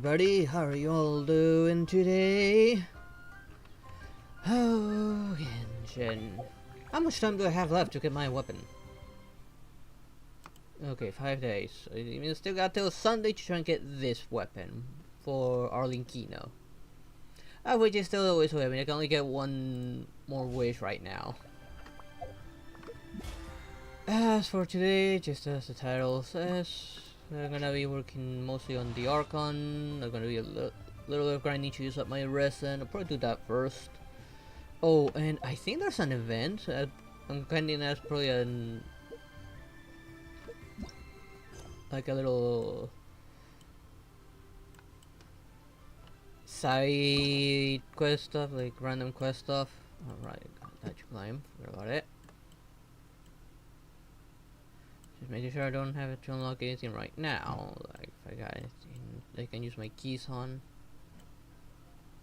everybody, how are you all doing today? Oh, Genshin. How much time do I have left to get my weapon? Okay, 5 days. So I mean, still got till Sunday to try and get this weapon for Arlinkino. Which is still always way. I mean, I can only get one more wish right now. As for today, just as the title says, I'm gonna be working mostly on the Archon. I'm gonna be a little bit of grinding to use up my resin. I'll probably do that first. Oh, and I think there's an event. I'm grinding that's probably like a little side quest stuff, like random quest stuff. Alright, that you climb. Forgot about it. Just making sure I don't have to unlock anything right now. Like if I got anything I can use my keys on.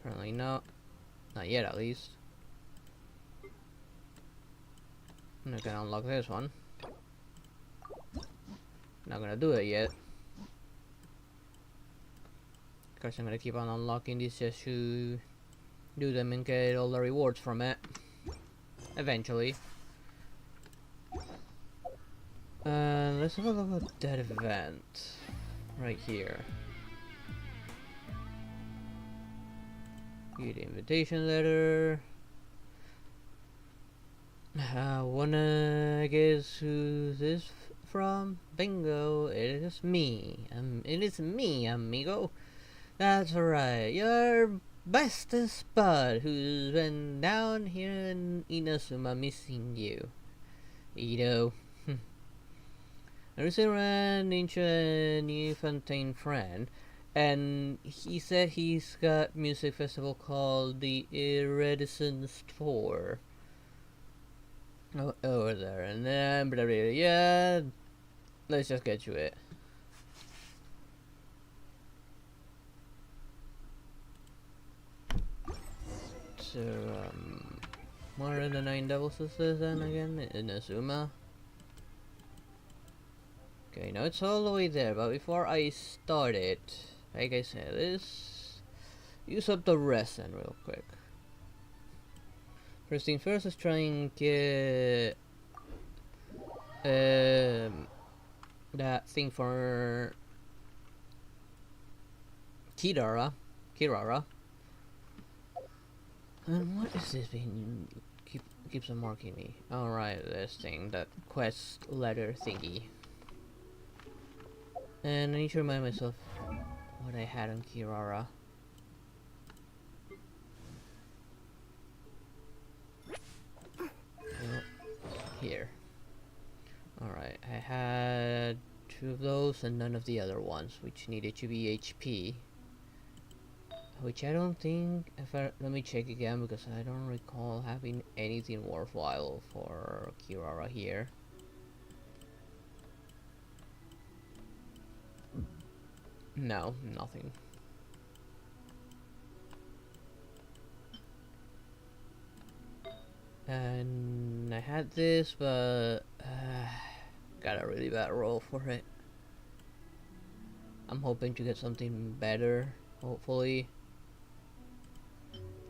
Apparently not. Not yet at least. I'm not gonna unlock this one. Not gonna do it yet. Of course I'm gonna keep on unlocking these just to do them and get all the rewards from it. Eventually. Let's have a look at that event. Right here. Get the invitation letter. Wanna guess who this from? Bingo! It is me. It is me, amigo. That's right. Your bestest bud, who's been down here in Inazuma missing you. Ito. I recently ran into a new Fontaine friend, and he said he's got music festival called the Iridescence Tour. Over there, and then blah, blah, blah, yeah, let's just get to it. So, what are the 9 Devil Sisters then again? Inazuma. Okay, now it's all the way there, but before I start it, like I said, let's use up the resin real quick. First thing first, let's try and get that thing for Kirara. And what is this being keeps on marking me? Alright, this thing, that quest letter thingy. And I need to remind myself what I had on Kirara. Here. Alright, I had 2 of those and none of the other ones, which needed to be HP. Which I don't think, let me check again because I don't recall having anything worthwhile for Kirara here. No, nothing. And I had this, but got a really bad roll for it. I'm hoping to get something better, hopefully.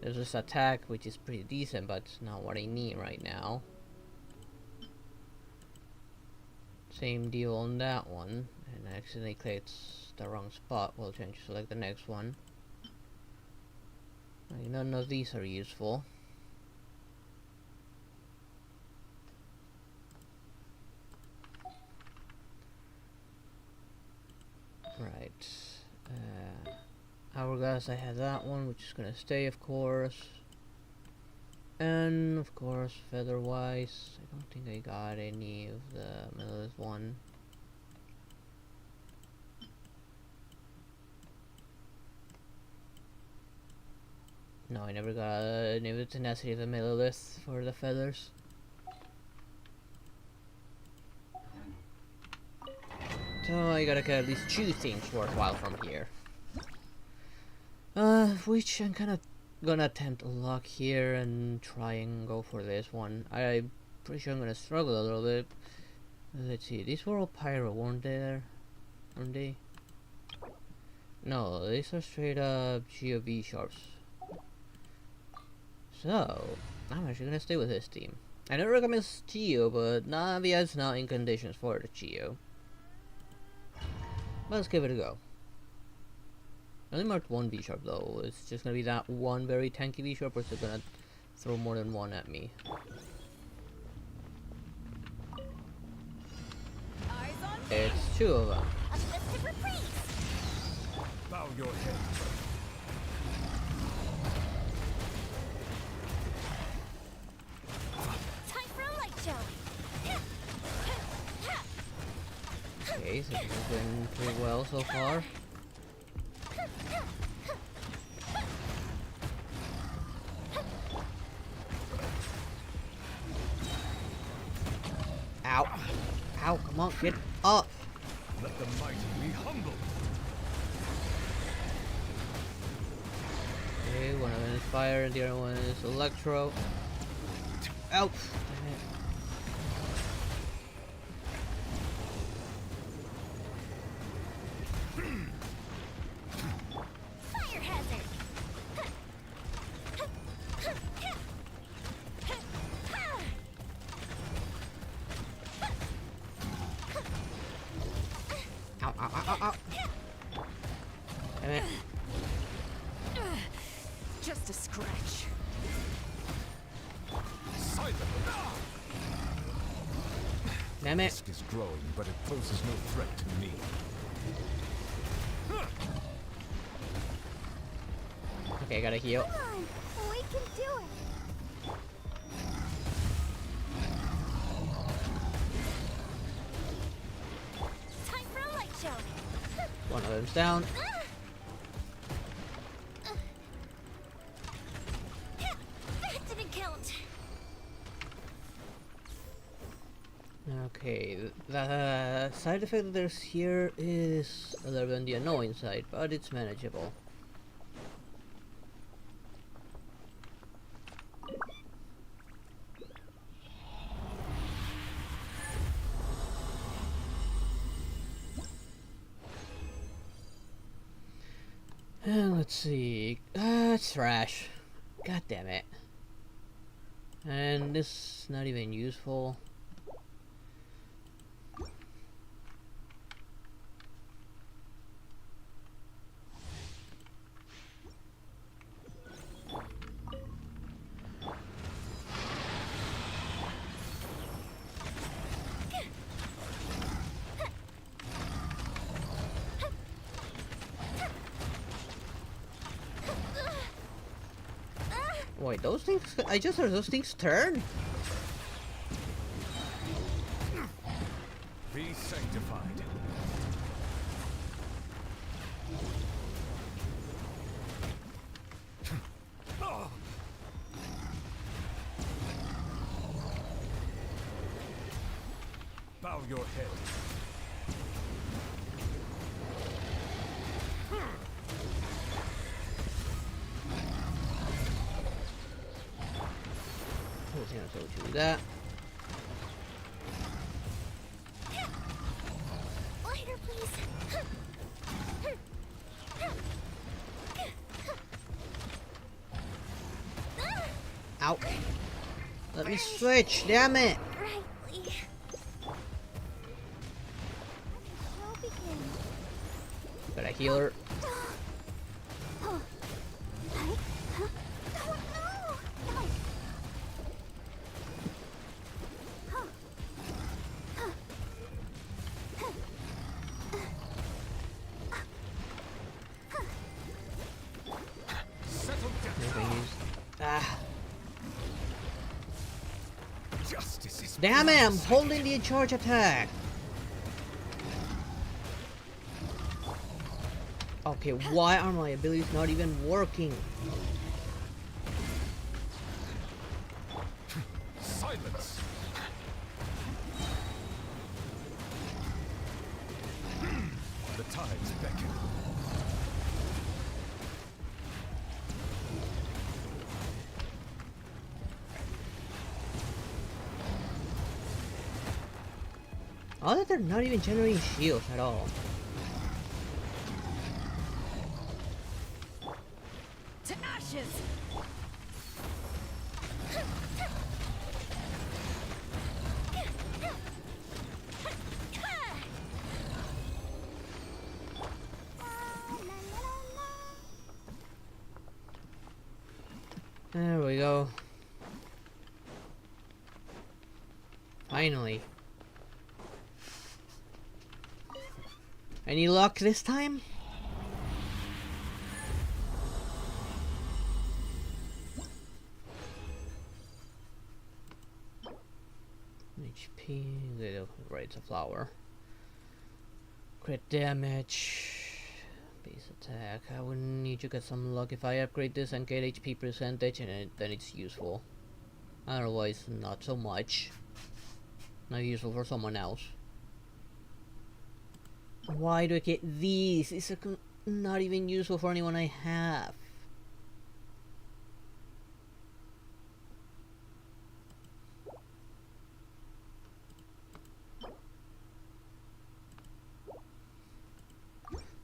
There's this attack, which is pretty decent, but it's not what I need right now. Same deal on that one, and I accidentally clicked the wrong spot. We'll change to select the next one. None of these are useful. Right. Hourglass, I had that one, which is gonna stay, of course. And of course, feather-wise, I don't think I got any of the Melodist one. No, I never got any of the tenacity of the Melodist for the feathers. So I gotta get at least 2 things worthwhile from here. Which I'm kinda gonna attempt to lock here and try and go for this one. I'm pretty sure I'm gonna struggle a little bit. Let's see, these were all pyro, weren't they? No, these are straight up GOV sharps. So, I'm actually gonna stay with this team. I don't recommend Geo, but Navia's not in conditions for the Geo. But let's give it a go. I only marked one V sharp though. It's just gonna be that one very tanky V sharp, or is it gonna throw more than one at me? It's two of them. Bow your head. Time for a light show. Okay, so this is going pretty well so far. Ow! Ow, come on, get up! Let the mighty be humbled. Okay, one of them is fire and the other one is electro. Ouch! Damn it. Fire hazard. Ow, ow, ow, ow, ow! Damn it. Just a scratch. Silent. Damn it. Risk is growing, but it poses no threat to me. Okay, gotta heal. Come on, we can do it. Time for a light show. One of them's down. That didn't count. Okay, the side effect that there's here is a little bit on the annoying side, but it's manageable. And let's see. Trash. God damn it. And this is not even useful. Wait, those things? I just heard those things turn? Be sanctified. Bow your head. I was gonna so do that. Lighter, please. Ow. Let me switch, damn it! Rightly. We'll begin. Got a healer. Oh. No, no. Settle I'm down. gonna use. Ah. Justice is Damn it, I'm holding the charge attack! Okay, why are my abilities not even working? silence. The tides beckon. Oh, that they're not even generating shields at all. ashes. There we go. Finally. Any luck this time? HP, right, it's a flower. Crit damage. Base attack. I would need to get some luck if I upgrade this and get HP percentage, and then it's useful. Otherwise, not so much. Not useful for someone else. Why do I get these? It's not even useful for anyone I have.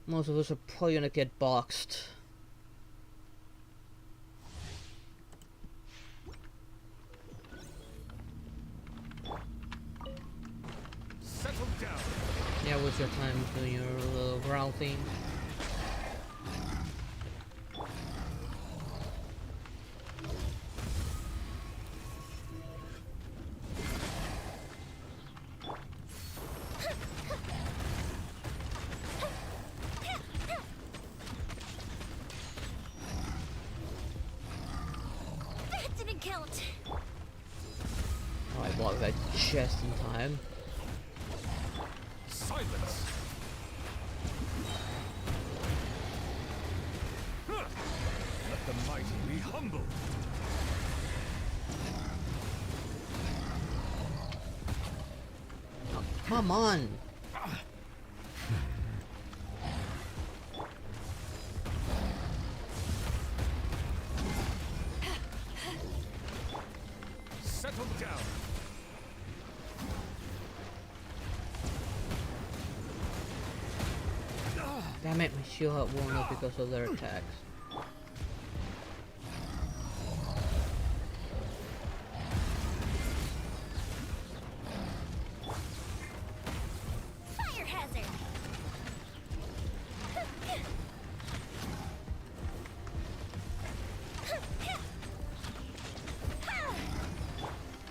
Most of us are probably gonna get boxed. Settle down. Yeah, what's your time doing your little growl thing? That didn't count. Oh, I blocked that just in time. Silence. Let the mighty be humble. Oh, come on! Settle down. Damn it, my shield had worn up because of their attacks. Fire hazard.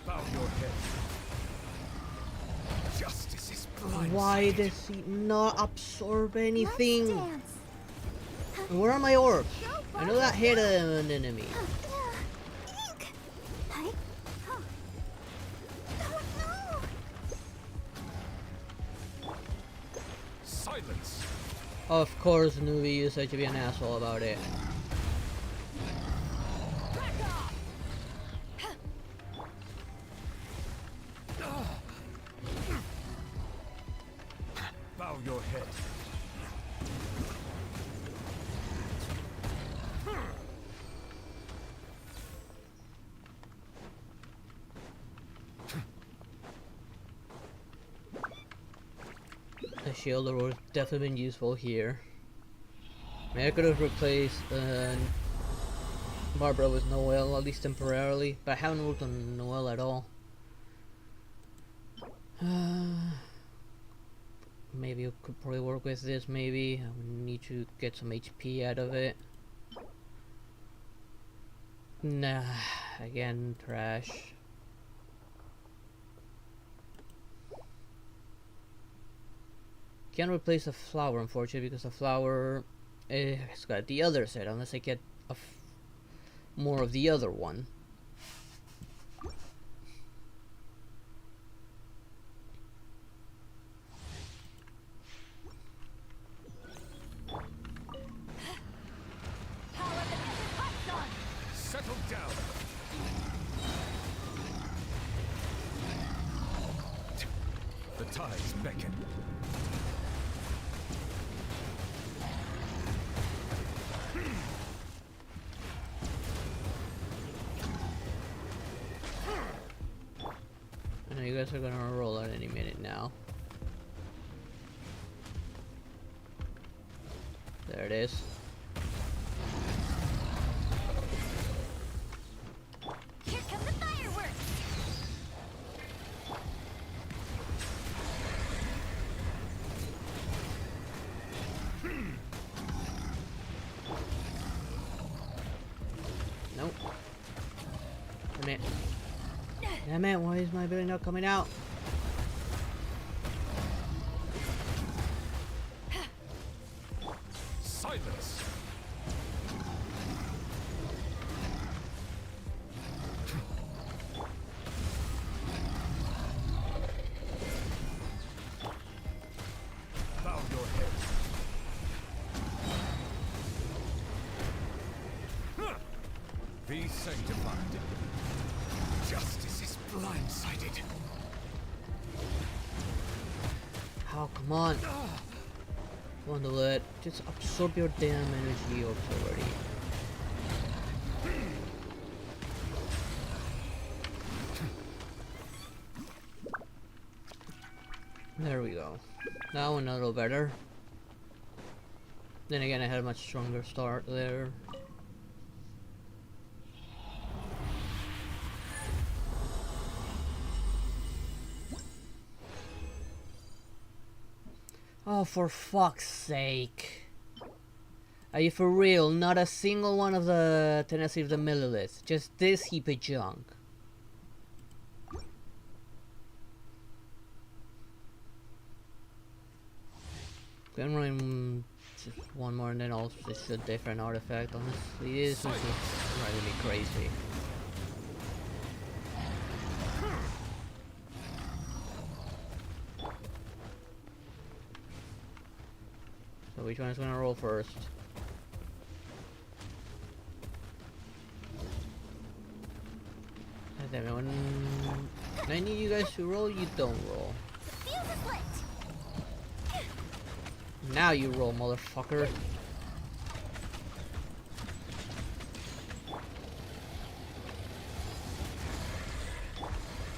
Bow your head. Justice is blind. Why does he not absorb anything? Let's dance. Where are my orbs? I know that hit an enemy. Ink. Hi. Huh. Oh no. Silence. Of course, Nuvi used to be an asshole about it. Back off. Bow your head. The shield would have definitely been useful here. Maybe I could have replaced Barbara with Noelle, at least temporarily, but I haven't worked on Noelle at all. Maybe I could probably work with this, maybe. I would need to get some HP out of it. Nah, again, trash. Can't replace the flower, unfortunately, because the flower it's got the other set, unless I get more of the other one. Settle down. The tides beckon. I know you guys are gonna roll out any minute now. There it is. Damn it. Damn it, why is my ability not coming out? Silence. Bow your head. Be sanctified. Justice is blindsided. Oh, come on. Come on, do it. Just absorb your damn energy orbs already. There we go. Now a little better. Then again, I had a much stronger start there. Oh, for fuck's sake. Are you for real? Not a single one of the Tenacity of the Millilith. Just this heap of junk. I'm running just one more and then I'll switch to a different artifact. Honestly, this is just driving me crazy. So which one is gonna roll first? God damn it, when I need you guys to roll, you don't roll. The fuse is lit. Now you roll, motherfucker.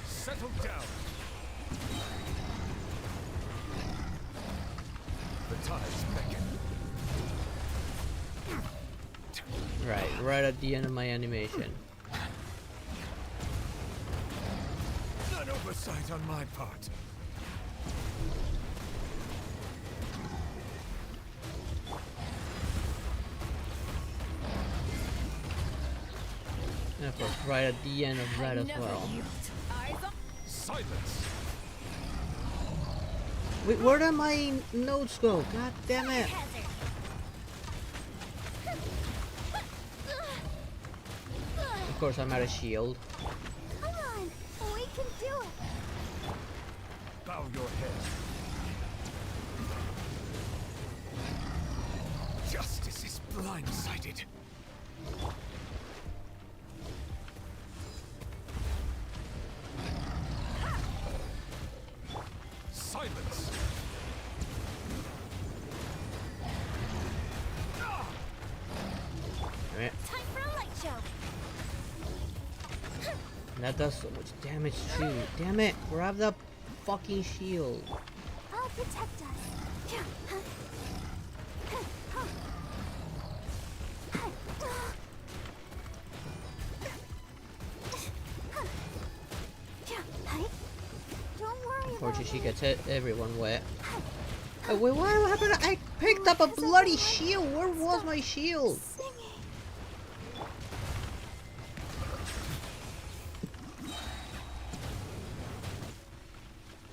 Settle down. The tides beckon. Right at the end of my animation. An oversight on my part. And of course, right at the end of that as well. Silence. Wait, where did my notes go? God damn it! Hazard. Of course, I'm out of shield. Come on, we can do it. Bow your head. Justice is blindsided. Silence. Damn it. Time for a light show. That does so much damage too. Damn it! Grab the fucking shield. I'll protect us. Don't worry about Unfortunately, she me. gets everyone wet. Wait, what happened? I picked up a bloody shield. Where was my shield? Singing.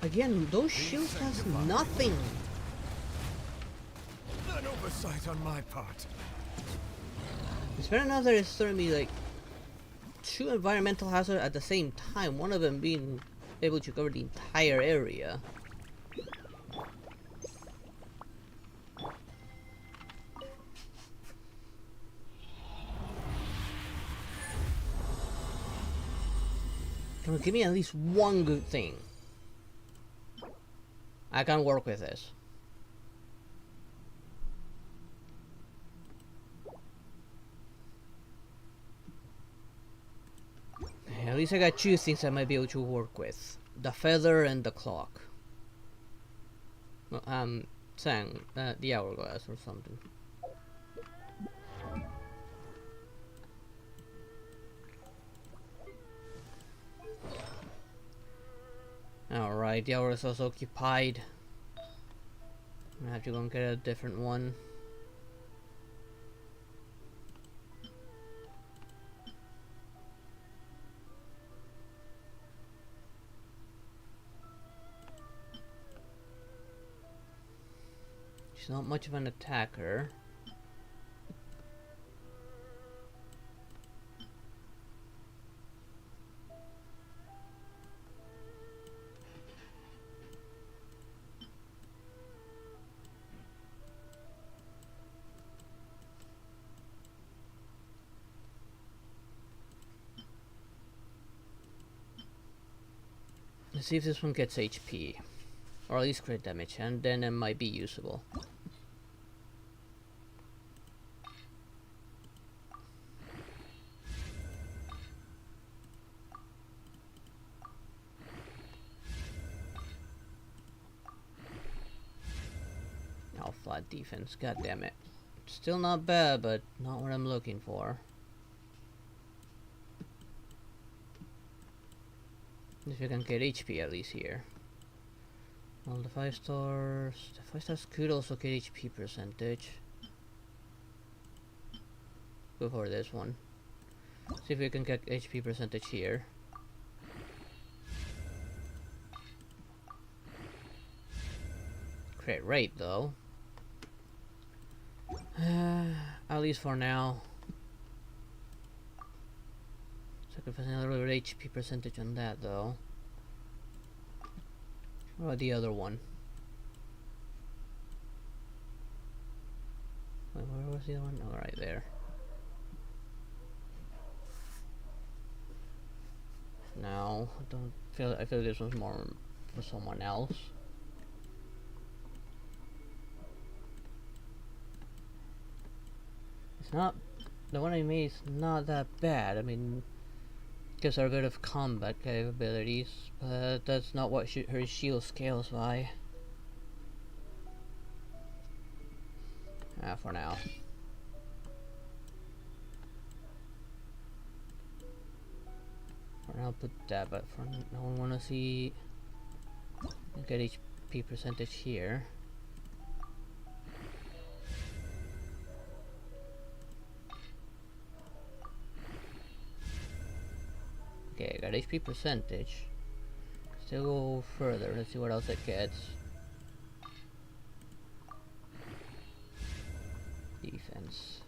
Again, those shields has nothing. An oversight on my part. It's fair enough that it's throwing me like 2 environmental hazards at the same time. One of them being able to cover the entire area. Come on, give me at least one good thing. I can work with this. At least I got 2 things I might be able to work with. The feather and the clock. Well, saying the hourglass or something. Alright, the hour is also occupied. I have to go and get a different one. He's not much of an attacker. Let's see if this one gets HP. Or at least crit damage, and then it might be usable. Oh, flat defense, god damn it. Still not bad, but not what I'm looking for. If you can get HP at least here. Well, the 5 stars could also get HP percentage. Go for this one. See if we can get HP percentage here. Crit rate though. At least for now. Sacrificing a little bit of HP percentage on that though. What about the other one? Wait, where was the other one? Oh, right there. No, I feel this one's more for someone else. It's not, the one I made is not that bad. I mean, gives her a bit of combat capabilities, but that's not what her shield scales by. For now. For now, I'll put that, but for now, I want to see. Get HP percentage here. Okay, I got HP percentage. Still go further. Let's see what else it gets. Defense.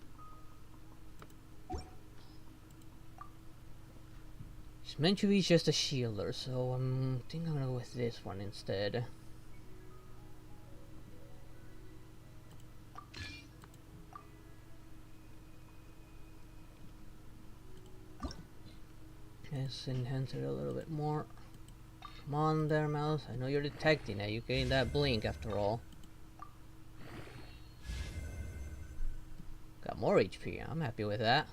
It's meant to be just a shielder, so I think I'm gonna go with this one instead. Let's enhance it a little bit more. Come on there, mouse. I know you're detecting it. You're getting that blink after all. Got more HP. I'm happy with that.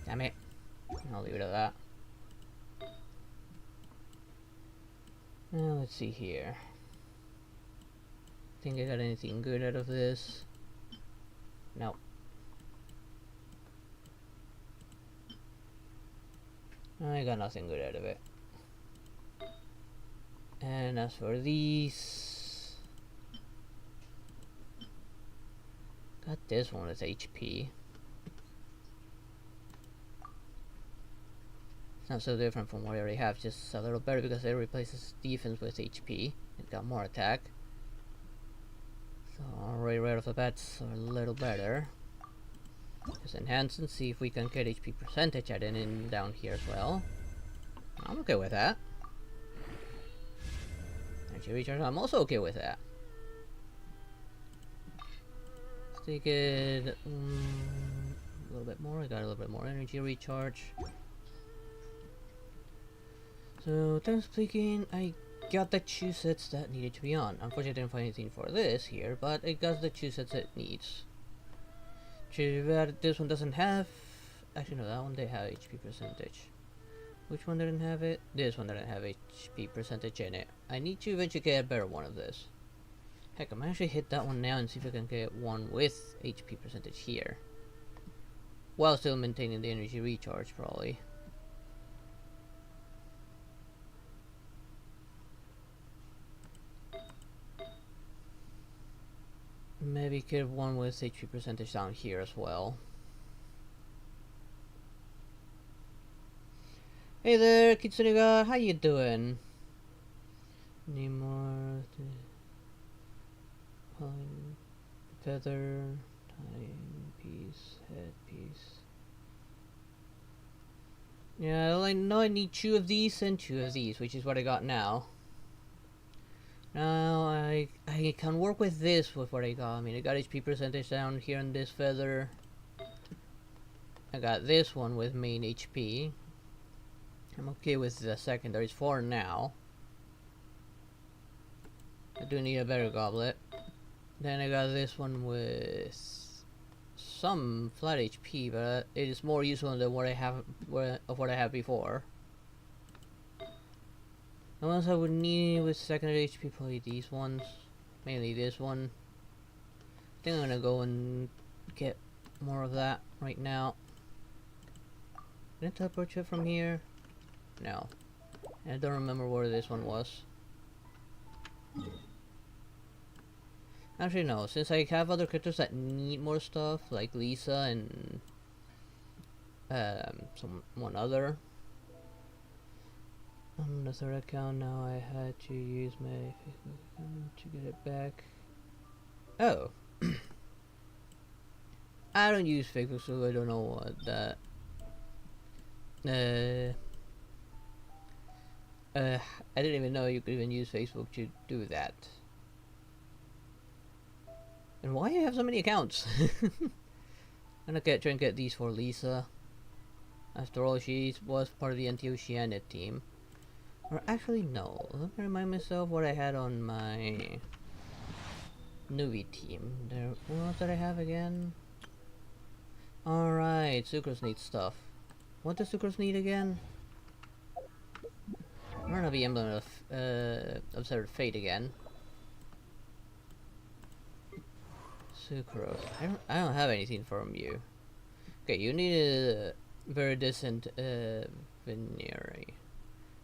Damn it. I'll leave it at that. Now let's see here. Think I got anything good out of this? No. I got nothing good out of it. And as for these, got this one with HP. Not so different from what I already have, just a little better because it replaces defense with HP. It got more attack. So already right off the bat, a little better. Just enhance and see if we can get HP percentage added in down here as well. I'm okay with that. Energy recharge, I'm also okay with that. Let's take it a little bit more. I got a little bit more energy recharge. So, time speaking, I got the 2 sets that needed to be on. Unfortunately, I didn't find anything for this here, but it got the 2 sets it needs. Too bad this one doesn't have. Actually, no, that one they have HP percentage. Which one didn't have it? This one didn't have HP percentage in it. I need to eventually get a better one of this. Heck, I might actually hit that one now and see if I can get one with HP percentage here. While still maintaining the energy recharge, probably. Maybe get one with HP percentage down here as well. Hey there, Kitsune-ga, how you doing? Need more feather, timepiece, headpiece. Yeah, I know I need 2 of these and 2 of these, which is what I got now. Now I can work with this with what I got. I mean, I got HP percentage down here on this feather. I got this one with main HP. I'm okay with the secondaries for now. I do need a better goblet. Then I got this one with some flat HP, but it is more useful than what I have before. The ones I would need with secondary HP, probably these ones, mainly this one. I think I'm gonna go and get more of that right now. Can I teleport it from here? No. I don't remember where this one was. Actually no, since I have other characters that need more stuff, like Lisa and one other. On the third account now I had to use my Facebook account to get it back. Oh. I don't use Facebook, so I don't know what that I didn't even know you could even use Facebook to do that. And why do you have so many accounts? I'm gonna try and get these for Lisa. After all, she was part of the Anti-Oceania team. Or actually, no. Let me remind myself what I had on my newbie team. What else did I have again? Alright, Sucrose needs stuff. What does Sucrose need again? I'm gonna be Emblem of Observed Fate again. Sucrose. I don't have anything from you. Okay, you need a very decent venery.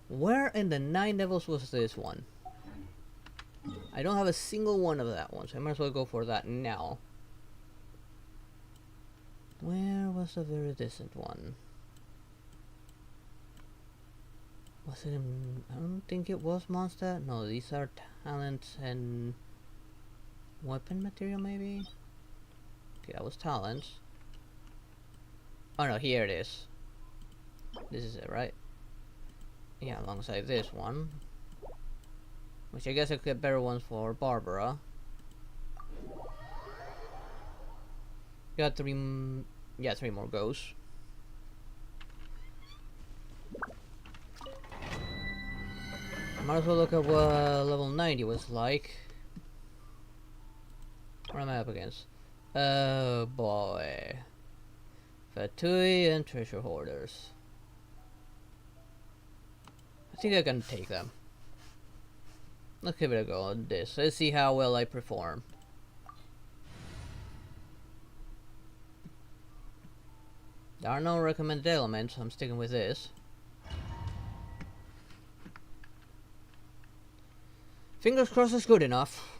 Where in the 9 levels was this one? I don't have a single one of that one, so I might as well go for that now. Where was the very decent one? Was it in... I don't think it was Mondstadt. No, these are talents and... weapon material, maybe? Okay, that was talents. Oh no, here it is. This is it, right? Yeah, alongside this one. Which I guess I could get better ones for Barbara. Got 3 more goes. Might as well look at what level 90 was like. What am I up against? Oh boy. Fatui and treasure hoarders. I think I can take them. Let's give it a go on this. Let's see how well I perform. There are no recommended elements, so I'm sticking with this. Fingers crossed it's good enough.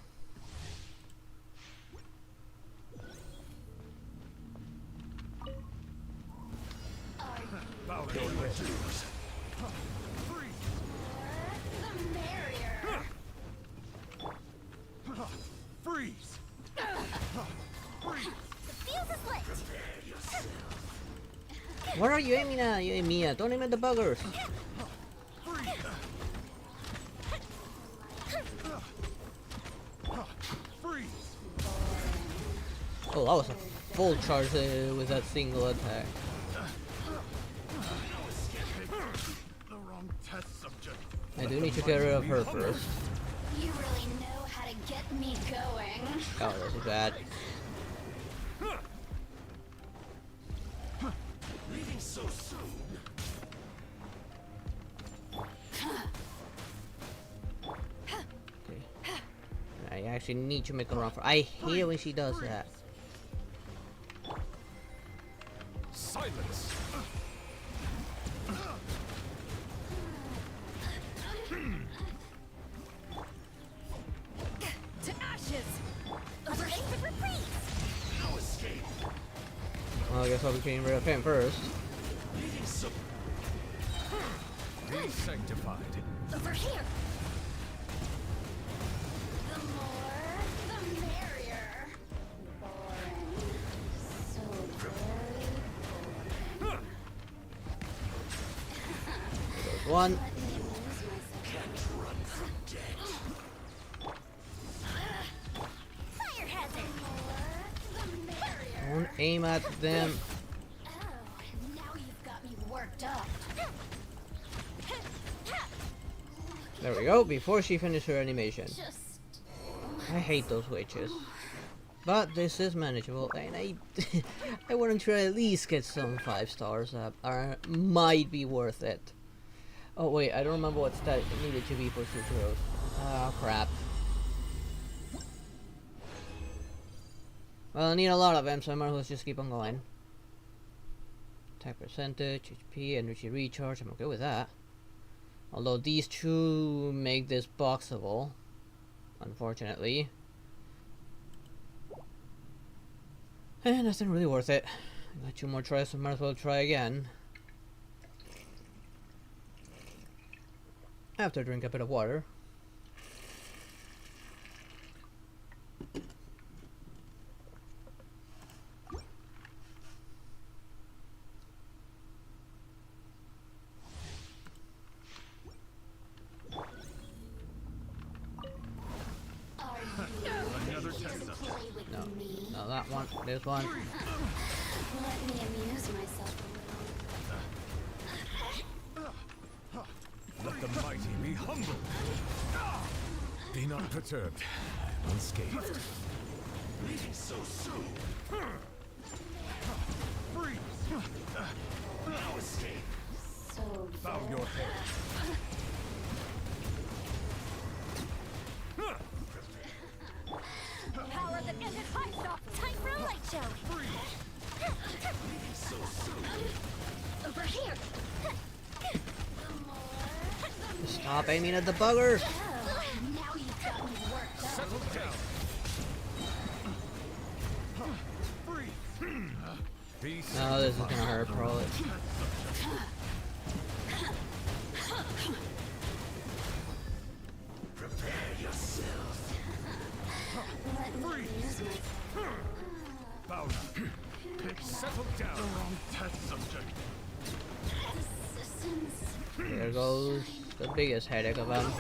Freeze! What are you aiming at? You aiming at? Don't aim at the buggers. Oh, that was a full charge with that single attack. The wrong test subject. I do need to get rid of her first. You really know how to get me going. Oh, this is bad. Leaving so soon. Okay. I actually need to make a run for. I hate it when she does that. Silence. To ashes! Aim to Well, I guess I'll be getting rid of him first. Be sanctified. Over here. The more, the merrier. Boring. So very boring. There's one. Let me amuse myself. Fire hazard. The more, the merrier. Don't aim at them. Oh, now you've got me worked up. There we go, before she finished her animation. Just I hate those witches. But this is manageable, and I want to try at least get some 5 stars that might be worth it. Oh wait, I don't remember what stat it needed to be for Suturos. Oh crap. Well, I need a lot of them, so I might as well just keep on going. Attack percentage, HP, energy recharge, I'm okay with that. Although these two make this boxable, unfortunately. And nothing really worth it. I got 2 more tries, so I might as well try again. I have to drink a bit of water. Another test subject. No, no, that one. This one. let me amuse myself a little. Let the mighty be humbled. Be not perturbed. Unscathed. Leaving so soon. Freeze. Now escape. So Bow your head. power that ended fight off. Time for a light show. So soon. Over here. Stop aiming at the buggers! Oh, now you've got me worked up. Settle down. Freeze. Be No, this is gonna hurt probably. Prepare yourself. Let me amuse myself. Bow down. Settle down. Wrong test subject. Assistance. There goes the biggest headache of them.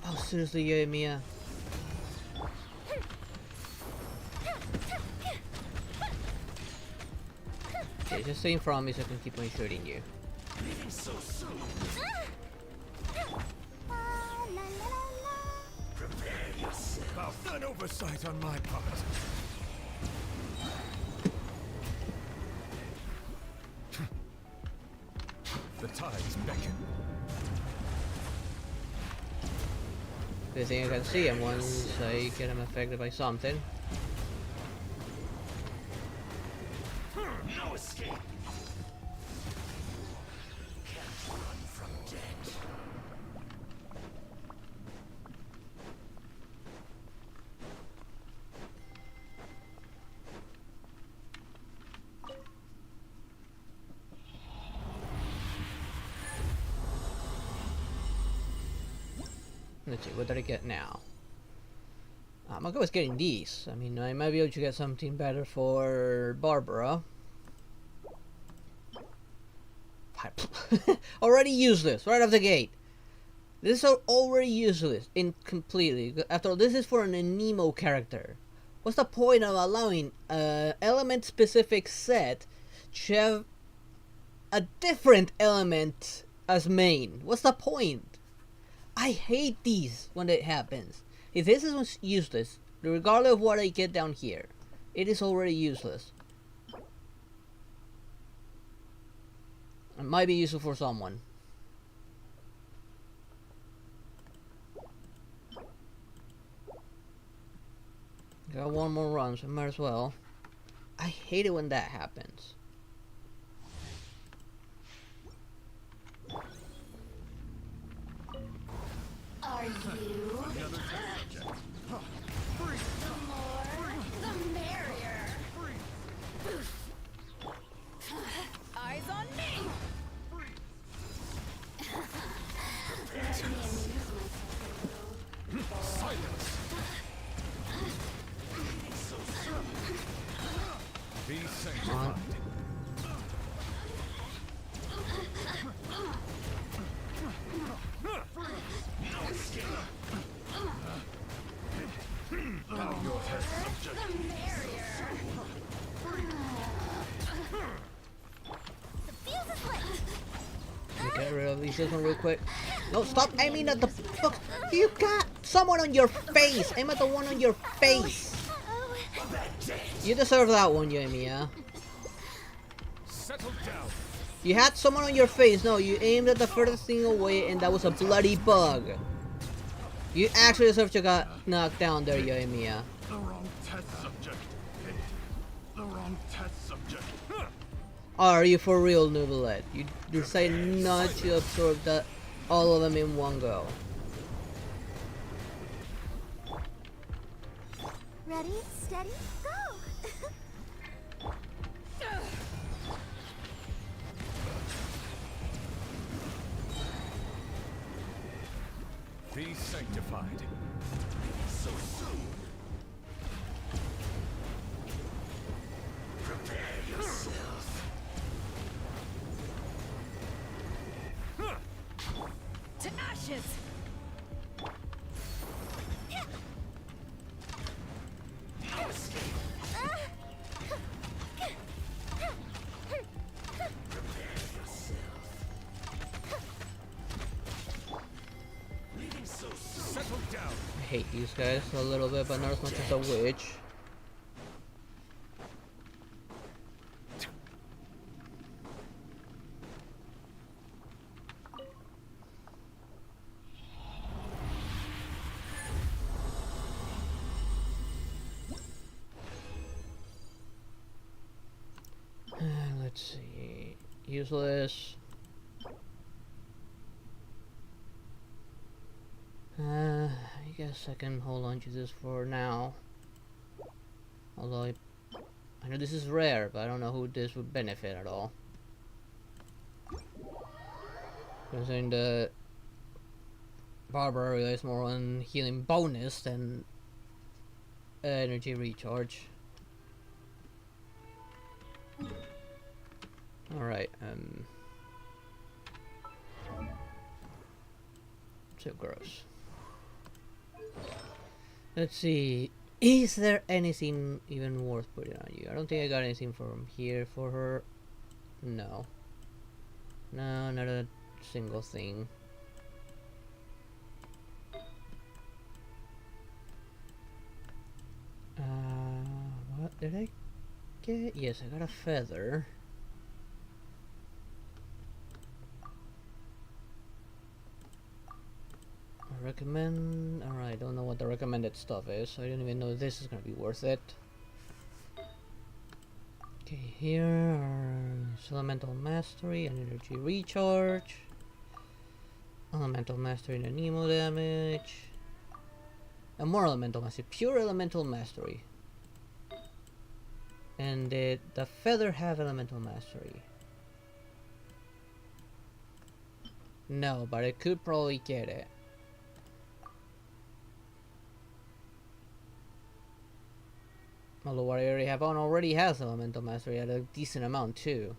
Oh, seriously, Mia. Okay, just stay in front of me so I can keep on shooting you. Leaving so soon. Prepare yourself. An oversight on my part. The tides beckon. Good thing I can see him once I get him affected by something. No escape. Can't run from death. Let's see, what did I get now? I'm gonna go with getting these. I mean, I might be able to get something better for Barbara. Already useless, right off the gate. This is already useless, completely. After all, this is for an Nemo character. What's the point of allowing an element-specific set to have a different element as main? What's the point? I hate these when it happens. If this is useless, regardless of what I get down here, it is already useless. It might be useful for someone. Got one more run, so I might as well. I hate it when that happens. Are you? Another test subject. The more, the merrier. Eyes on me! Silence! Be sanctified. Your head subject. Get rid of these one real quick. No, stop aiming at the fuck. You got someone on your face. Aim at the one on your face. You deserve that one, Jamie, yeah? Settle down. You had someone on your face. No, you aimed at the furthest thing away and that was a bloody bug. You actually deserve to get knocked down there, Jamie, yeah? The wrong test subject. The wrong test subject. Are you for real, Nubelet? You decide not to absorb that all of them in one go. Ready, steady, go! Be sanctified. So soon. Prepare yourself. To ashes! Settle down. I hate these guys a little bit, but not as much as a witch. Let's see. Useless. I guess I can hold on to this for now. Although I know this is rare, but I don't know who this would benefit at all. Considering the Barber relies more on healing bonus than energy recharge. Alright, so gross. Let's see. Is there anything even worth putting on you? I don't think I got anything from here for her. No. No, not a single thing. What did I get? Yes, I got a feather. Recommend. Alright, I don't know what the recommended stuff is, so I don't even know if this is gonna be worth it. Okay, here are Elemental Mastery and Energy Recharge. Elemental Mastery and Nemo damage. And more Elemental Mastery. Pure Elemental Mastery. And did the Feather have Elemental Mastery? No, but I could probably get it. Although what I already have on already has Elemental Mastery at a decent amount too.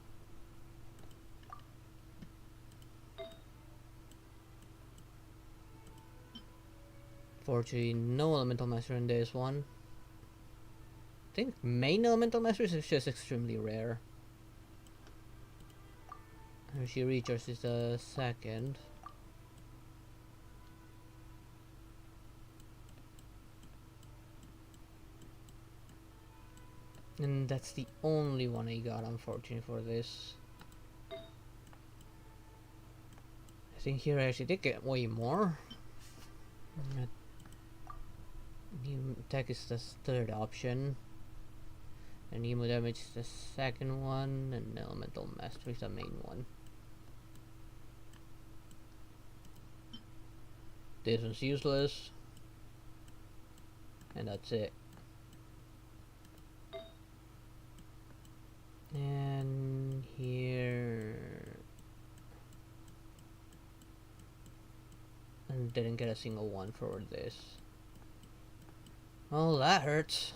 Fortunately, no Elemental Mastery in this one. I think main Elemental Mastery is just extremely rare. And she recharges the second. And that's the only one I got, unfortunately, for this. I think here I actually did get way more. New attack is the third option. And Nemo damage is the second one. And Elemental Mastery is the main one. This one's useless. And that's it. And here... And didn't get a single one for this. Oh, that hurts.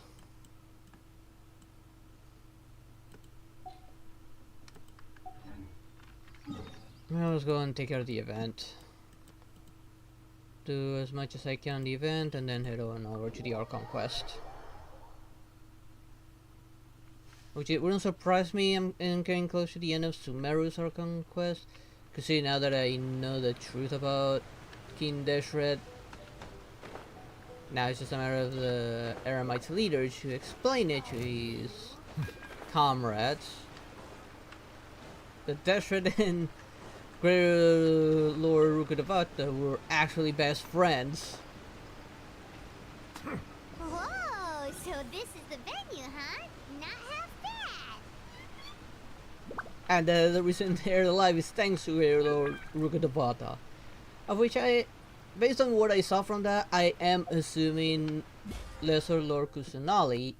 I'll just go and take care of the event. Do as much as I can on the event and then head on over to the Archon quest. Which it wouldn't surprise me I'm getting close to the end of Sumeru's Archon quest. Cause see, now that I know the truth about King Deshret, now it's just a matter of the Eremite's leader to explain it to his comrades. The Deshret and Greater Lord Rukkhadevata were actually best friends. Whoa, so this is the venue, huh? Not half bad. And the reason they're alive is thanks to Greater Lord Rukkhadevata. Of which based on what I saw from that, I am assuming Lesser Lord Kusanali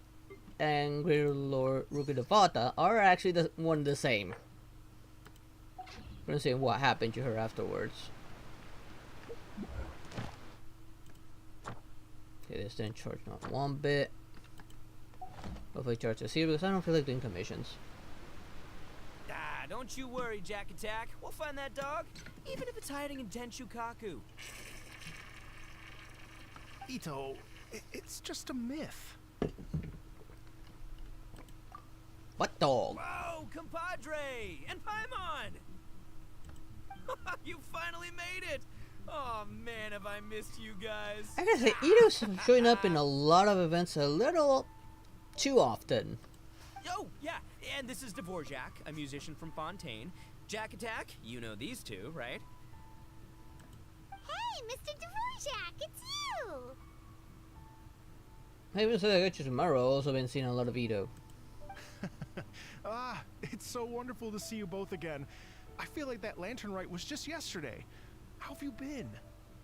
and Greater Lord Rukkhadevata are actually one and the same. We're gonna see what happened to her afterwards. Okay, this didn't charge not one bit. Hopefully charge this here because I don't feel like doing commissions. Ah, don't you worry, Jack Attack. We'll find that dog, even if it's hiding in Tenshukaku. Ito, it's just a myth. What dog? Whoa, compadre! And Paimon! You finally made it! Oh man, have I missed you guys. I gotta say, Ito's showing up in a lot of events a little too often. Oh, yeah, and this is Dvorak, a musician from Fontaine. Jack Attack, you know these two, right? Hey, Mr. Dvorak, it's you! I even said I got you tomorrow. Also been seeing a lot of Ito. Ah, it's so wonderful to see you both again. I feel like that lantern rite was just yesterday. How have you been?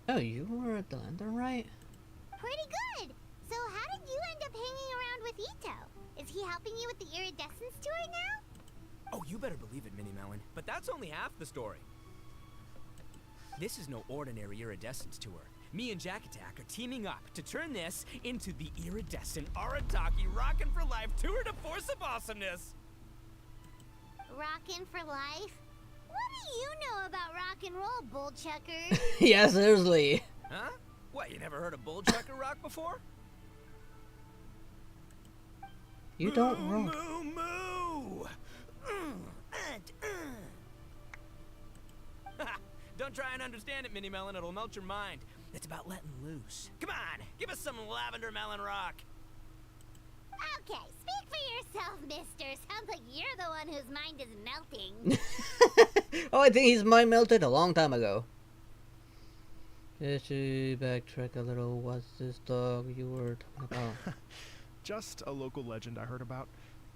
Oh, you were at the Lantern, right? Pretty good. So how did you end up hanging around with Ito? Is he helping you with the iridescence tour now? Oh, you better believe it, Minnie Melon. But that's only half the story. This is no ordinary iridescence tour. Me and Jack Attack are teaming up to turn this into the iridescent Arataki Rockin' for Life Tour de Force of Awesomeness. Rockin' for life? What do you know about rock and roll, bull chucker? Yeah, seriously. Huh? What, you never heard a bull chucker rock before? You don't moo, rock. moo, moo. Don't try and understand it, Minnie Melon. It'll melt your mind. It's about letting loose. Come on, give us some lavender melon rock. Okay, speak for yourself, mister. Sounds like you're the one whose mind is melting. Oh, I think his mind melted a long time ago. Just to backtrack a little, what's this dog you were talking about? Just a local legend I heard about.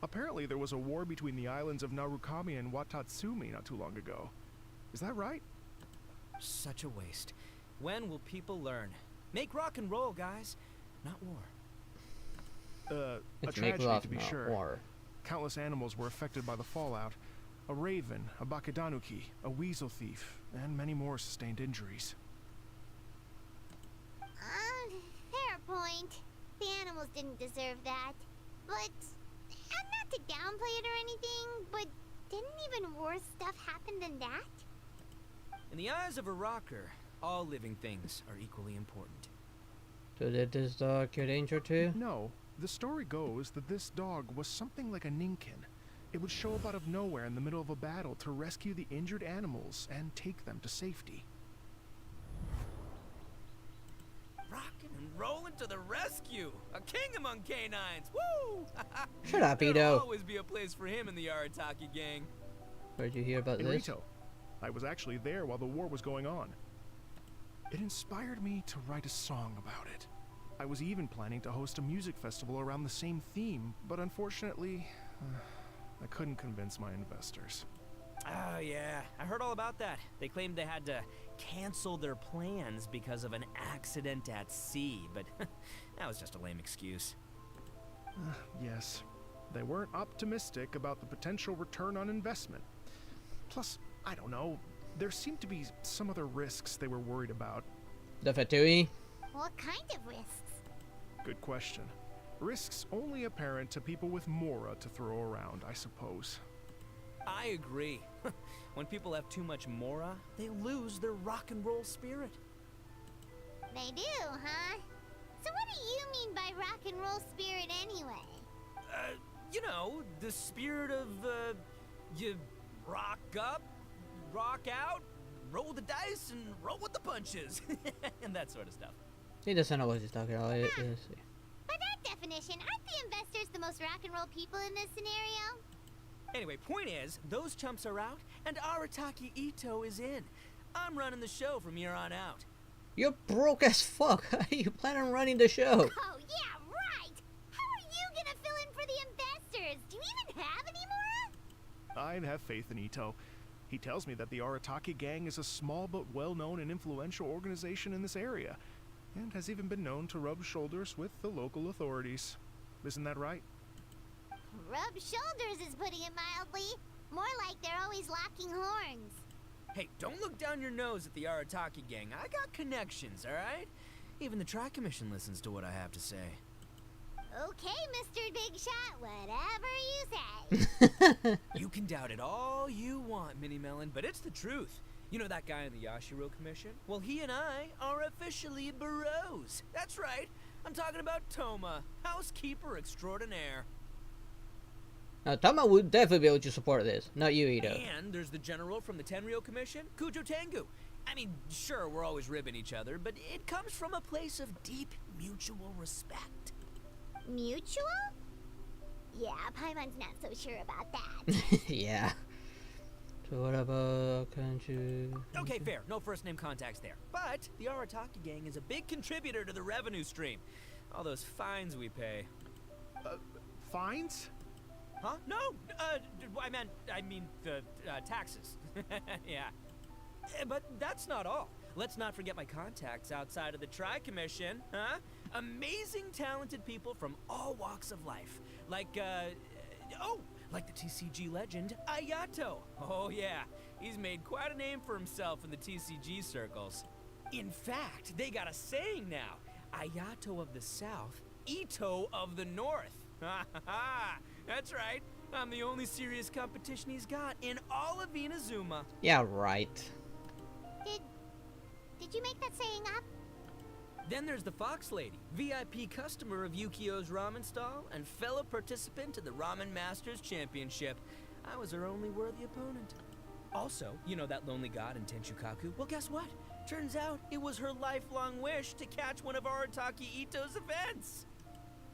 Apparently there was a war between the islands of Narukami and Watatsumi not too long ago. Is that right? Such a waste. When will people learn? Make rock and roll, guys, not war. A It's make tragedy love, to be not sure. war. Countless animals were affected by the fallout. A raven, a bakedanuki, a weasel thief, and many more sustained injuries. Fair point. The animals didn't deserve that. But, and not to downplay it or anything, but didn't even worse stuff happen than that? In the eyes of a rocker, all living things are equally important. So did this dog get injured too? No, the story goes that this dog was something like a ninkin. It would show up out of nowhere in the middle of a battle to rescue the injured animals and take them to safety. Rockin' and rollin' to the rescue! A king among canines! Woo! Shut up, There'll Ito. always be a place for him in the Arataki gang. Where'd you hear about In this? Rito, I was actually there while the war was going on. It inspired me to write a song about it. I was even planning to host a music festival around the same theme, but unfortunately, I couldn't convince my investors. Oh yeah, I heard all about that. They claimed they had to cancel their plans because of an accident at sea, but that was just a lame excuse. Yes. They weren't optimistic about the potential return on investment. Plus, I don't know, there seemed to be some other risks they were worried about. The Fatui? What kind of risks? Good question. Risks only apparent to people with Mora to throw around, I suppose. I agree. When people have too much mora, they lose their rock and roll spirit. They do, huh? So what do you mean by rock and roll spirit anyway? You know, the spirit of, you rock up, rock out, roll the dice, and roll with the punches. And that sort of stuff. He doesn't know what he's talking about. By that definition, aren't the investors the most rock and roll people in this scenario? Anyway, point is, those chumps are out, and Arataki Ito is in. I'm running the show from here on out. You're broke as fuck. How you plan on running the show? Oh, yeah, right! How are you gonna fill in for the investors? Do you even have any more? I'd have faith in Ito. He tells me that the Arataki gang is a small but well-known and influential organization in this area, and has even been known to rub shoulders with the local authorities. Isn't that right? Rub shoulders is putting it mildly. More like they're always locking horns. Hey, don't look down your nose at the Arataki gang. I got connections, alright? Even the Tri-Commission listens to what I have to say. Okay, Mr. Big Shot, whatever you say. You can doubt it all you want, Mini Melon, but it's the truth. You know that guy in the Yashiro Commission? Well, he and I are officially bros. That's right. I'm talking about Toma, housekeeper extraordinaire. Now, Tama would definitely be able to support this, not you, Ito. And there's the general from the Tenryo Commission, Kujo Tengu. I mean, sure, we're always ribbing each other, but it comes from a place of deep mutual respect. Mutual? Yeah, Paimon's not so sure about that. Yeah. So what about Kanju? Okay, fair. No first name contacts there. But the Arataki gang is a big contributor to the revenue stream. All those fines we pay. Fines? Huh? No, I mean the taxes. Yeah. But that's not all. Let's not forget my contacts outside of the Tri-Commission, huh? Amazing, talented people from all walks of life. Like the TCG legend, Ayato. Oh yeah, he's made quite a name for himself in the TCG circles. In fact, they got a saying now. Ayato of the South, Ito of the North. Ha ha ha! That's right. I'm the only serious competition he's got in all of Inazuma. Yeah, right. Did you make that saying up? Then there's the Fox Lady, VIP customer of Yukio's ramen stall and fellow participant in the Ramen Masters Championship. I was her only worthy opponent. Also, you know that lonely god in Tenshukaku? Well, guess what? Turns out it was her lifelong wish to catch one of Arataki Ito's events.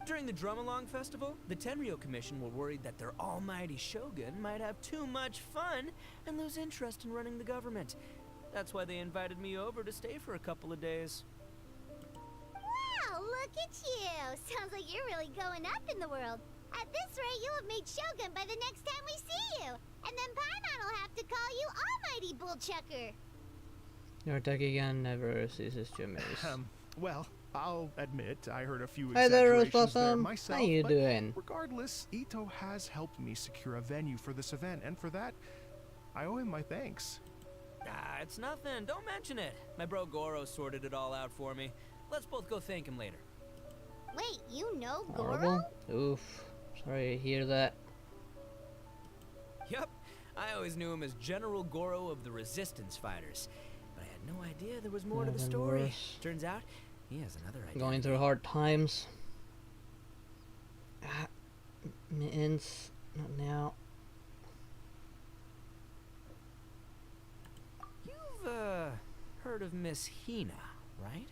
During the Drum-Along Festival, the Tenryo Commission were worried that their almighty shogun might have too much fun and lose interest in running the government. That's why they invited me over to stay for a couple of days. Wow, look at you! Sounds like you're really going up in the world. At this rate, you'll have made shogun by the next time we see you. And then Paimon will have to call you Almighty Bullchucker. Your Takigan never ceases to amaze. Well, I'll admit I heard a few Hi there, Rose exaggerations there Blossom. myself, How you but doing? regardless, Ito has helped me secure a venue for this event, and for that, I owe him my thanks. Ah, it's nothing. Don't mention it. My bro Goro sorted it all out for me. Let's both go thank him later. Wait, you know Horrible. Goro? Oof. Sorry to hear that. Yup. I always knew him as General Goro of the Resistance Fighters. But I had no idea there was more to the Even story. worse. Turns out, he has another idea. Going through hard times. Mittens. Not now. You've, heard of Miss Hina, right?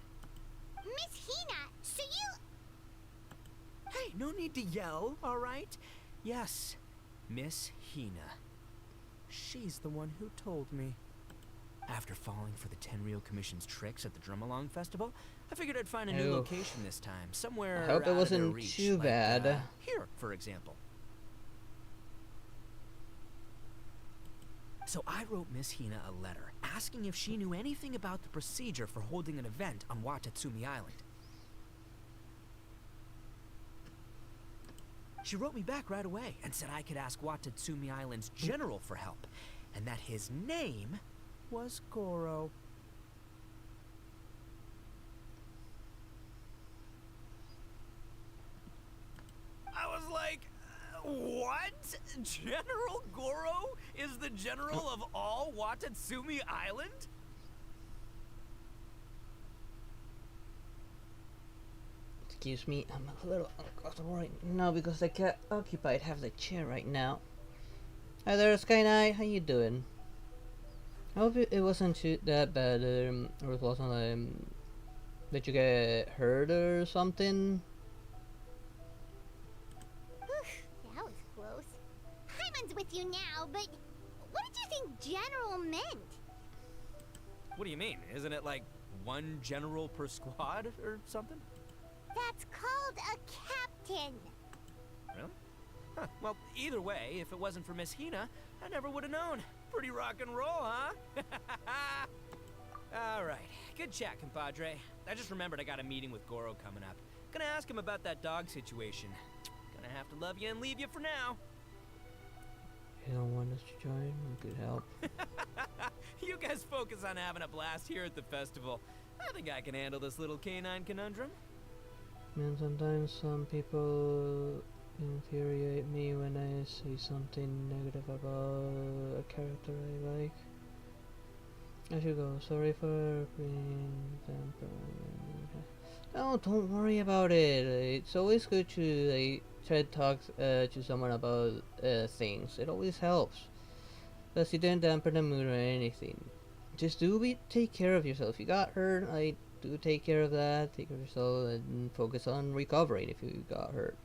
Miss Hina, so you... Hey, no need to yell, alright? Yes, Miss Hina. She's the one who told me. After falling for the Tenryo Commission's tricks at the Drum-Along Festival, I figured I'd find a new Oof. location this time, somewhere I hope it out of wasn't their reach, too like, bad. Here, for example. So I wrote Miss Hina a letter, asking if she knew anything about the procedure for holding an event on Watatsumi Island. She wrote me back right away and said I could ask Watatsumi Island's general for help, and that his name was Goro. I was like, what? General Goro is the general of all Watatsumi Island? Excuse me, I'm a little uncomfortable right now because I can't occupy half the chair right now. Hi there, Sky Knight. How you doing? I hope it wasn't that bad, or it wasn't did you get hurt or something? That was close. Hyman's with you now, but what did you think general meant? What do you mean? Isn't it like one general per squad or something? That's called a captain. Really? Huh. Well, either way, if it wasn't for Miss Hina, I never would have known. Pretty rock and roll, huh? Alright, good chat, compadre. I just remembered I got a meeting with Goro coming up. Gonna ask him about that dog situation. Gonna have to love you and leave you for now. You don't want us to join? We could help. You guys focus on having a blast here at the festival. I think I can handle this little canine conundrum. Man, sometimes some people infuriate me when I say something negative about a character I like. I should go. Sorry for being temperamental. No, don't worry about it. It's always good to try to talk to someone about things. It always helps. Plus, you don't dampen the mood or anything. Just take care of yourself. You got hurt, do take care of that. Take care of yourself and focus on recovering if you got hurt.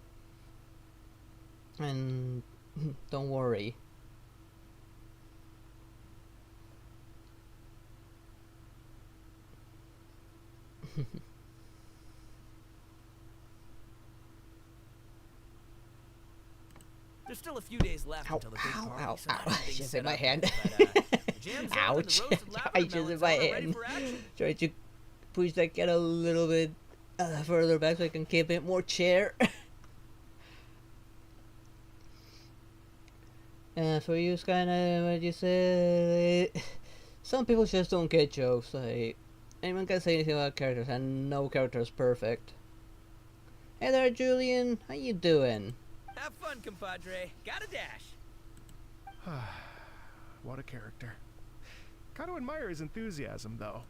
And don't worry. There's still a few days left until the big party. Just in my hand. Ouch. I just in my hand. Try to push that cat a little bit further back so I can keep it more chair. For you, Skynet, what you say? Some people just don't get jokes. Anyone can say anything about characters, and no character is perfect. Hey there, Julian. How you doing? Have fun, compadre. Got a dash. What a character. Kind of admire his enthusiasm, though.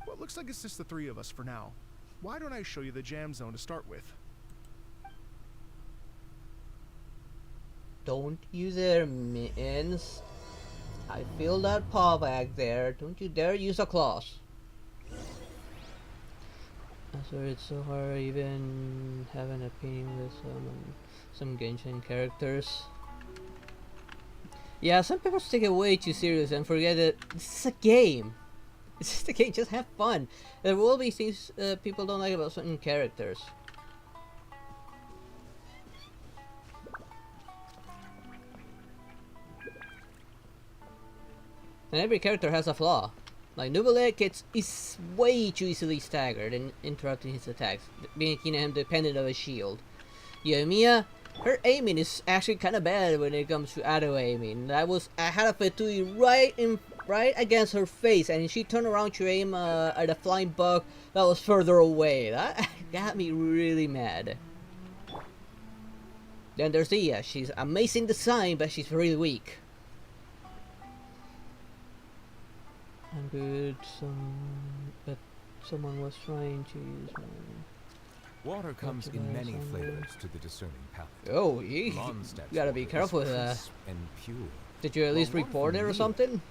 Well, it looks like it's just the three of us for now. Why don't I show you the jam zone to start with? Don't you dare, mittens. I feel that paw back there. Don't you dare use a claws. I'm sorry it's so hard even have an opinion with some Genshin characters. Yeah, some people take it way too serious and forget that this is a game. It's just a game, just have fun. There will be things people don't like about certain characters. And every character has a flaw. Like Nubelek is way too easily staggered and interrupting his attacks, making him dependent of a shield. Yoimiya, her aiming is actually kind of bad when it comes to auto aiming. I had a Fatui right against her face, and she turned around to aim at a flying bug that was further away. That got me really mad. Then there's Iya. She's amazing design, but she's really weak. I'm good. But someone was trying to use my. Water comes in many flavors to the discerning palate. Oh, you gotta be careful with that. And pure. Did you at least report it or something?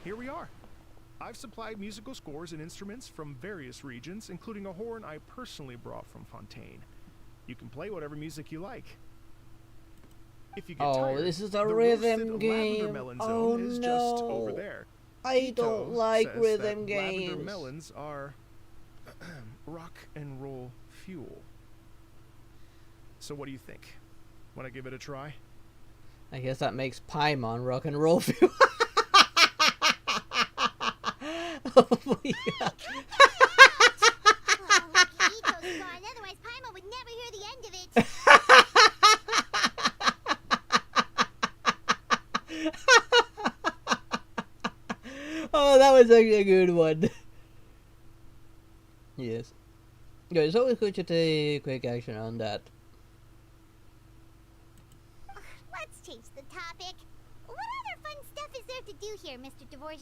Here we are. I've supplied musical scores and instruments from various regions, including a horn I personally brought from Fontaine. You can play whatever music you like. If you get tired, this is a the rhythm roasted game. lavender melon Oh zone is no! just over there. I Ito don't like says rhythm that games. Lavender melons are rock and roll fuel. So what do you think? Want to give it a try? I guess that makes Paimon rock and roll fuel. Oh my god. That was actually a good one. Yes. Yeah, it's always good to take quick action on that. Let's change the topic. What other fun stuff is there to do here, Mr. Dvorak?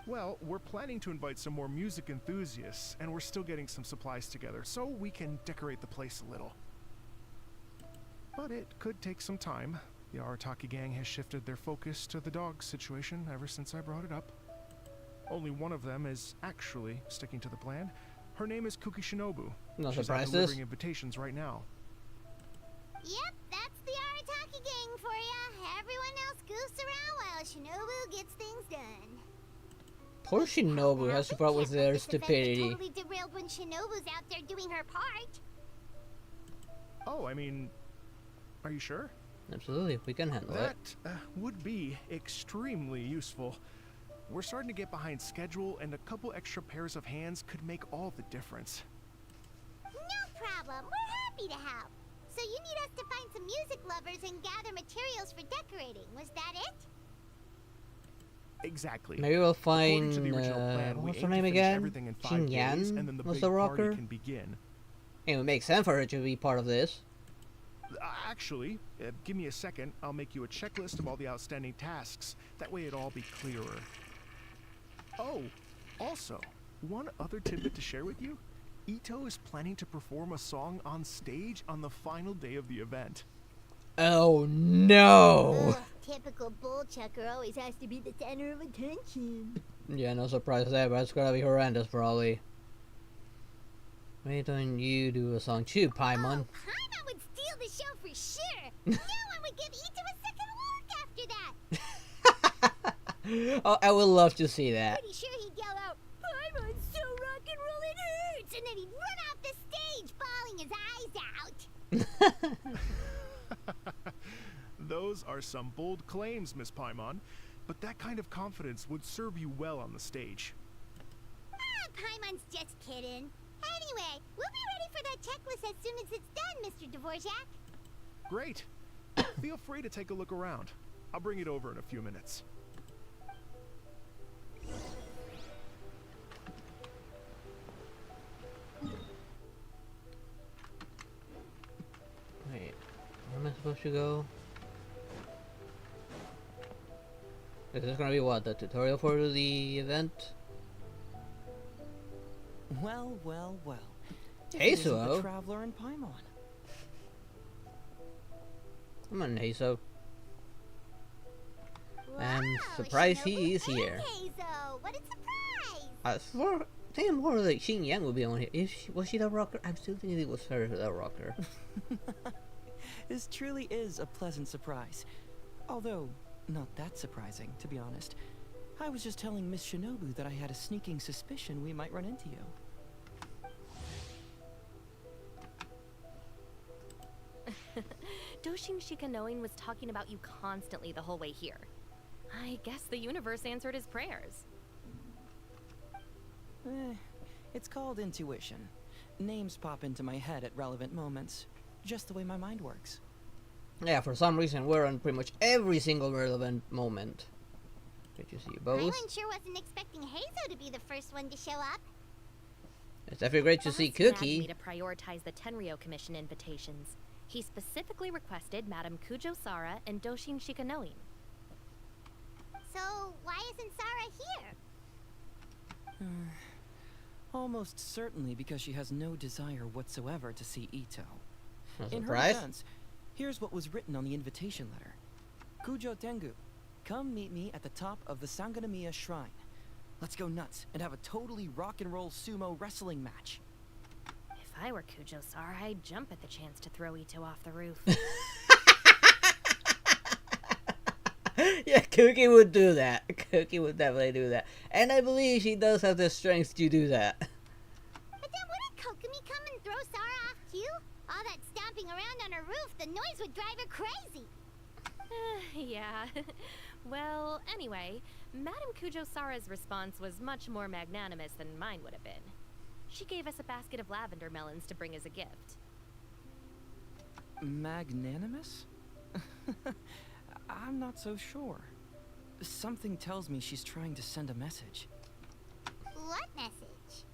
Well, we're planning to invite some more music enthusiasts, and we're still getting some supplies together, so we can decorate the place a little. But it could take some time. The Arataki gang has shifted their focus to the dog situation ever since I brought it up. Only one of them is actually sticking to the plan. Her name is Kuki Shinobu. No She's out surprises. delivering invitations right now. Yep, that's the Arataki gang for ya. Everyone else goofs around while Shinobu gets things done. Poor Shinobu has to put up with their This event stupidity. totally derailed when Shinobu's out there doing her part. Oh, I mean, are you sure? Absolutely, we can handle it. That would be extremely useful. We're starting to get behind schedule, and a couple extra pairs of hands could make all the difference. No problem. We're happy to help. So you need us to find some music lovers and gather materials for decorating. Was that it? Exactly. Maybe we'll According find, to the original plan, we what's her aim to name finish again? everything in 5 Jin days, Yan and then the was big the party rocker? can begin. It would make sense for her to be part of this. Actually, give me a second. I'll make you a checklist of all the outstanding tasks. That way it'll all be clearer. Oh, also, one other tidbit to share with you. Ito is planning to perform a song on stage on the final day of the event. Oh no! Ugh, typical bull chucker always has to be the center of attention. Yeah, no surprise there, but it's gonna be horrendous probably. Why don't you do a song too, Paimon? Oh, Paimon would steal the show for sure. No one would give Ito a second look after that. Oh, I would love to see that. Pretty sure he'd yell out, "Paimon's so rock and roll it hurts," and then he'd run off the stage, bawling his eyes out. Those are some bold claims, Miss Paimon, but that kind of confidence would serve you well on the stage. Ah, Paimon's just kidding. Anyway, we'll be ready for that checklist as soon as it's done, Mr. Dvorak. Great. Feel free to take a look around. I'll bring it over in a few minutes. Wait, where am I supposed to go? Is this gonna be what, the tutorial for the event? Well, well, well. Hey, If it isn't the Suo. Traveler and Paimon. Come on, Heiso. I'm Wow, surprised Shinobu he is and here. Heizo. What a surprise! I think more like Xing Yang would be on here. Was she the rocker? I still think it was her, the rocker. This truly is a pleasant surprise. Although, not that surprising, to be honest. I was just telling Miss Shinobu that I had a sneaking suspicion we might run into you. Doshin Shikanoin was talking about you constantly the whole way here. I guess the universe answered his prayers. It's called intuition. Names pop into my head at relevant moments. Just the way my mind works. Yeah, for some reason we're on pretty much every single relevant moment. Did you see both? Paimon sure wasn't expecting Heizo to be the first one to show up. It's definitely great to Boss see nagged me Cookie. to prioritize the Tenryo Commission invitations. He specifically requested Madame Kujo Sara and Doshin Shikanoin. So, why isn't Sara here? Almost certainly because she has no desire whatsoever to see Ito. No In her surprise. defense, here's what was written on the invitation letter. Kujo Tengu, come meet me at the top of the Sanganamiya Shrine. Let's go nuts and have a totally rock and roll sumo wrestling match. If I were Kujo Sara, I'd jump at the chance to throw Ito off the roof. Yeah, Cookie would do that. Cookie would definitely do that. And I believe she does have the strength to do that. But then wouldn't Kokomi come and throw Sara off too? All that stomping around on her roof, the noise would drive her crazy. Yeah. Well, anyway, Madame Kujo Sara's response was much more magnanimous than mine would have been. She gave us a basket of lavender melons to bring as a gift. Magnanimous? I'm not so sure. Something tells me she's trying to send a message. What message?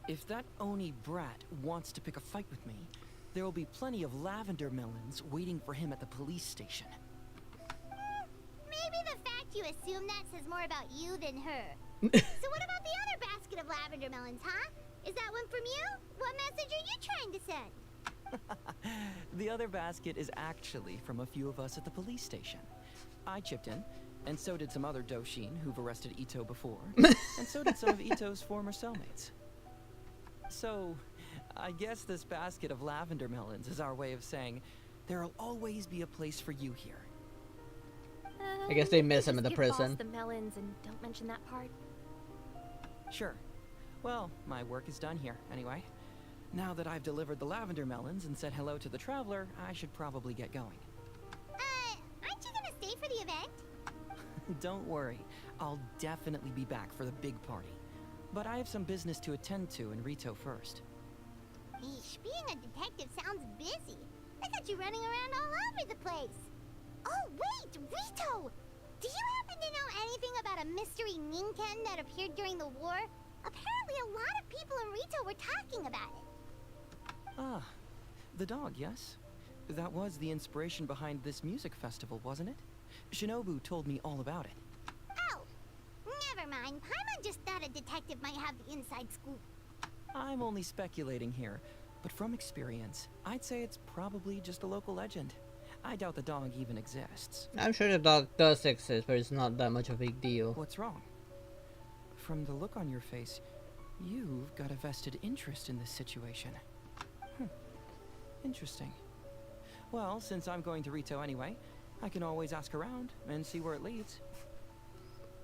If that Oni brat wants to pick a fight with me, there will be plenty of lavender melons waiting for him at the police station. Maybe the fact you assume that says more about you than her. So what about the other basket of lavender melons, huh? Is that one from you? What message are you trying to send? The other basket is actually from a few of us at the police station. I chipped in, and so did some other Doshin who've arrested Ito before, and so did some of Ito's former cellmates. So, I guess this basket of lavender melons is our way of saying, there'll always be a place for you here. I guess they miss him just in the give prison. Boss the melons and don't mention that part. Sure. Well, my work is done here, anyway. Now that I've delivered the lavender melons and said hello to the traveler, I should probably get going. Aren't you gonna stay for the event? Don't worry, I'll definitely be back for the big party. But I have some business to attend to in Rito first. Eesh, being a detective sounds busy. I got you running around all over the place. Oh, wait, Rito! Do you happen to know anything about a mystery Ninken that appeared during the war? Apparently a lot of people in Rito were talking about it. Ah, the dog, yes? That was the inspiration behind this music festival, wasn't it? Shinobu told me all about it. Oh, never mind. Paimon just thought a detective might have the inside scoop. I'm only speculating here, but from experience, I'd say it's probably just a local legend. I doubt the dog even exists. I'm sure the dog does exist, but it's not that much of a big deal. What's wrong? From the look on your face, you've got a vested interest in this situation. Interesting. Well, since I'm going to Rito anyway, I can always ask around and see where it leads.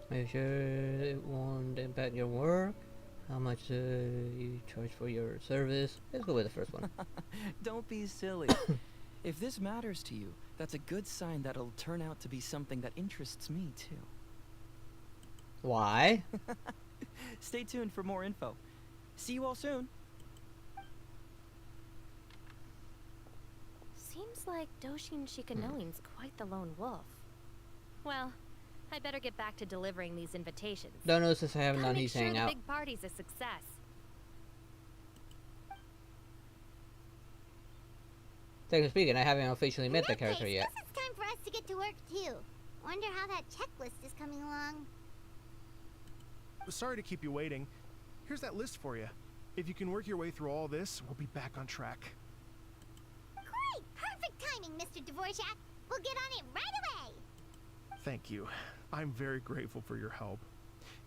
Make sure it won't impact your work. How much you charge for your service? Let's go with the first one. Don't be silly. If this matters to you, that's a good sign that it'll turn out to be something that interests me too. Why? Stay tuned for more info. See you all soon. Seems like Doshin Shikanoin's quite the lone wolf. Well, I'd better get back to delivering these invitations. Don't know since I haven't Gotta done make his sure the hangout. big party's a success. Technically speaking, I haven't officially In met the that character case, yet. guess it's time for us to get to work too. Wonder how that checklist is coming along. Sorry to keep you waiting. Here's that list for you. If you can work your way through all this, we'll be back on track. Great! Perfect timing, Mr. Dvorak. We'll get on it right away. Thank you. I'm very grateful for your help.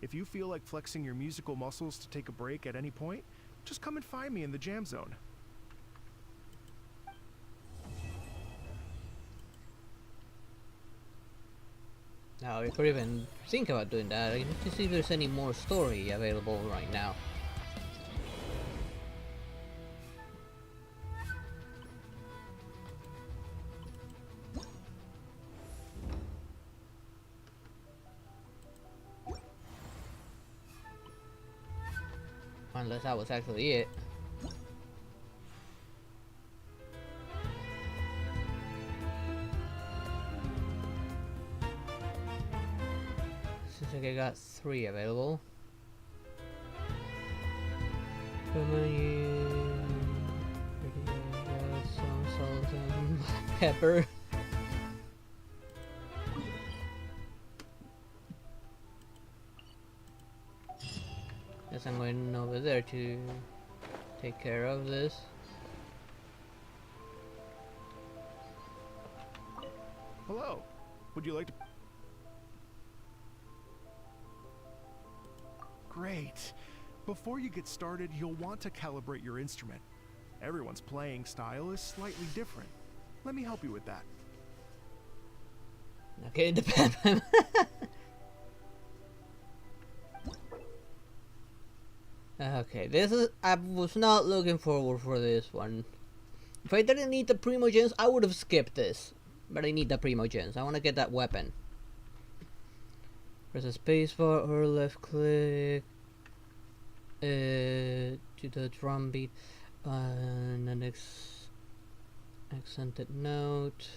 If you feel like flexing your musical muscles to take a break at any point, just come and find me in the jam zone. Now, we could even think about doing that. I need to see if there's any more story available right now. Unless that was actually it. Seems like I got 3 available. Some salt and pepper. Guess I'm going over there to take care of this. Hello. Would you like to... Great. Before you get started, you'll want to calibrate your instrument. Everyone's playing style is slightly different. Let me help you with that. Okay, the Batman. Okay, this is. I was not looking forward for this one. If I didn't need the Primogens, I would have skipped this. But I need the Primogens. I want to get that weapon. Press a spacebar or left click to the drum beat and the next accented note.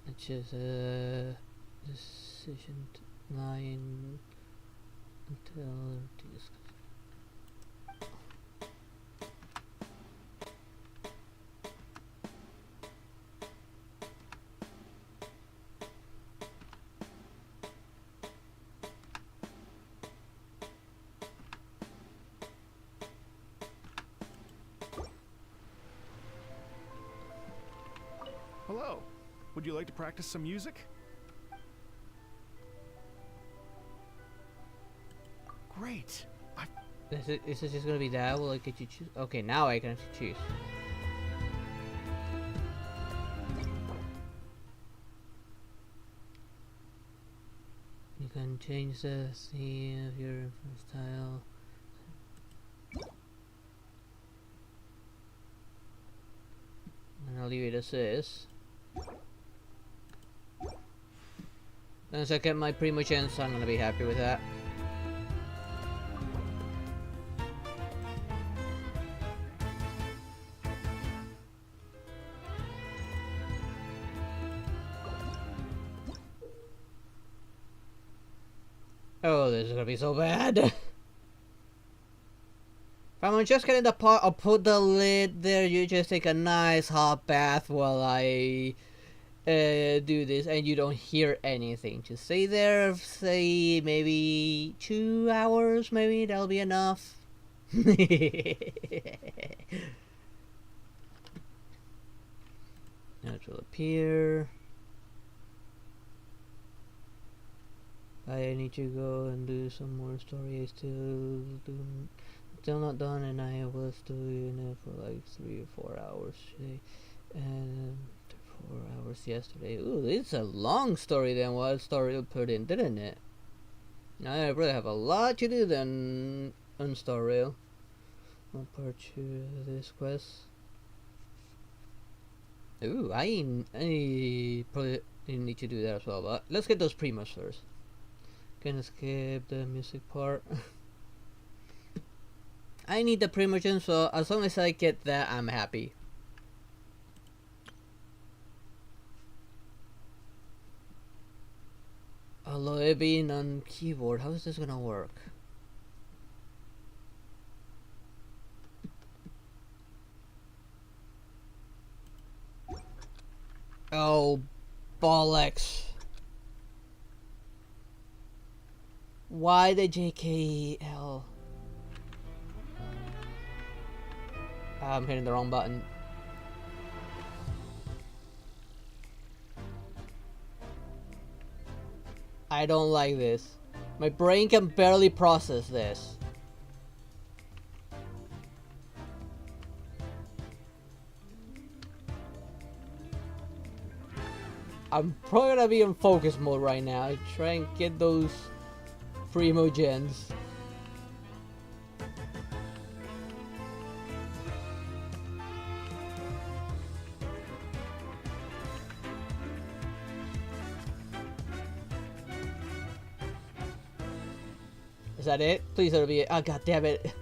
which is a decision line until discuss. Hello. Would you like to practice some music? Great. Is it just gonna be that? Will I get you choose? Okay, now I can actually choose. You can change the theme of your style. And I'll leave it as is. Once I get my Primogens, I'm gonna be happy with that. Oh, this is gonna be so bad. If I'm just getting the pot, I'll put the lid there. You just take a nice hot bath while I do this, and you don't hear anything. Just stay there, say maybe 2 hours, maybe that'll be enough. Natural appear. I need to go and do some more story. I still not done, and I was doing it for like 3 or 4 hours today, and 4 hours yesterday. Ooh, it's a long story than what story put in, didn't it? Now I really have a lot to do then on story. I'll part 2 of this quest. Ooh, I probably need to do that as well, but let's get those primos first. Gonna skip the music part. I need the Primogen, so as long as I get that, I'm happy. Although it being on keyboard, how is this gonna work? Oh, bollocks. Why the JKL? I'm hitting the wrong button. I don't like this. My brain can barely process this. I'm probably gonna be in focus mode right now. Try and get those Primogens. Is that it? Please let it be it. Oh, god damn it.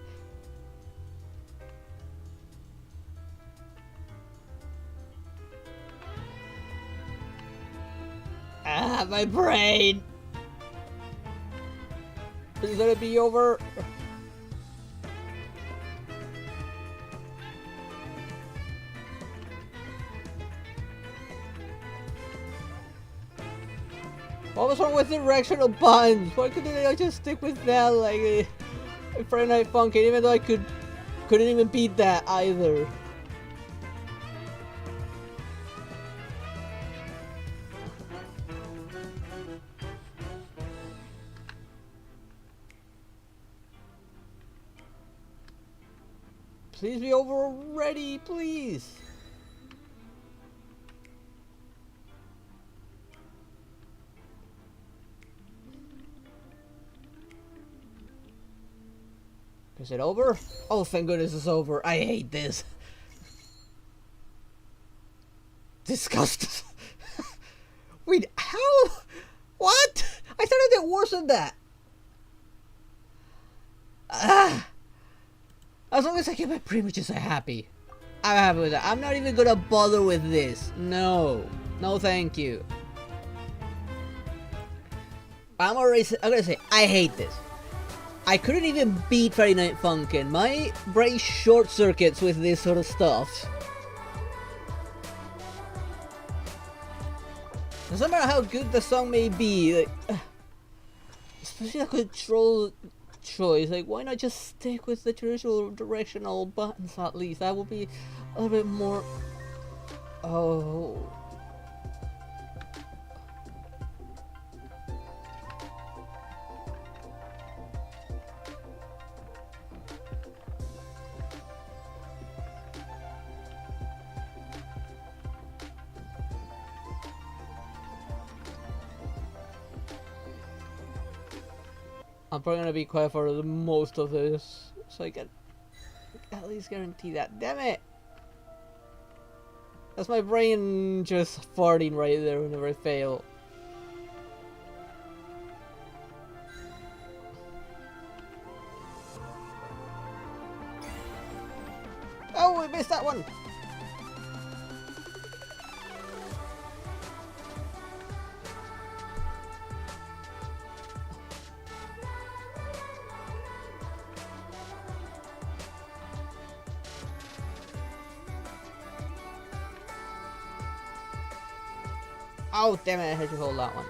Ah, my brain. Please let it be over. What was wrong with directional buttons? Why couldn't I just stick with that like Friday Night Funkin', even though I couldn't even beat that either? Please be over already, please. Is it over? Oh, thank goodness it's over. I hate this. Disgusting. Wait, how? What? I thought I did worse than that. Ah. As long as I get my privileges, I'm happy. I'm happy with that. I'm not even gonna bother with this. No. No, thank you. I'm gonna say, I hate this. I couldn't even beat Friday Night Funkin'. My brain short circuits with this sort of stuff. Doesn't matter how good the song may be, like, especially the control choice, like, why not just stick with the traditional directional buttons at least? That would be a little bit more... Oh... I'm probably gonna be quiet for the most of this, so I can at least guarantee that. Damn it! That's my brain just farting right there whenever I fail. Oh, we missed that one! Oh, damn it, I had to hold that one.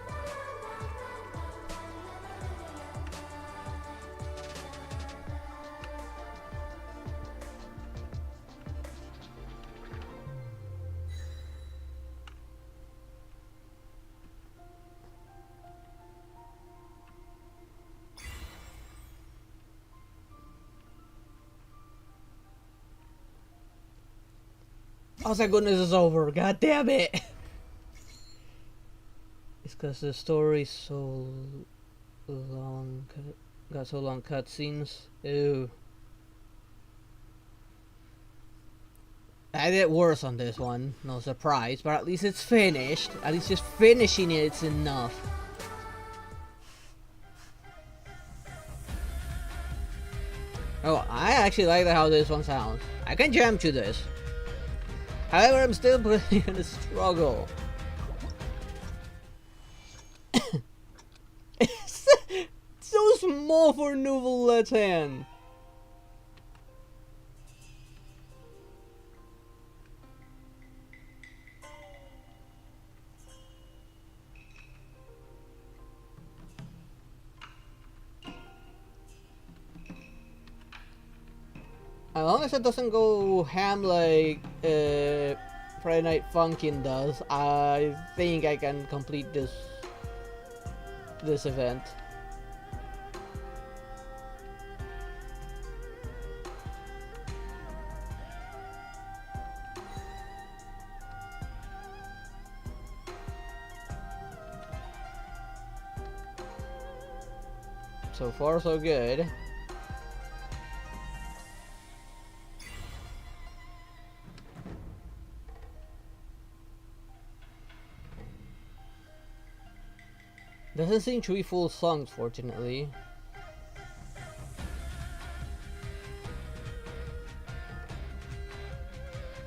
Oh, thank goodness it's over. God damn it. It's because the story's so long. Got so long cutscenes. Ew. I did worse on this one. No surprise. But at least it's finished. At least just finishing it's enough. Oh, I actually like how this one sounds. I can jam to this. However, I'm still putting in a struggle. It's so small for Nouveau Let's Hand. As long as it doesn't go ham like Friday Night Funkin' does, I think I can complete this event. So far, so good. Doesn't seem to be full songs, fortunately.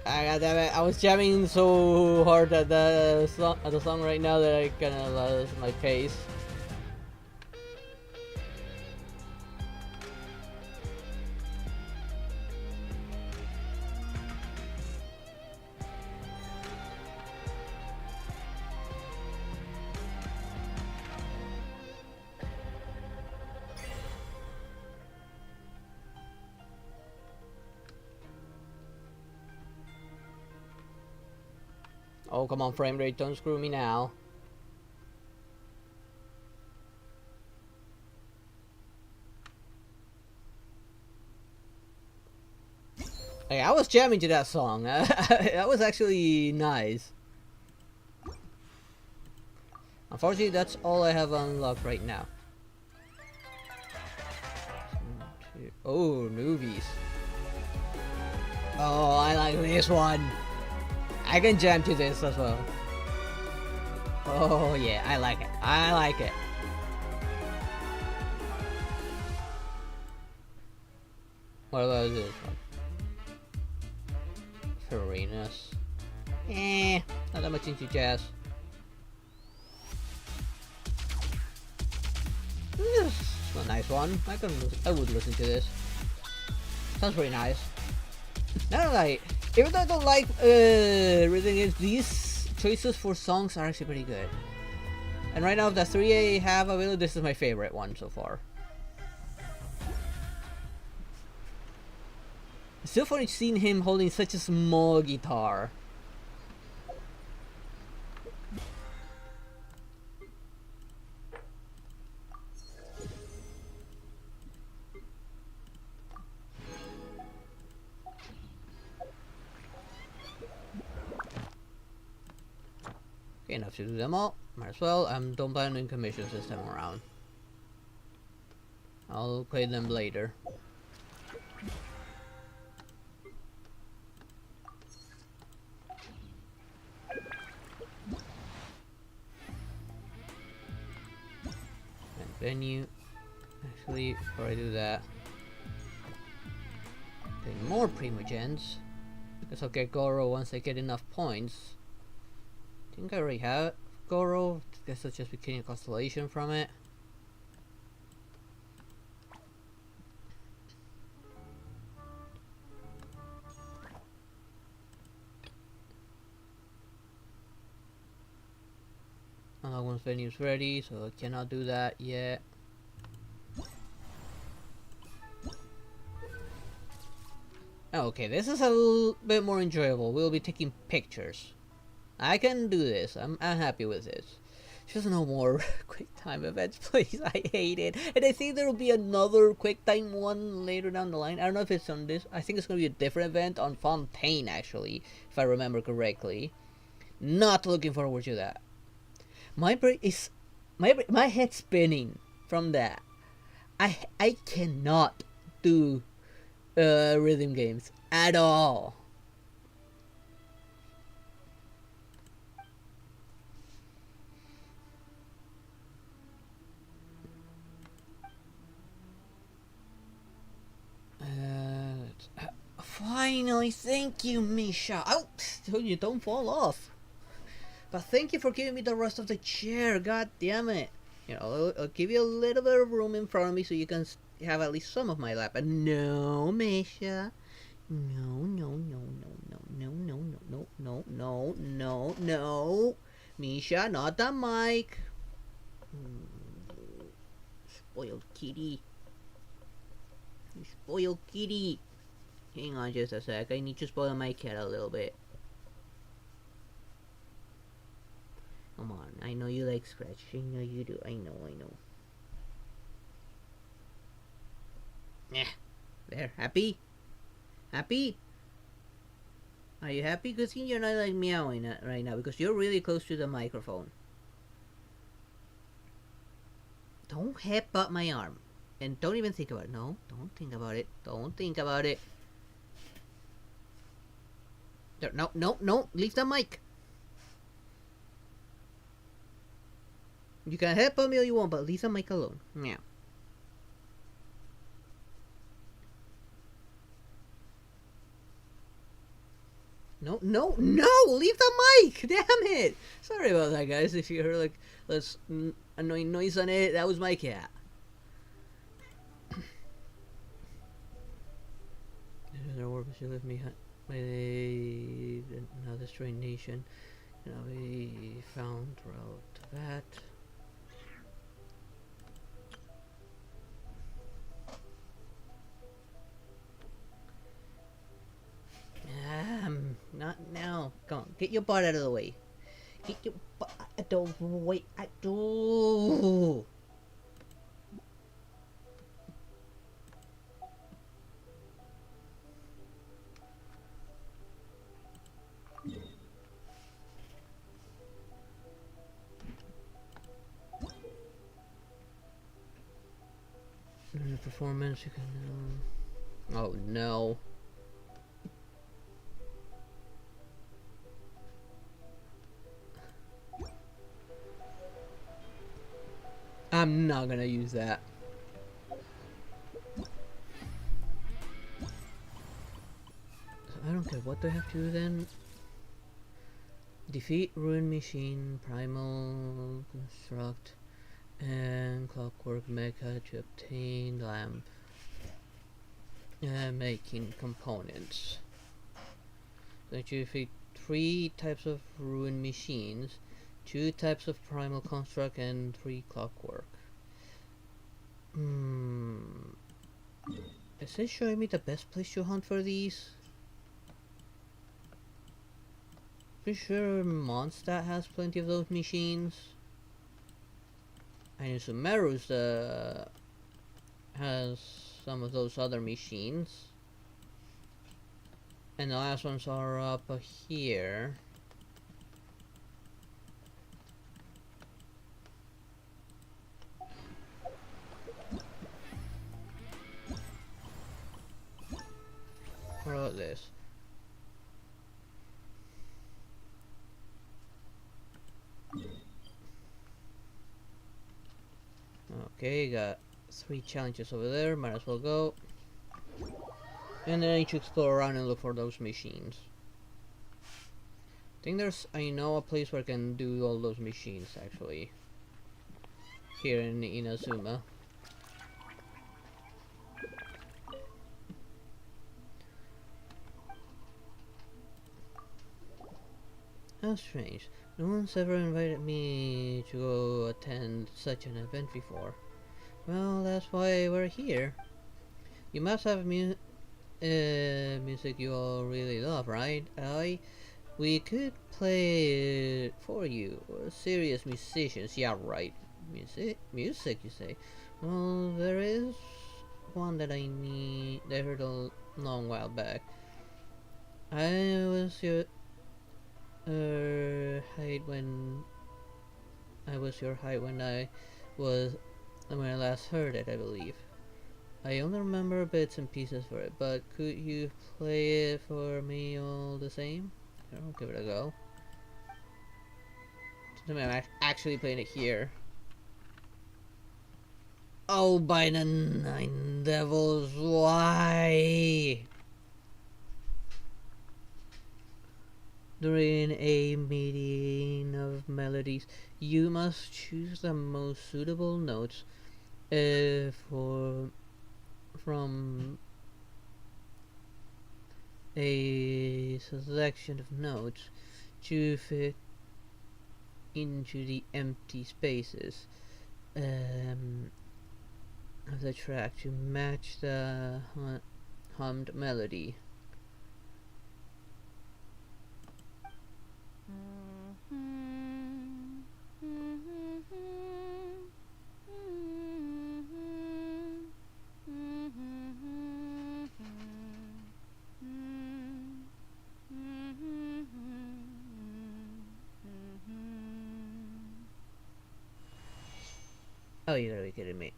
God damn it! I was jamming so hard at the song right now that I kinda lost my pace. Oh, come on, frame rate, don't screw me now. Hey, I was jamming to that song. That was actually nice. Unfortunately, that's all I have unlocked right now. Oh, newbies. Oh, I like this one. I can jam to this as well. Oh yeah, I like it. I like it. What about this one? Serenus. Not that much into jazz. a nice one. I would listen to this. Sounds pretty nice. Even though I don't like rhythm games, these choices for songs are actually pretty good. And right now, of the 3 I have available, this is my favorite one so far. It's still funny seeing him holding such a small guitar. Okay, enough to do them all. Might as well. Don't plan on doing commissions this time around. I'll play them later. And venue. Actually, before I do that, play more Primogens. Because I'll get Goro once I get enough points. I think I already have Goro. I guess I'll just be getting a constellation from it. Once venue's ready, so I cannot do that yet. Okay, this is a little bit more enjoyable. We'll be taking pictures. I can do this. I'm happy with this. Just no more quick time events, please. I hate it. And I think there will be another quick time one later down the line. I don't know if it's on this. I think it's going to be a different event on Fontaine, actually, if I remember correctly. Not looking forward to that. My brain is my head spinning from that. I cannot do rhythm games at all. Finally, thank you, Misha. Oh, you don't fall off. But thank you for giving me the rest of the chair. God damn it. You know, I'll give you a little bit of room in front of me so you can have at least some of my lap. And no, Misha. No, no, no, no, no, no, no, no, no, no, no. Misha, not the mic. Spoiled kitty. You spoiled kitty. Hang on just a sec. I need to spoil my cat a little bit. Come on. I know you like scratch. I know you do. I know. Yeah. There. Happy? Happy? Are you happy? Because you're not like meowing right now. Because you're really close to the microphone. Don't headbutt my arm. And don't even think about it. No. Don't think about it. Don't think about it. There, no, no, no. Leave the mic. You can headbutt me all you want, but leave the mic alone. Meow. No, no, no! Leave the mic! Damn it! Sorry about that, guys. If you heard like this annoying noise on it, that was my cat. There were she left me by another strange nation. You know, we found route to that. Not now. Come on, get your butt out of the way. Get your butt out of the way. I do. In the performance, you can. Oh no. I'm not gonna use that. I don't care what do I have to do then. Defeat Ruin Machine, Primal, Construct, And clockwork mecha to obtain lamp. Making components. So you defeat 3 types of ruined machines, 2 types of primal construct, and 3 clockwork. Is it showing me the best place to hunt for these? Pretty sure Mondstadt has plenty of those machines. I know Sumerus has some of those other machines. And the last ones are up here. What about this? Okay, got 3 challenges over there, might as well go. And then I need to explore around and look for those machines. I know a place where I can do all those machines actually. Here in Inazuma. How strange. No one's ever invited me to go attend such an event before. Well, that's why we're here. You must have music you all really love, right? We could play it for you. We're serious musicians. Yeah, right. Music, you say? Well, there is one that I heard a long while back. I was your height when I last heard it, I believe. I only remember bits and pieces for it, but could you play it for me all the same? I'll give it a go. I'm actually playing it here. Oh, by the 9 devils, why? During a meeting of melodies, you must choose the most suitable notes from a selection of notes to fit into the empty spaces of the track to match the hummed melody. Oh, you gotta be kidding me.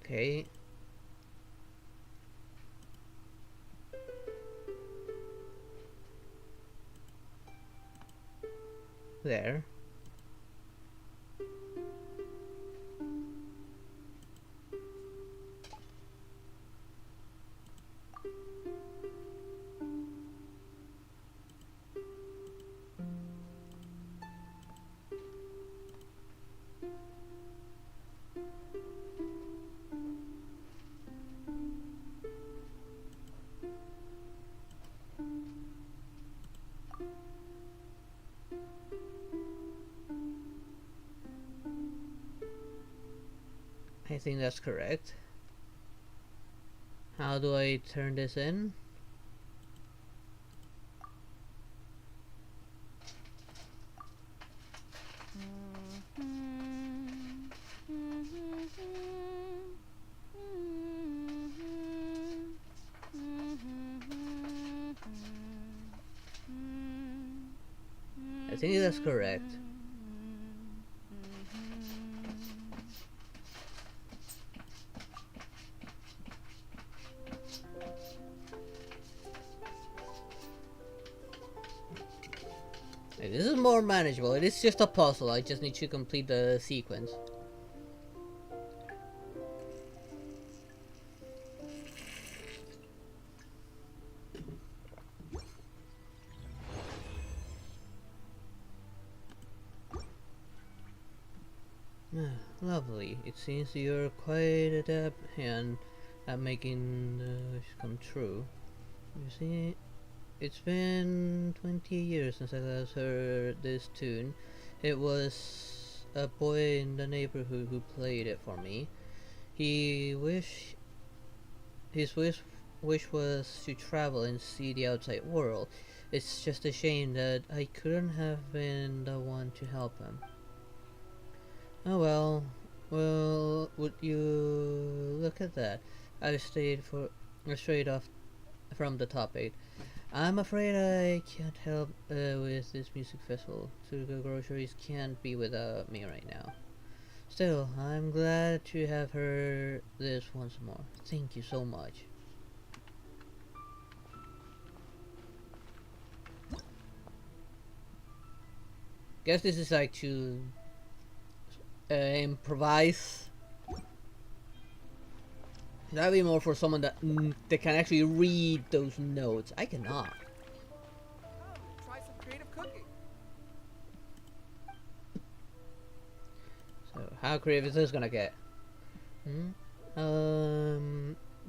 Okay. There. I think that's correct. How do I turn this in? I think that's correct. Hey, this is more manageable. It is just a puzzle. I just need to complete the sequence. Lovely. It seems you're quite adept at making the wish come true. You see, it's been 20 years since I last heard this tune. It was a boy in the neighborhood who played it for me. He wish his wish was to travel and see the outside world. It's just a shame that I couldn't have been the one to help him. Oh well, would you look at that? I've strayed off from the topic. I'm afraid I can't help with this music festival. To go groceries can't be without me right now. Still, I'm glad to have heard this once more. Thank you so much. Guess this is like to improvise. That'd be more for someone that can actually read those notes. I cannot. Try some creative cooking. So how creative is this gonna get?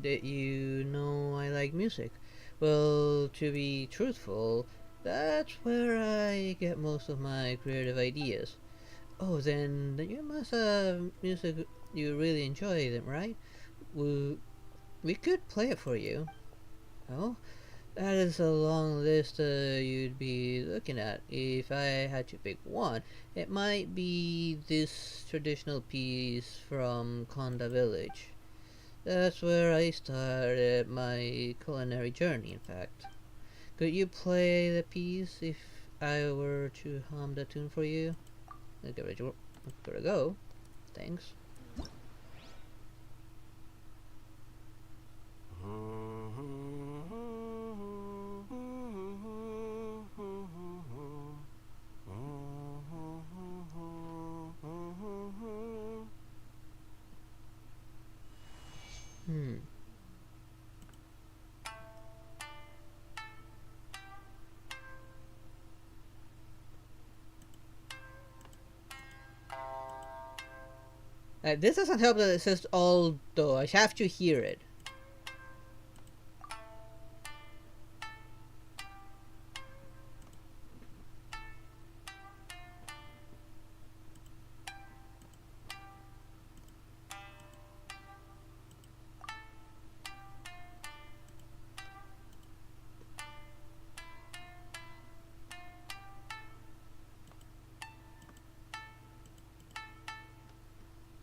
Did you know I like music? Well, to be truthful, that's where I get most of my creative ideas. Oh, then you must have music you really enjoy, then, right? We could play it for you. Oh, that is a long list you'd be looking at. If I had to pick one, it might be this traditional piece from Konda Village. That's where I started my culinary journey, in fact. Could you play the piece if I were to hum the tune for you? There we go. Thanks. This doesn't help that it says although. I have to hear it.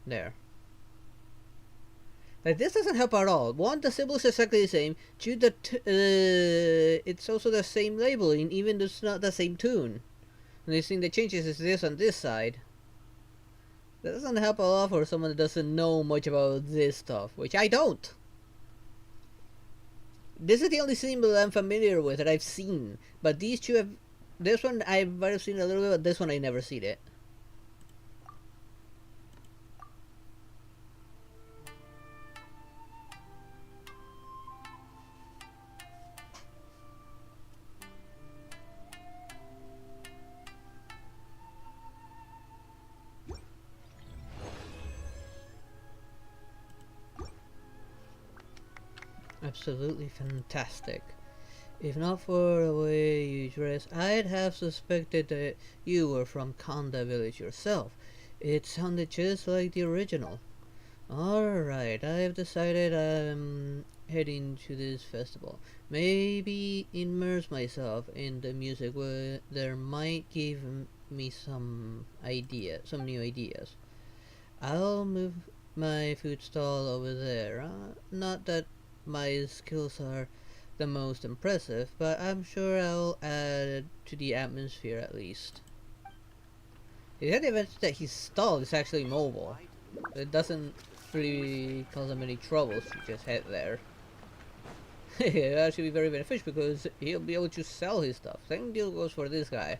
There. Like, this doesn't help at all. One, the symbol is exactly the same. Two, it's also the same labeling, even though it's not the same tune. And the thing that changes is this on this side. That doesn't help a lot for someone that doesn't know much about this stuff, which I don't. This is the only symbol I'm familiar with that I've seen. But these two have... This one I might have seen a little bit, but this one I never seen it. Absolutely fantastic. If not for the way you dress, I'd have suspected that you were from Konda Village yourself. It sounded just like the original. Alright, I've decided I'm heading to this festival. Maybe immerse myself in the music where there might give me some new ideas. I'll move my food stall over there. Not that my skills are the most impressive, but I'm sure I'll add to the atmosphere at least. It had events that his stall is actually mobile. It doesn't really cause him any troubles to just head there. It'll actually be very beneficial because he'll be able to sell his stuff. Same deal goes for this guy.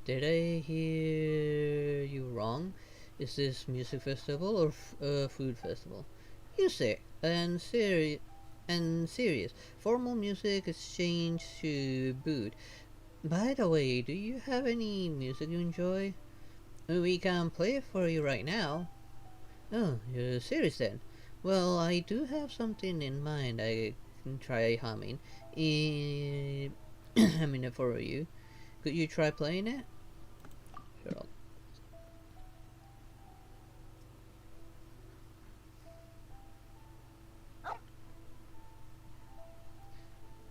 Did I hear you wrong? Is this music festival or food festival? Music and serious. Formal music exchange to boot. By the way, do you have any music you enjoy? We can play it for you right now. Oh, you're serious then? Well, I do have something in mind I can try humming. Humming it for you. Could you try playing it? Sure.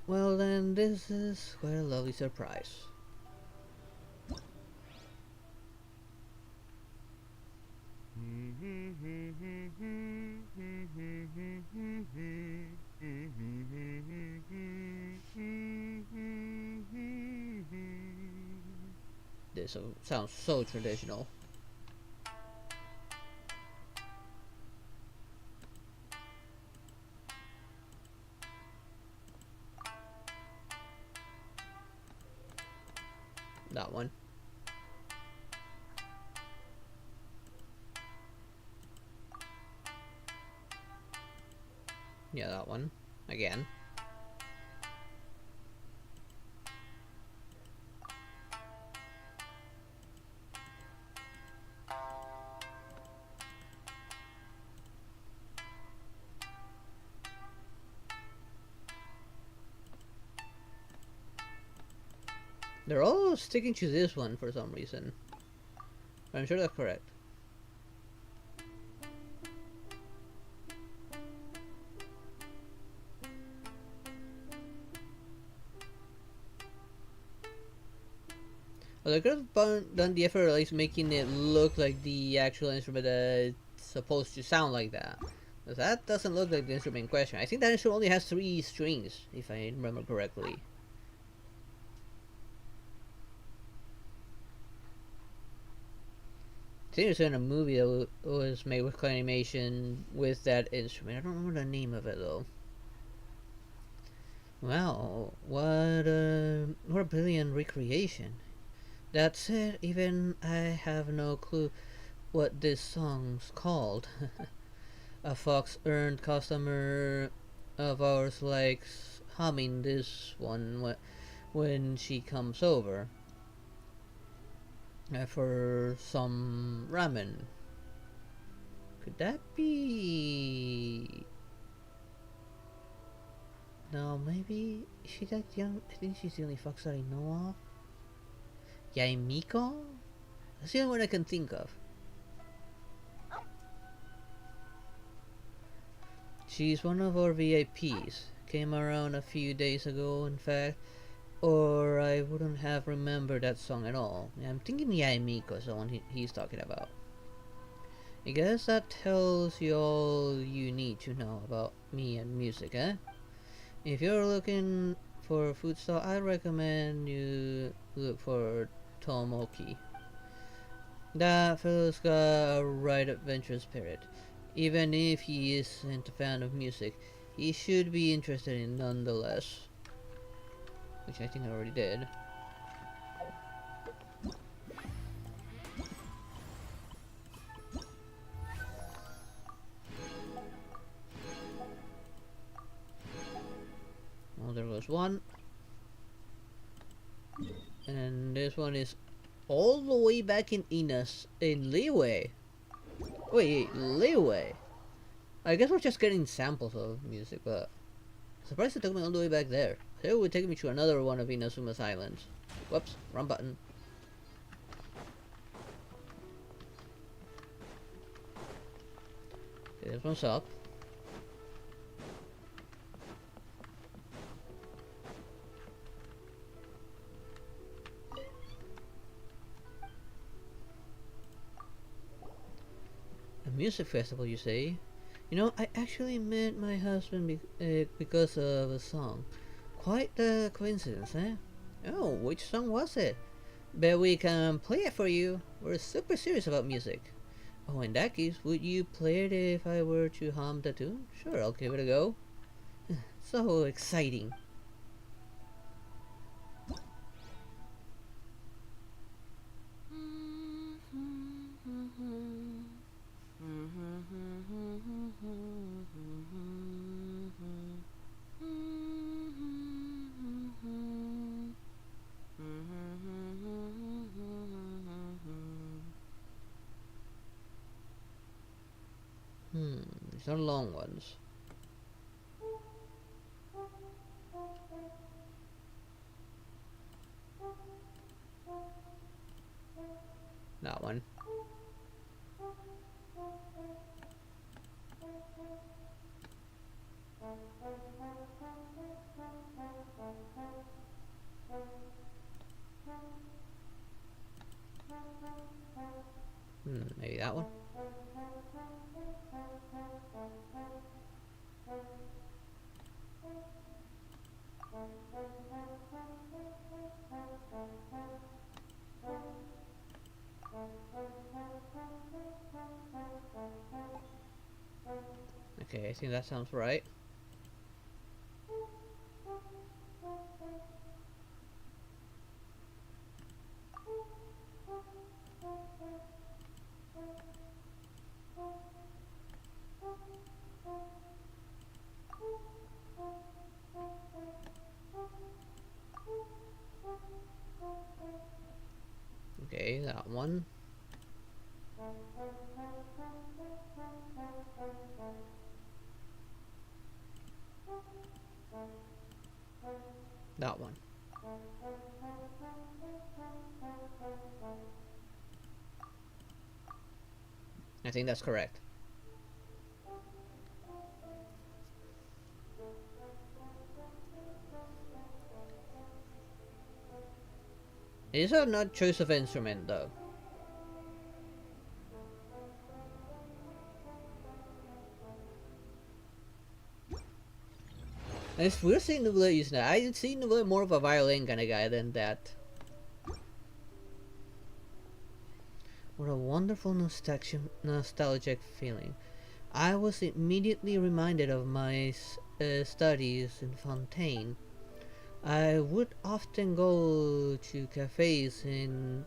Well then, this is quite a lovely surprise. This sounds so traditional. That one. Yeah, that one. Again. They're all sticking to this one for some reason. I'm sure that's correct. Well, they could have done the effort at least making it look like the actual instrument that's supposed to sound like that. Because that doesn't look like the instrument in question. I think that instrument only has 3 strings, if I remember correctly. I think there's in a movie that was made with claymation with that instrument. I don't remember the name of it though. Wow, what a brilliant recreation. That said, even I have no clue what this song's called. A Fox earned customer of ours likes humming this one when she comes over. For some ramen. Could that be... No, maybe... Is she that young? I think she's the only fox that I know of. Yaimiko? That's the only one I can think of. She's one of our VIPs. Came around a few days ago, in fact. Or I wouldn't have remembered that song at all. I'm thinking Yaimiko is the one he's talking about. I guess that tells you all you need to know about me and music, eh? If you're looking for a food stall, I recommend you look for Tomoki. That fellow's got a right adventurous spirit. Even if he isn't a fan of music, he should be interested in nonetheless. Which I think I already did. Well, there goes one. And this one is all the way back in Liyue. Wait, Liyue? I guess we're just getting samples of music, but I'm surprised it took me all the way back there. It would take me to another one of Inazuma's islands. Whoops, wrong button. Okay, this one's up. A music festival, you say? You know, I actually met my husband because of a song. Quite the coincidence, eh? Oh, which song was it? Bet we can play it for you. We're super serious about music. Oh, in that case, would you play it if I were to hum the tune? Sure, I'll give it a go. So exciting. These are long ones. That one. Maybe that one. Okay, I think that sounds right. Okay, that one. That one. I think that's correct. It is a not choice of instrument though. If we're seeing Nubla using that, I see Nubla more of a violin kind of guy than that. What a wonderful nostalgic feeling. I was immediately reminded of my studies in Fontaine. I would often go to cafes in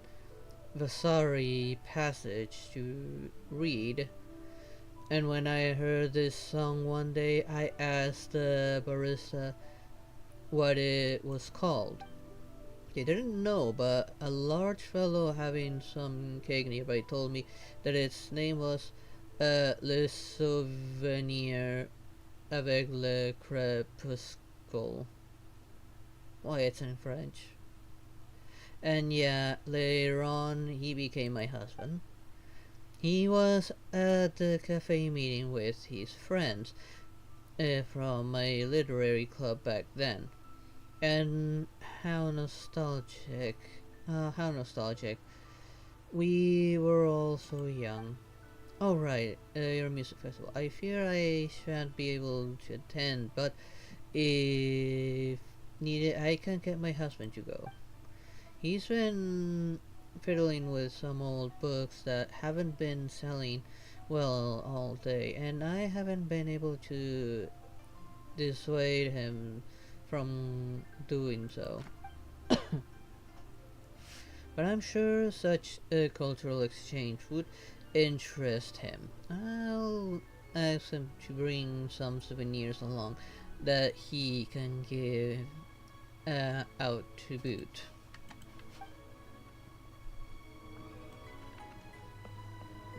Vasari Passage to read. And when I heard this song one day, I asked the barista what it was called. They didn't know, but a large fellow having some cake nearby told me that its name was Le Souvenir avec le Crépuscule. Why, it's in French. And yeah, later on, he became my husband. He was at the cafe meeting with his friends from my literary club back then. And how nostalgic. How nostalgic. We were all so young. Oh right, your music festival. I fear I shan't be able to attend, but if needed, I can get my husband to go. He's been fiddling with some old books that haven't been selling well all day, and I haven't been able to dissuade him from doing so. But I'm sure such a cultural exchange would interest him. I'll ask him to bring some souvenirs along that he can give out to boot.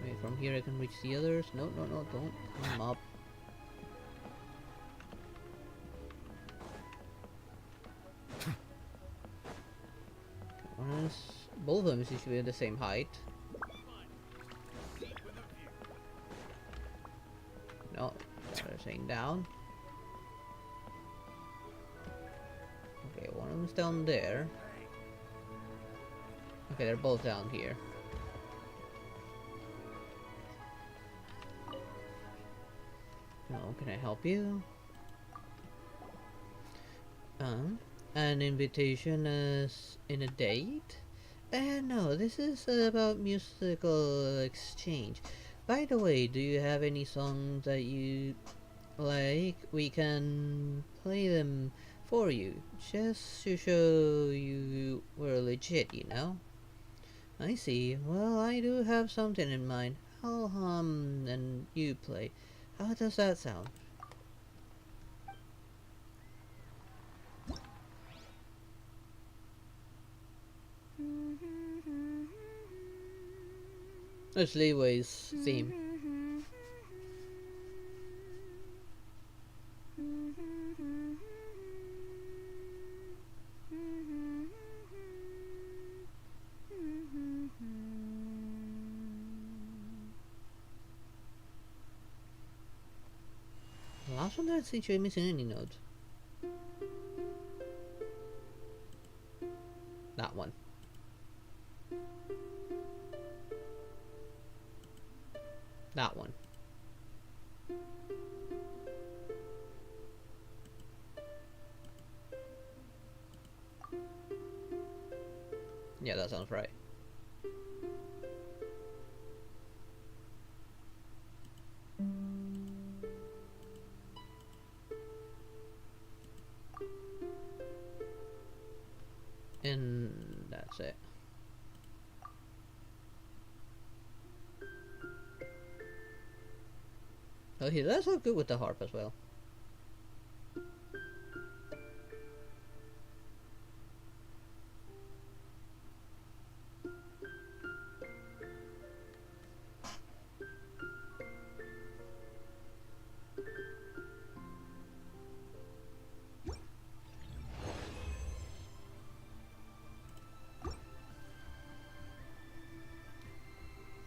Wait, from here I can reach the others. No, don't come up. Both of them seem to be at the same height. No, they're saying down. Okay, one of them's down there. Okay, they're both down here. No, can I help you? An invitation as in a date? No, this is about musical exchange. By the way, do you have any songs that you like? We can play them for you, just to show you we're legit, you know? I see. Well, I do have something in mind. I'll hum and you play. How does that sound? That's Leeway's theme. was wondering since you're missing any notes. That one. That one. Yeah, that sounds right. And that's it. Oh, he does look good with the harp as well.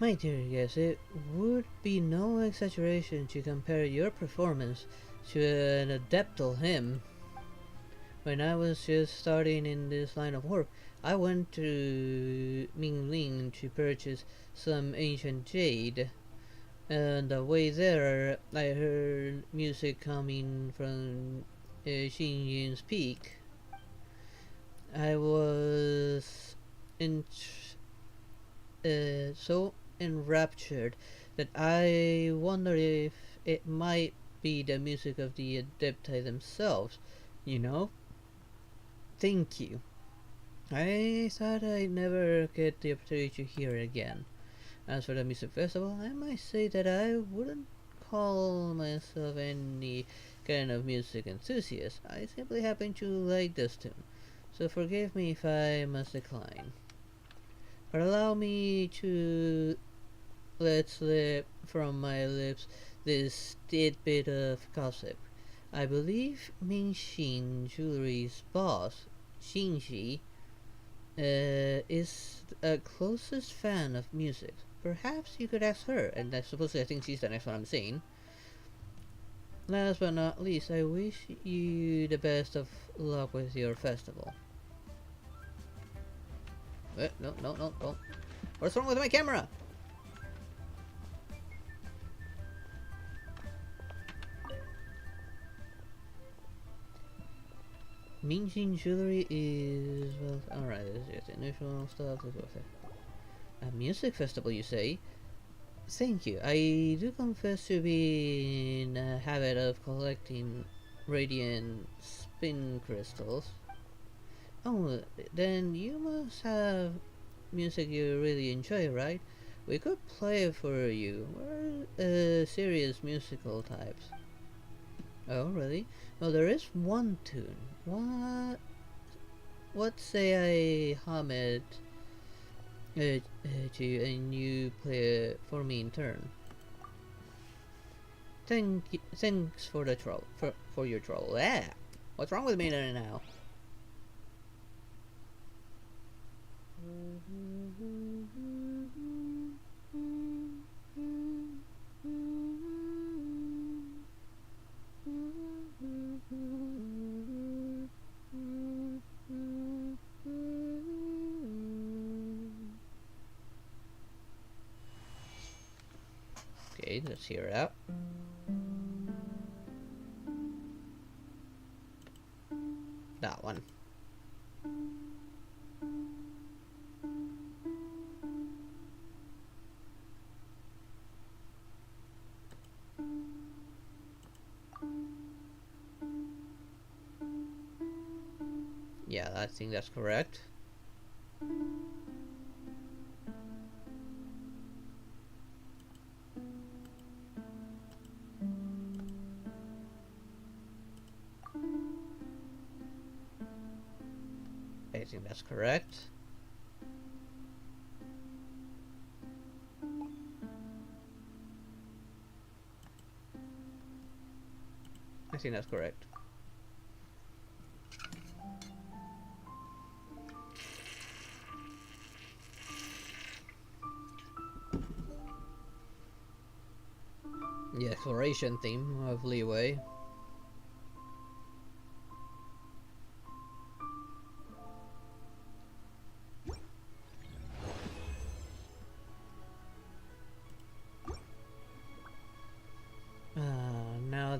My dear guest, it would be no exaggeration to compare your performance to an adeptal hymn. When I was just starting in this line of work, I went to Mingling to purchase some ancient jade. And the way there, I heard music coming from Xingyun's peak. I was so enraptured that I wondered if it might be the music of the Adepti themselves, you know? Thank you. I thought I'd never get the opportunity to hear it again. As for the music festival, I might say that I wouldn't call myself any kind of music enthusiast. I simply happen to like this tune, so forgive me if I must decline. But allow me to let slip from my lips this tidbit of gossip. I believe Mingxin Jewelry's boss, Xinji, is a closest fan of music. Perhaps you could ask her, and I suppose I think she's the next one I'm seeing. Last but not least, I wish you the best of luck with your festival. No, no, no, don't. What's wrong with my camera? Minjin Jewelry is, well, alright, this is just initial stuff, this was a music festival, you say? Thank you. I do confess to be in a habit of collecting radiant spin crystals. Oh, then you must have music you really enjoy, right? We could play it for you. We're serious musical types. Oh, really? Well, there is one tune. What say I hum it to you and you play it for me in turn? Thanks for the trouble. For your trouble. Yeah. What's wrong with me now? Okay, let's hear it out. That one. Yeah, I think that's correct. I think that's correct. I think that's correct. The exploration theme of Leeway.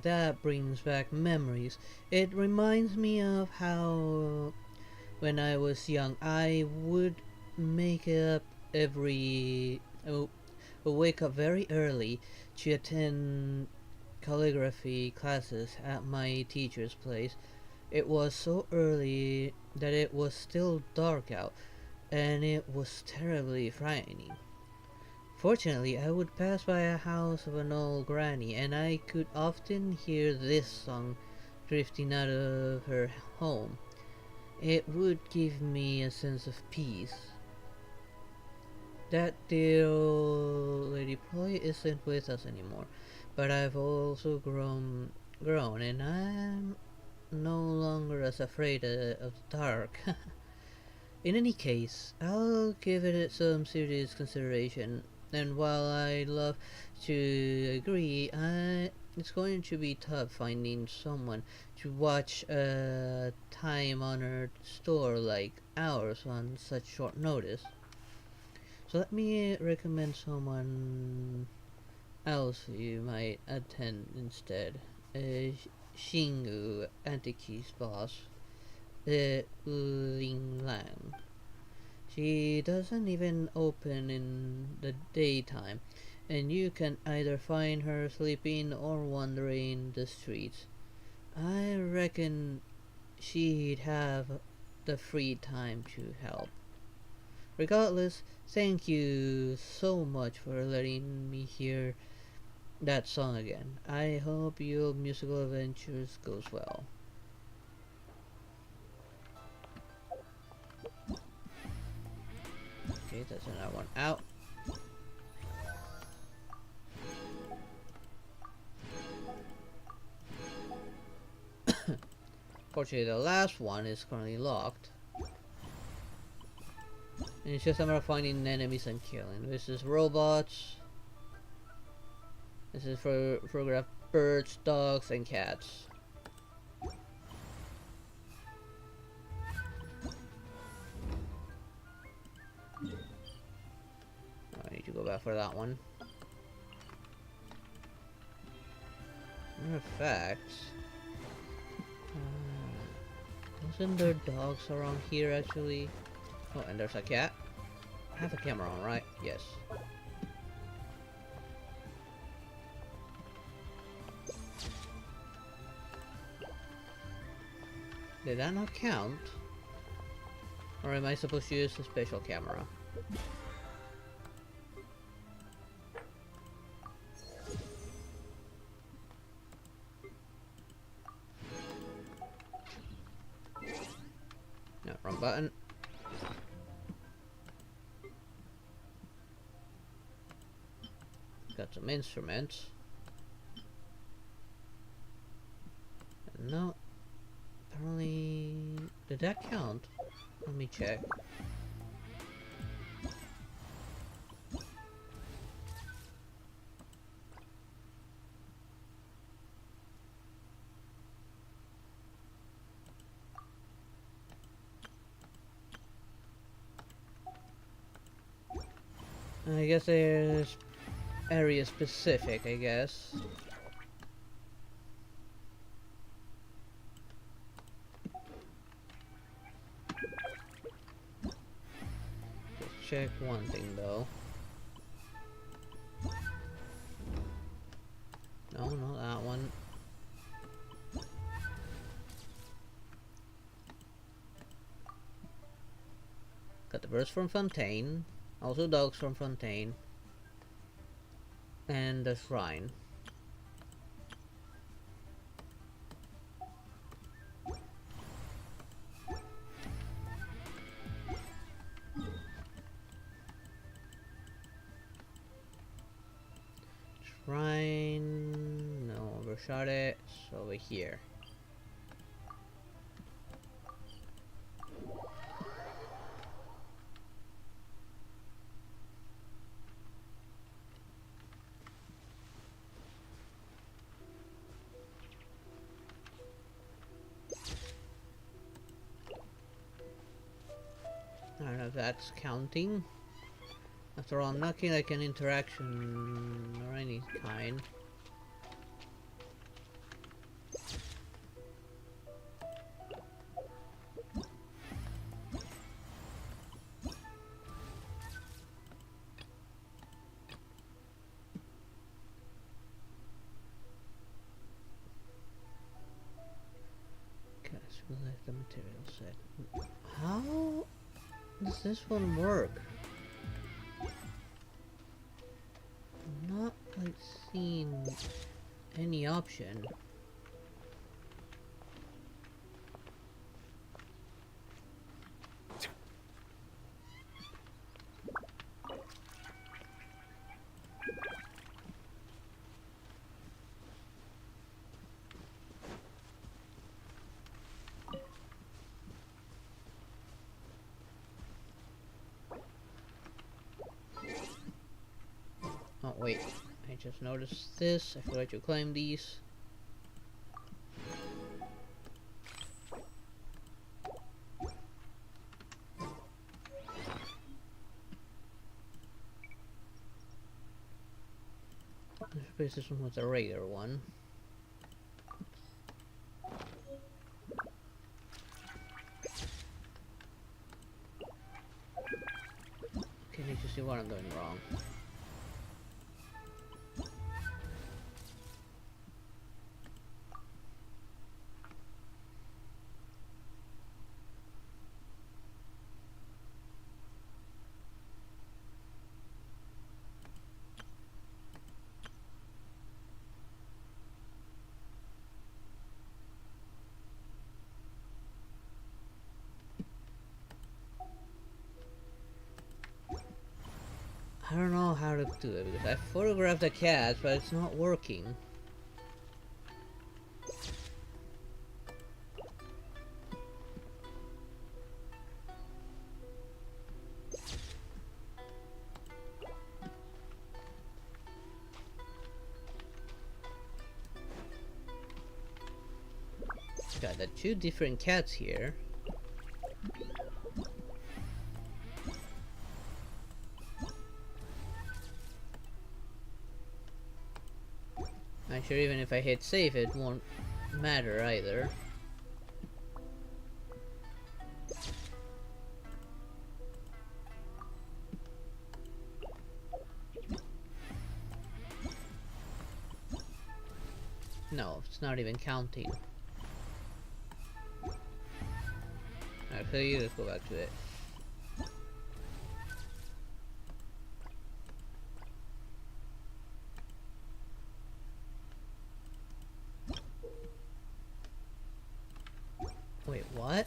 that brings back memories. It reminds me of how when I was young I would make up every wake up very early to attend calligraphy classes at my teacher's place. It was so early that it was still dark out, and it was terribly frightening. Fortunately, I would pass by a house of an old granny, and I could often hear this song drifting out of her home. It would give me a sense of peace. That dear old lady probably isn't with us anymore, but I've also grown, and I'm no longer as afraid of the dark. In any case, I'll give it some serious consideration, and while I'd love to agree, it's going to be tough finding someone to watch a time-honored store like ours on such short notice. So let me recommend someone else you might attend instead. Xingu, Antiqui's boss, Ling Lang. She doesn't even open in the daytime, and you can either find her sleeping or wandering the streets. I reckon she'd have the free time to help. Regardless, thank you so much for letting me hear that song again. I hope your musical adventures goes well. Okay, that's another one out. Fortunately, the last one is currently locked. And it's just a matter of finding enemies and killing. This is robots. This is for photograph birds, dogs, and cats. I need to go back for that one. Matter of fact, wasn't there dogs around here actually? Oh, and there's a cat. I have a camera on, right? Yes. Did that not count? Or am I supposed to use a special camera? No, wrong button. Got some instruments. No. Apparently... Did that count? Let me check. I guess there's area specific, I guess. Just check one thing though. No, not that one. Got the birds from Fontaine. Also dogs from Fontaine. And the shrine. Shrine... No, overshot it. It's over here. I don't know if that's counting. After all, I'm not getting like an interaction or any kind. the material set. How does this one work? I'm not like seeing any option. Oh wait, I just noticed this. I forgot to claim these. This one was a regular one. Okay, need to see what I'm doing wrong. I don't know how to do it because I photographed the cats, but it's not working. Got the two different cats here. I'm sure even if I hit save it won't matter either. No, it's not even counting. Actually, let's go back to it. Wait, what?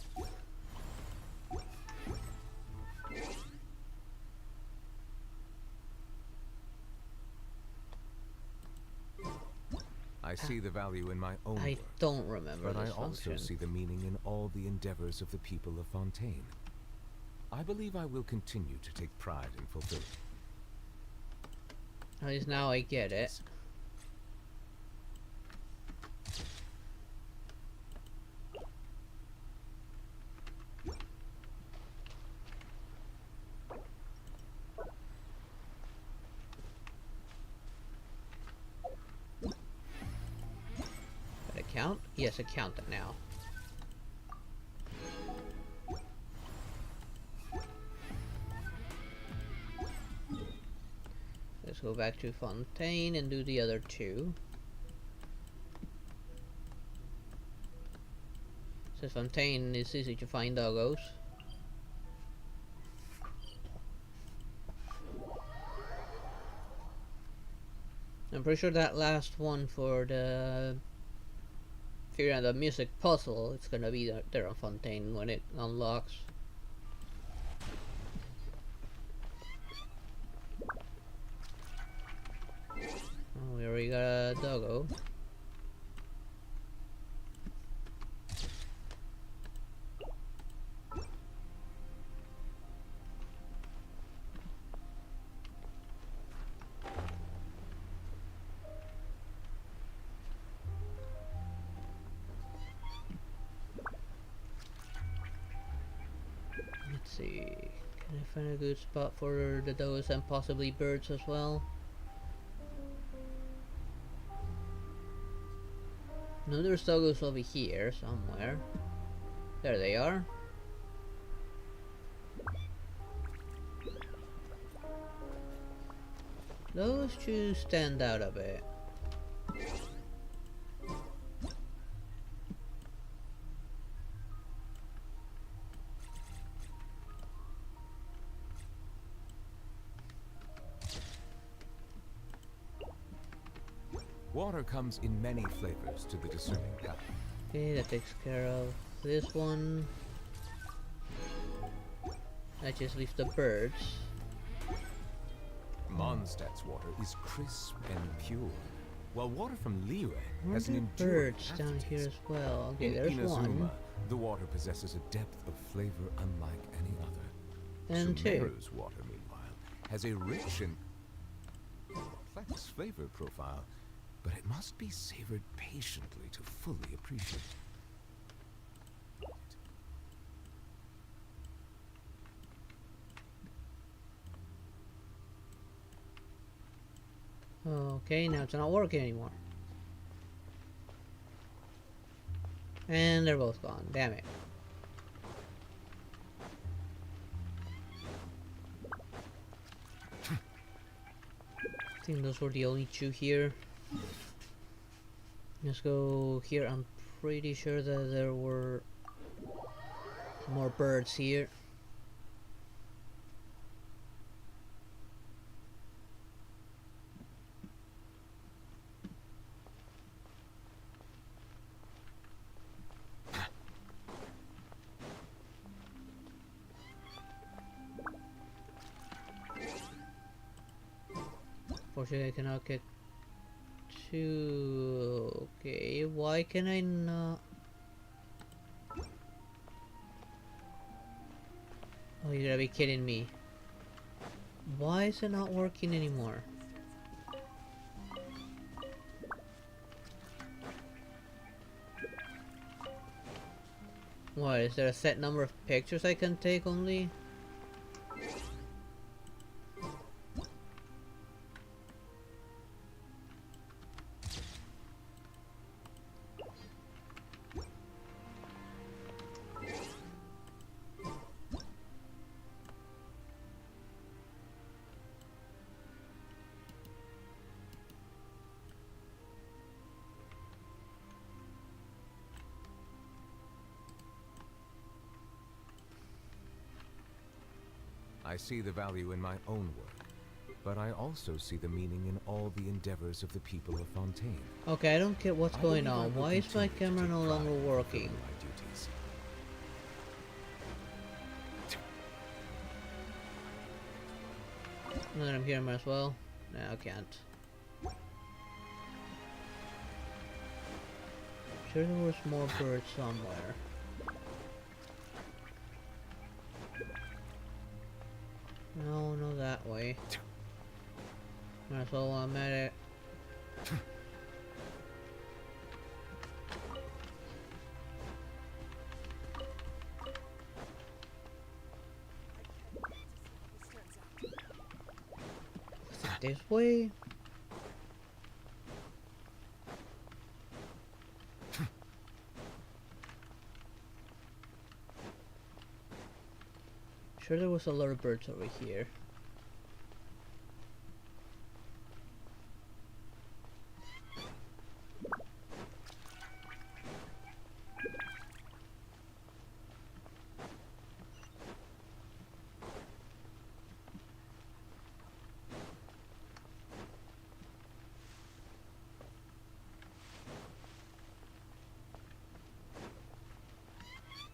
I see the value in my own I work, don't remember but I this also function. see the meaning in all the endeavors of the people of Fontaine. I believe I will continue to take pride in fulfilling. At least now I get it. Did it count? Yes, it counted now. Let's go back to Fontaine and do the other two. Since Fontaine is easy to find doggos. I'm pretty sure that last one for the figuring out the music puzzle, it's gonna be there on Fontaine when it unlocks. Oh, we already got a doggo. Let's see. Can I find a good spot for the dogs and possibly birds as well? No, there's doggos over here somewhere. There they are. Those two stand out a bit. Water comes in many flavors to the discerning palate. Okay, that takes care of this one. I just leave the birds. Mondstadt's water is crisp and pure, while water from Liyue Where has are an the enduring birds down aftertaste. here as well? Okay, In there's Inazuma, one. the water possesses a depth of flavor unlike any other. And two. Sumeru's water, meanwhile, has a rich and complex flavor profile, but it must be savored patiently to fully appreciate it. Okay, now it's not working anymore. And they're both gone. Damn it. I think those were the only two here. Let's go here. I'm pretty sure that there were more birds here. Unfortunately, I cannot get to... Okay, why can I not... Oh, you gotta be kidding me. Why is it not working anymore? What, is there a set number of pictures I can take only? I see the value in my own work, but I also see the meaning in all the endeavors of the people of Fontaine. Okay, I don't get what's I going believe I on. will Why is my continue to camera take no pride longer in working? fulfilling my duties. Now that I'm here, I might as well. No, I can't. Sure there was more birds somewhere. No, no that way. Might as well while I'm at it. Is it this way? Sure there was a lot of birds over here.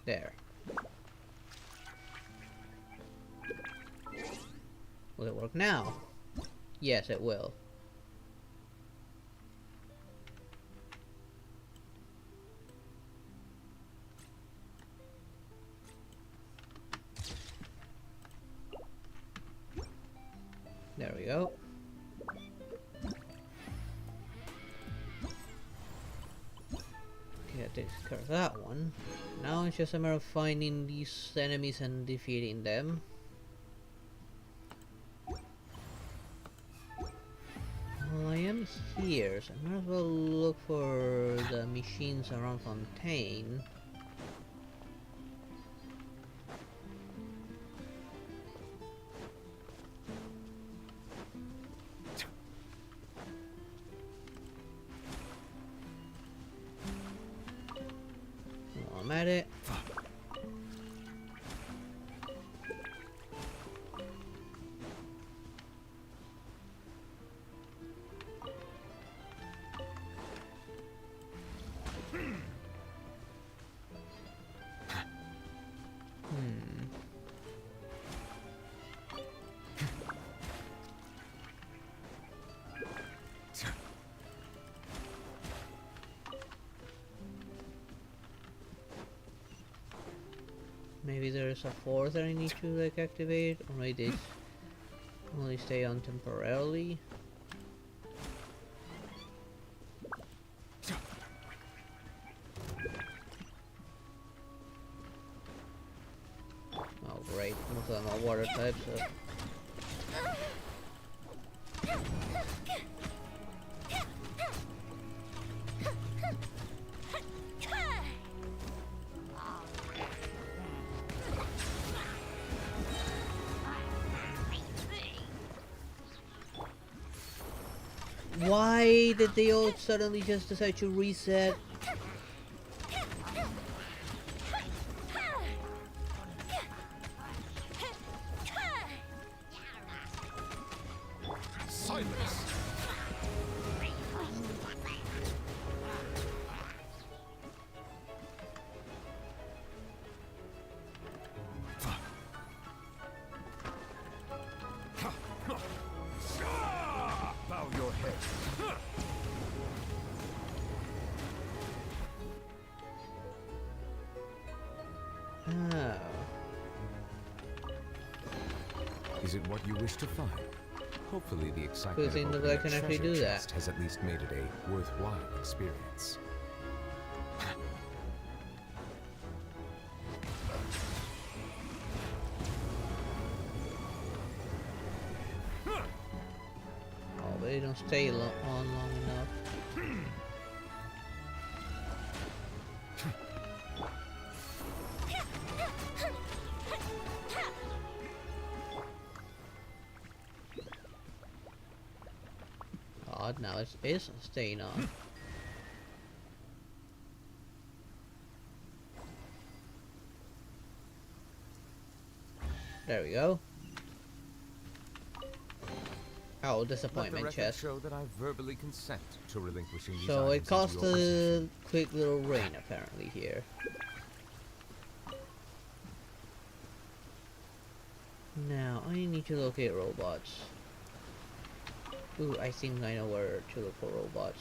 There. Will it work now? Yes, it will. There we go. Okay, that takes care of that one. Now it's just a matter of finding these enemies and defeating them. Well, I am here, so I might as well look for the machines around Fontaine. While I'm at it. maybe there's a fourth that I need to like activate, or maybe this only stay on temporarily. Oh great, most of them are water types, so why did they all suddenly just decide to reset? Silence! Bow your head. Oh. Is it what you wish to find? Hopefully the excitement Good thing of that opening I a can actually treasure do that. chest has at least made it a worthwhile experience. Oh, they don't stay on long enough. Odd, now it is staying on. There we go. Oh, Let the disappointment record chest. show that I verbally consent to relinquishing these So items it into costs your possession. a quick little rain apparently here. Now I need to locate robots. Ooh, I think I know where to look for robots.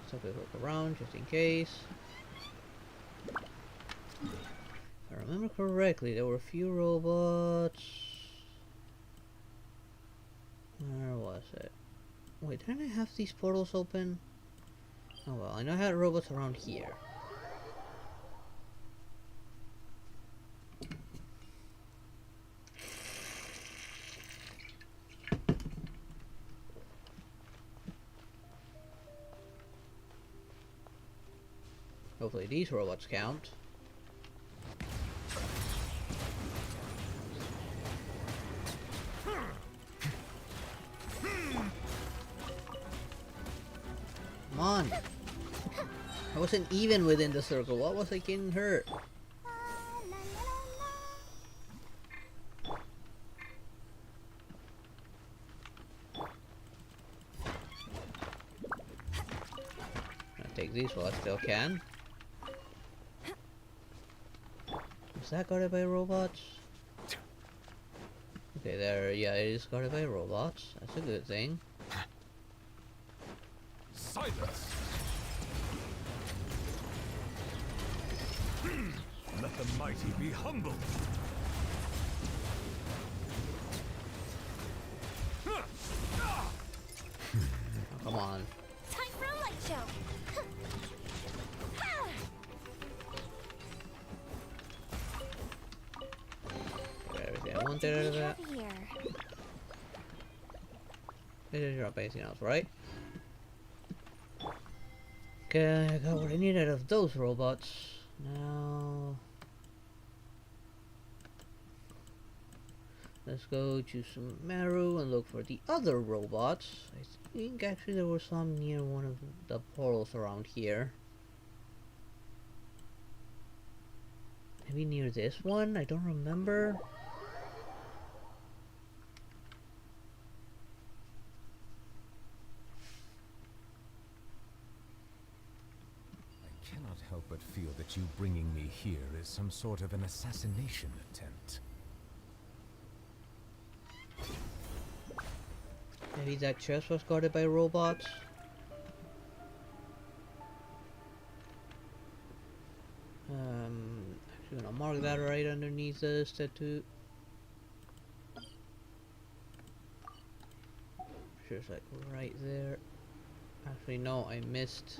So we look around just in case. If I remember correctly, there were a few robots. Where was it? Wait, didn't I have these portals open? Oh well, I know I had robots around here. Hopefully these robots count. Come on! I wasn't even within the circle. What was I getting hurt? I'll take these while I still can. Is that guarded by robots? Okay, there, yeah, it is guarded by robots. That's a good thing. Silence! Let the mighty be humbled! Oh, come on. Time for a light show. Get everything I wanted out of that. Here. They didn't drop anything else, right? Okay, I got what I need out of those robots. Now let's go to Sumeru and look for the other robots. I think actually there were some near one of the portals around here. Maybe near this one? I don't remember. I cannot help but feel that you bringing me here is some sort of an assassination attempt. Maybe that chest was guarded by robots? I'll mark that right underneath this tattoo. Just like right there. Actually, no, I missed.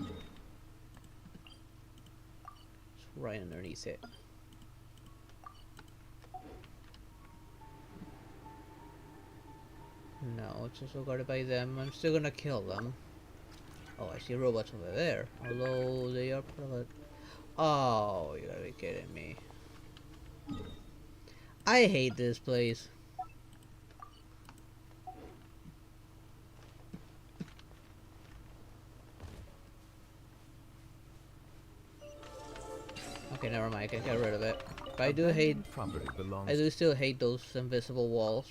It's right underneath it. No, it's also guarded by them. I'm still gonna kill them. Oh, I see robots over there. Although they are probably... Oh, you gotta be kidding me. I hate this place. Okay, never mind. I can get rid of it. But I do hate... Property belongs I do still hate those invisible walls.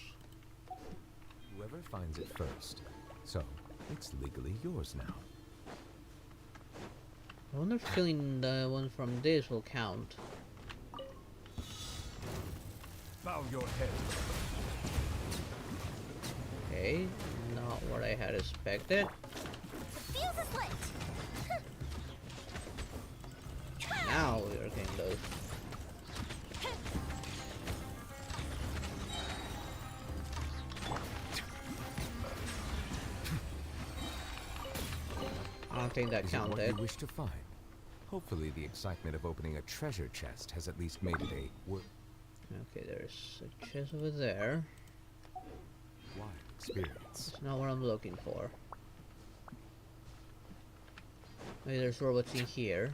whoever finds it first. So, it's legally yours now. I wonder if killing the one from this will count. Bow your head. Okay, not what I had expected. The fuse is lit. Now we are getting those. I don't think that Is it what counted. you wish to find? Hopefully the excitement of opening a treasure chest has at least made it a Okay, there's a chest over there. wild experience. That's not what I'm looking for. Maybe there's robots in here.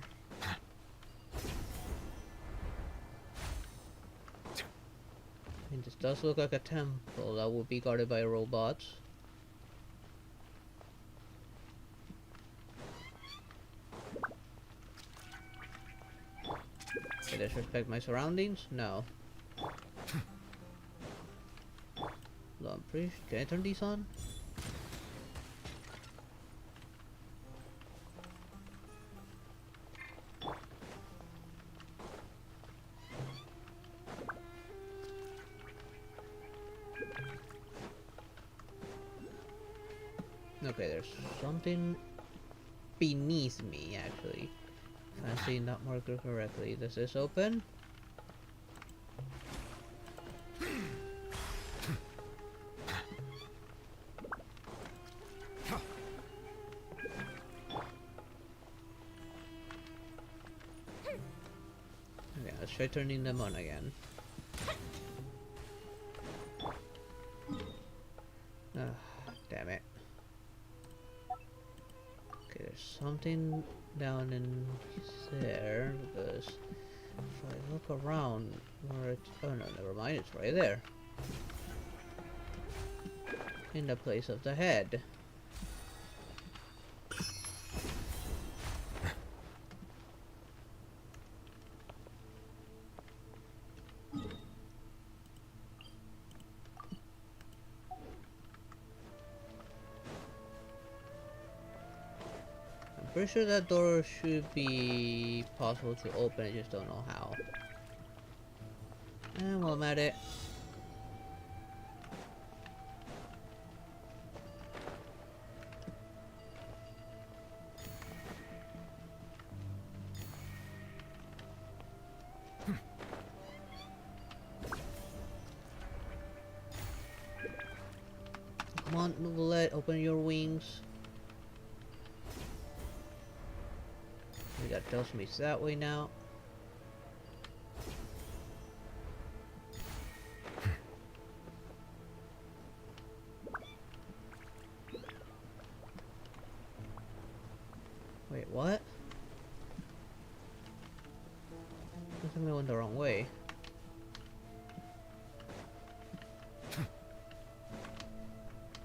And this does look like a temple that would be guarded by robots. Did I disrespect my surroundings? No. No, I'm pretty sure. Can I turn these on? Okay, there's something beneath me, actually. If I'm seeing that marker correctly. Does this open? Okay, let's try turning them on again. Damn it. Okay, there's something down in there, because if I look around where it... Oh no, never mind, it's right there. In the place of the head. Pretty sure that door should be possible to open, I just don't know how. And while I'm at it... Come on, Novelet, open your wings. We got Dust Meats that way now. Wait, what? I think I went the wrong way.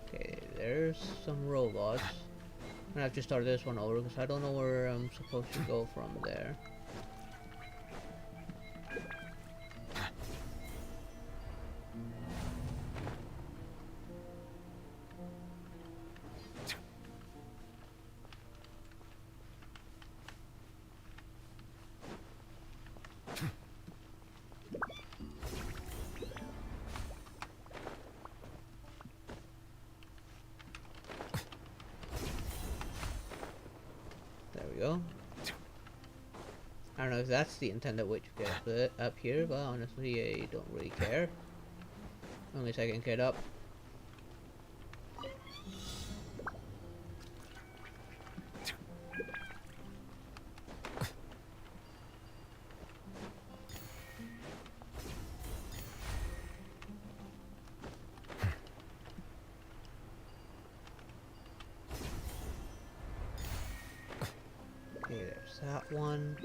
Okay, there's some robots. I'm gonna have to start this one over because I don't know where I'm supposed to go from there. don't know if that's the intended way to get up here, but honestly, I don't really care. Only I can get up. Okay, there's that one.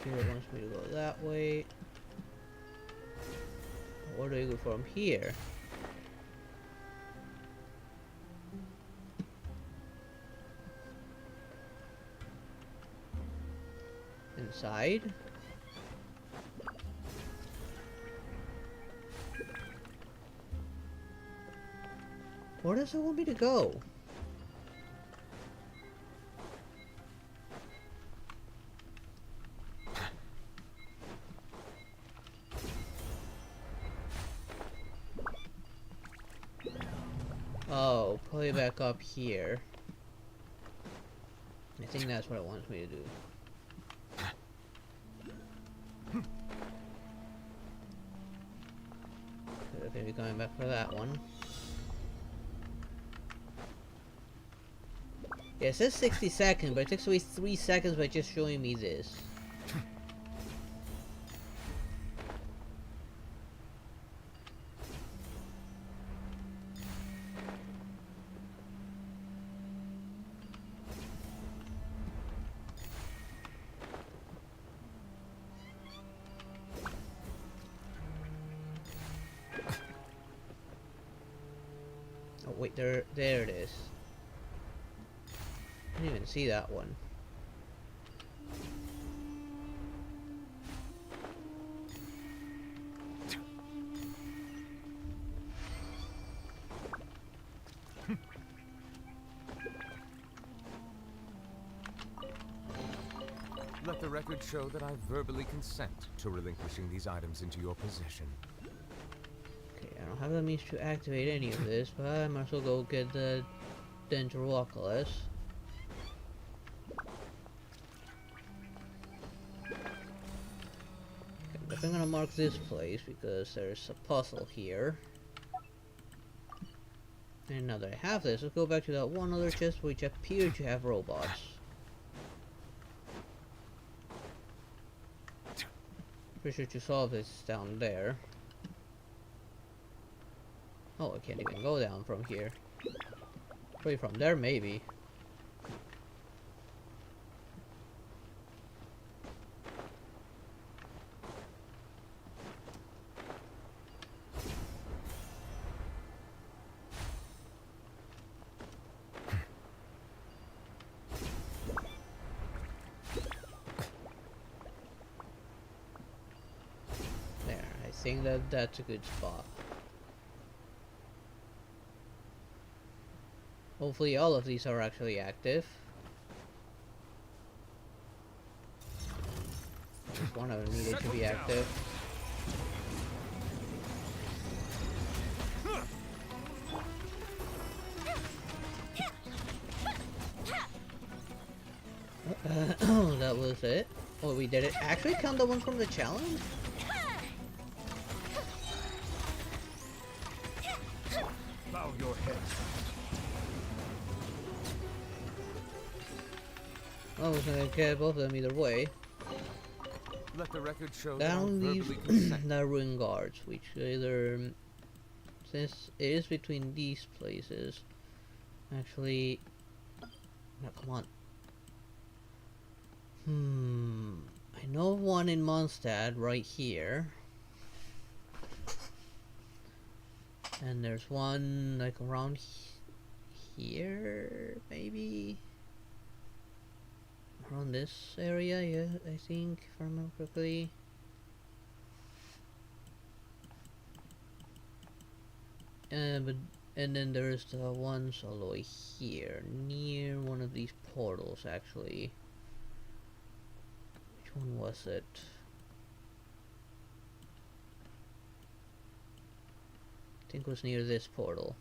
From here it wants me to go that way. Where do I go from here? Inside? Where does it want me to go? Oh, play back up here. I think that's what it wants me to do. Okay, we're going back for that one. Yeah, it says 60 seconds, but it takes away 3 seconds by just showing me this. Oh wait, there it is. I didn't even see that one. Let the record show that I verbally consent to relinquishing these items into your possession. Okay, I don't have the means to activate any of this, but I might as well go get the Dendroculus. I'm gonna mark this place because there's a puzzle here. And now that I have this, let's go back to that one other chest which appeared to have robots. Pretty sure to solve this down there. Oh, I can't even go down from here. Probably from there, maybe. I think that's a good spot. Hopefully all of these are actually active. Just one of them needed to be active. That was it. Oh, we did it. Actually count the one from the challenge? Bow your head. I was gonna get both of them either way. Let the record show that I Down these verbally consent. the ruin guards, which either, since it is between these places, actually, no, come on. I know one in Mondstadt right here, and there's one like around here, maybe. Around this area, yeah, I think, if I remember correctly. And then there's the ones all the way here, near one of these portals, actually. Which one was it? I think it was near this portal.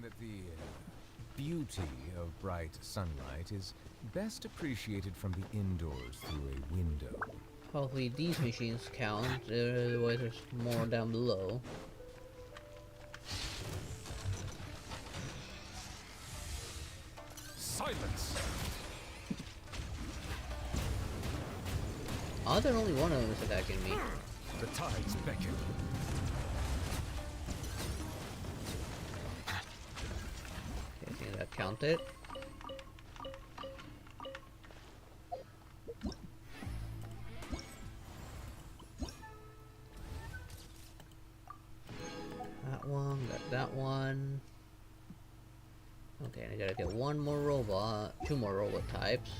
saying that the beauty of bright sunlight is best appreciated from the indoors through a window. Hopefully these machines count, otherwise there's more down below. Silence! Oh, there's only one of them is attacking me. The tides beckon. Okay, I think that counted. That one, got that one. Okay, I gotta get one more robot, two more robot types.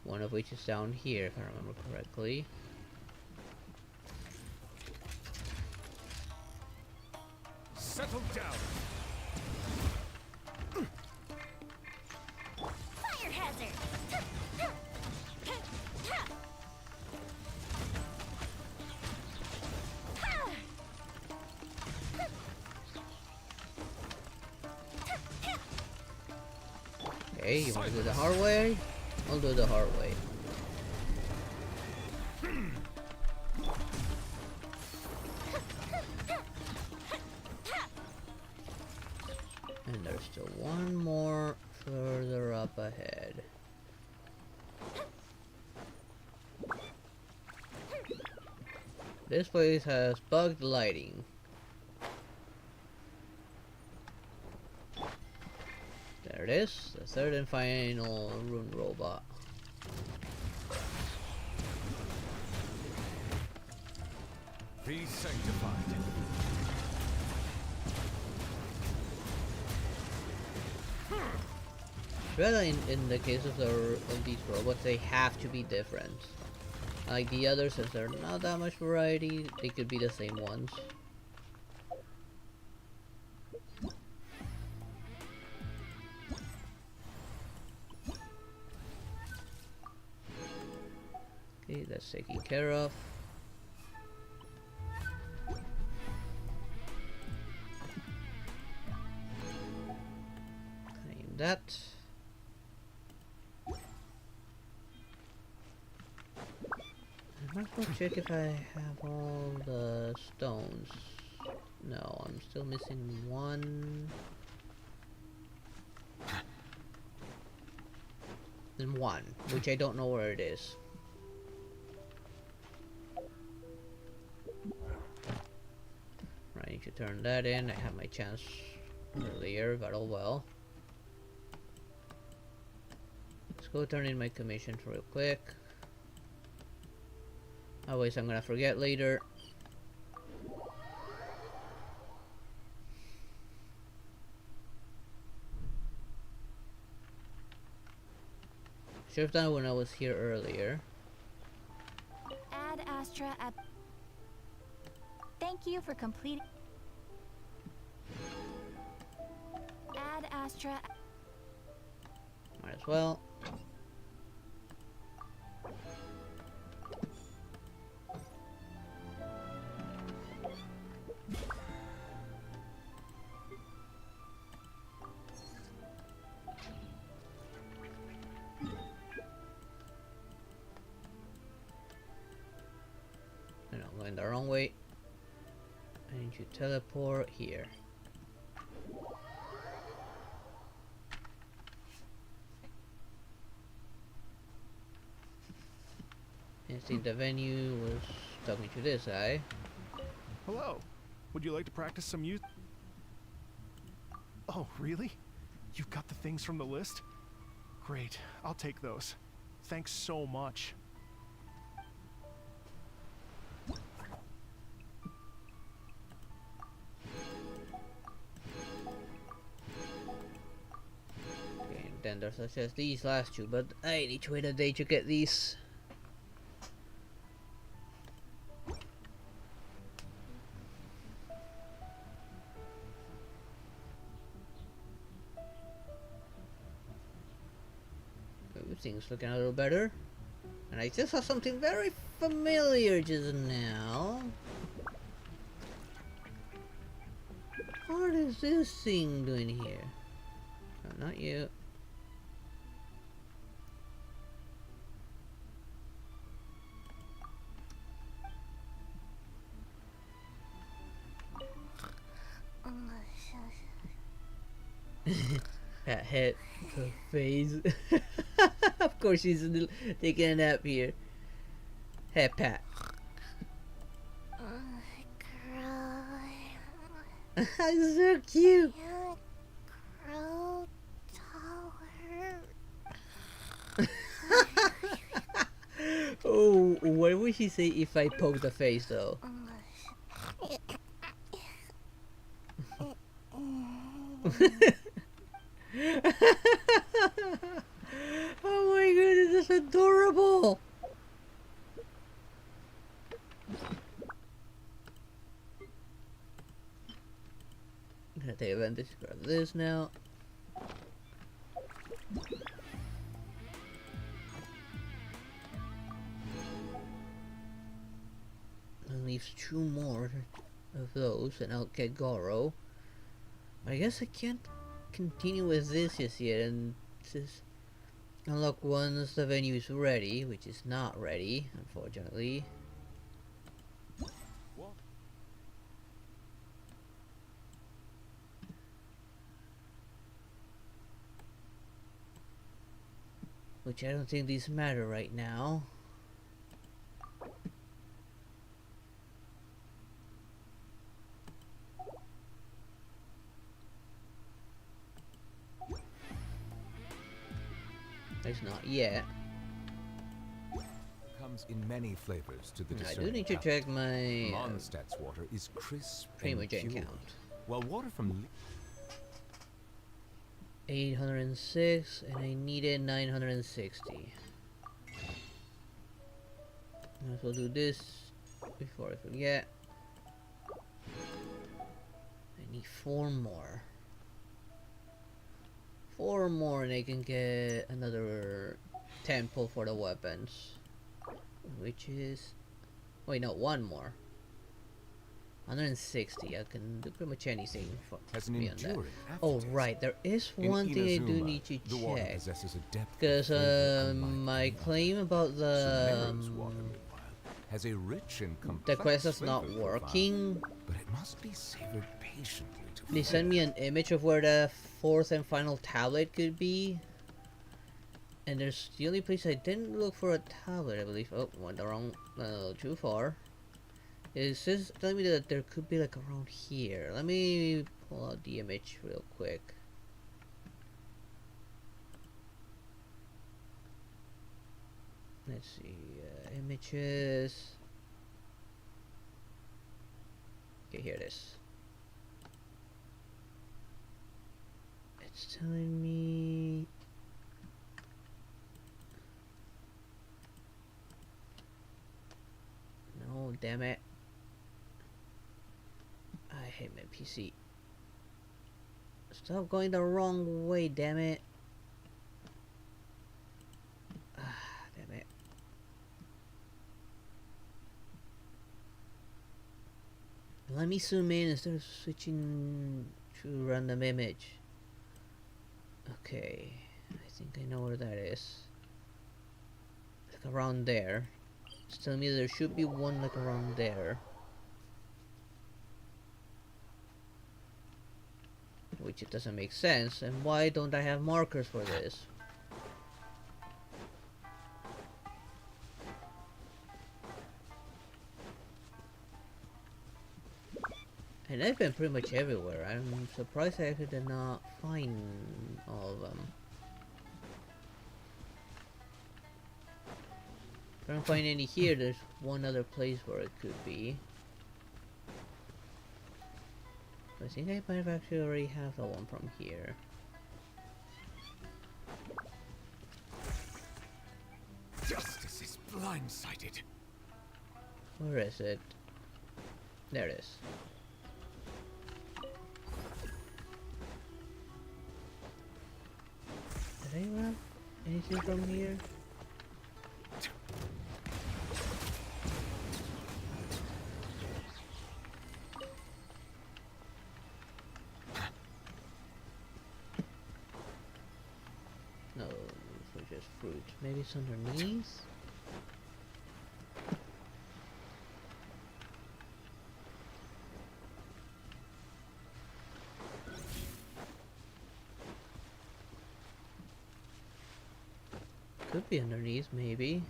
One of which is down here, if I remember correctly. Settle down! Fire hazard! Okay, you wanna do the hard way? I'll do the hard way. And there's still one more further up ahead. This place has bugged lighting. There it is, the third and final rune robot. Be sanctified. Well, in the case of these robots, they have to be different. Like the others, since there's not that much variety, they could be the same ones. Okay, that's taken care of. Claim that. I'm not gonna check if I have all the stones. No, I'm still missing one. And one, which I don't know where it is. Right, I need to turn that in. I had my chance earlier, but oh well. Let's go turn in my commissions real quick. Otherwise I'm gonna forget later. Should have done it when I was here earlier. Ad Astra at. Thank you for completing. Ad Astra. Might as well. And I'm going the wrong way. I need to teleport here. And see, the venue was talking to this guy. Hello. Would you like to practice some music? Oh, really? You've got the things from the list? Great. I'll take those. Thanks so much. Okay, and then there's such as these last two, but I need to wait a day to get these. Everything's looking a little better. And I just saw something very familiar just now. What is this thing doing here? No, not you. That head, the face. Of course, she's taking a nap here. Head pat. That's so cute. Grow taller. Oh, what would she say if I poke the face though? Oh my goodness, that's adorable. I'm gonna take advantage, grab this now. And leaves 2 more of those, and I'll get Goro. I guess I can't continue with this just yet, and just unlock once the venue is ready, which is not ready, unfortunately. What? Which I don't think these matter right now. It's not yet. Comes in many flavors to the I do discerning need to palate. check my Mondstadt's water is crisp and Primogen pure, count. while water from 806, and I needed 960. Might as well do this before I forget. I need 4 more. 4 more and I can get another temple for the weapons. Which is... wait, no, 1 more. 160. I can do pretty much anything for has an beyond that. enduring Oh aftertaste. right, there is In one thing I do Inazuma, need to the water check. possesses a depth of Because flavor unlike my any other. claim about Sumeru's water, meanwhile, has a rich and the complex quest is not flavor profile, working. but it must be savored patiently to They sent me an image of where the 4th and final tablet could be. And there's the only place I didn't look for a tablet, I believe. Oh, went the wrong, too far. It says, telling me that there could be like around here. Let me pull out the image real quick. Let's see, images. Okay, here it is. It's telling me... no, damn it. I hate my PC. Stop going the wrong way, damn it. Ah, damn it. Let me zoom in instead of switching to random image. Okay, I think I know where that is. Like around there. It's telling me there should be one like around there. Which it doesn't make sense. And why don't I have markers for this? And I've been pretty much everywhere. I'm surprised I actually did not find all of them. If I don't find any here, there's one other place where it could be. I think I might have actually already have the one from here. Justice is blindsided. Where is it? There it is. Did I grab anything from here? just fruit. Maybe it's underneath? Could be underneath, maybe.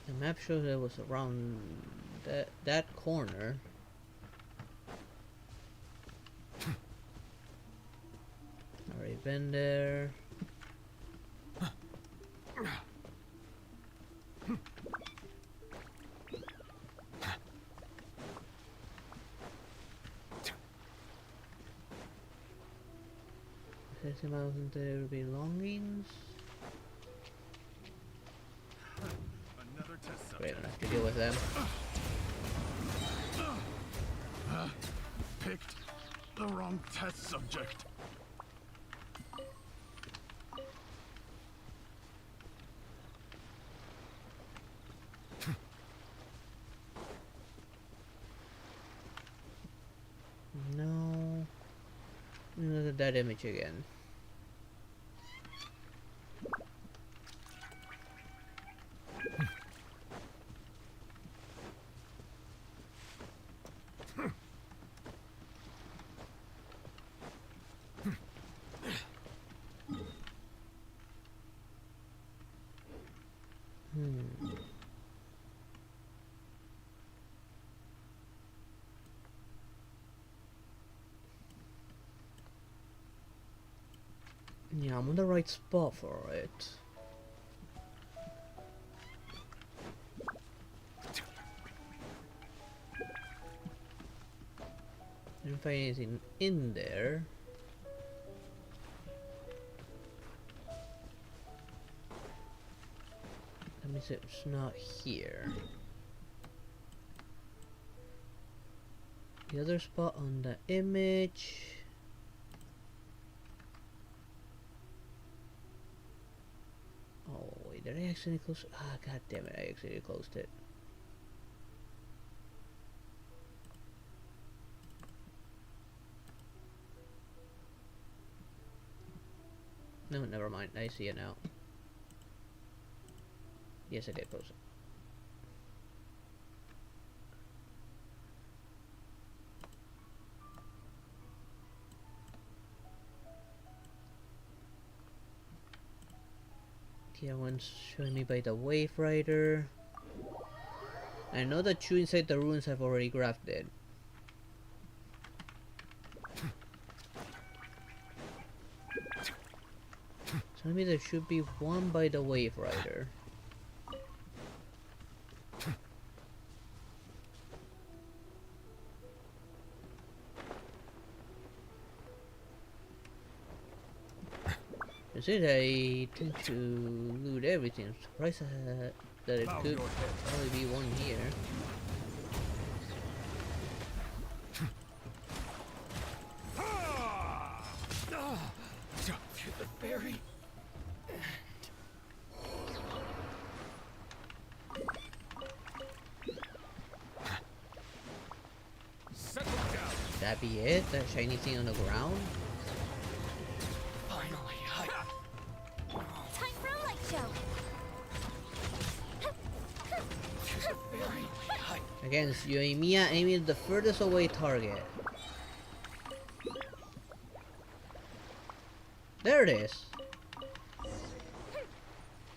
The map shows it was around that corner. Already been there. Assessing mountain their belongings. Another test subject. Great, I don't have to deal with them. Picked the wrong test subject. No. Look at that image again. Yeah, I'm on the right spot for it. Didn't find anything in there. That means it's not here. The other spot on the image. Oh wait, did I accidentally close? Ah, god damn it! I accidentally closed it. No, never mind. I see it now. Yes, I did close it. Yeah, one's showing me by the Wave Rider. I know that two inside the ruins have already grafted. So maybe there should be one by the Wave Rider. You see, I tend to loot everything. I'm surprised that it could only be one here. The berry. Settle down. Would that be it? That shiny thing on the ground? Finally, Time for a light show. Again, it's Yoimiya aiming at the furthest away target. There it is.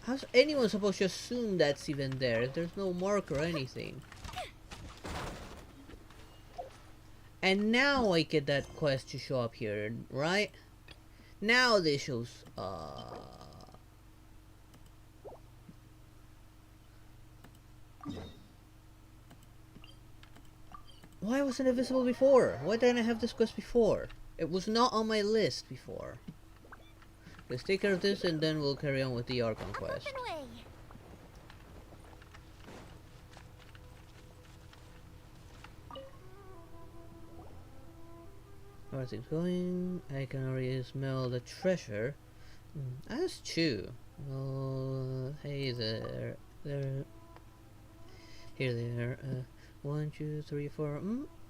How's anyone supposed to assume that's even there? There's no mark or anything. And now I get that quest to show up here, right? Now this shows, why wasn't it visible before? Why didn't I have this quest before? It was not on my list before. Let's take care of this and then we'll carry on with the Archon quest. Up and away. Everything's going. I can already smell the treasure. That's true. Oh, hey there. Here there. 1, 2, 3, 4.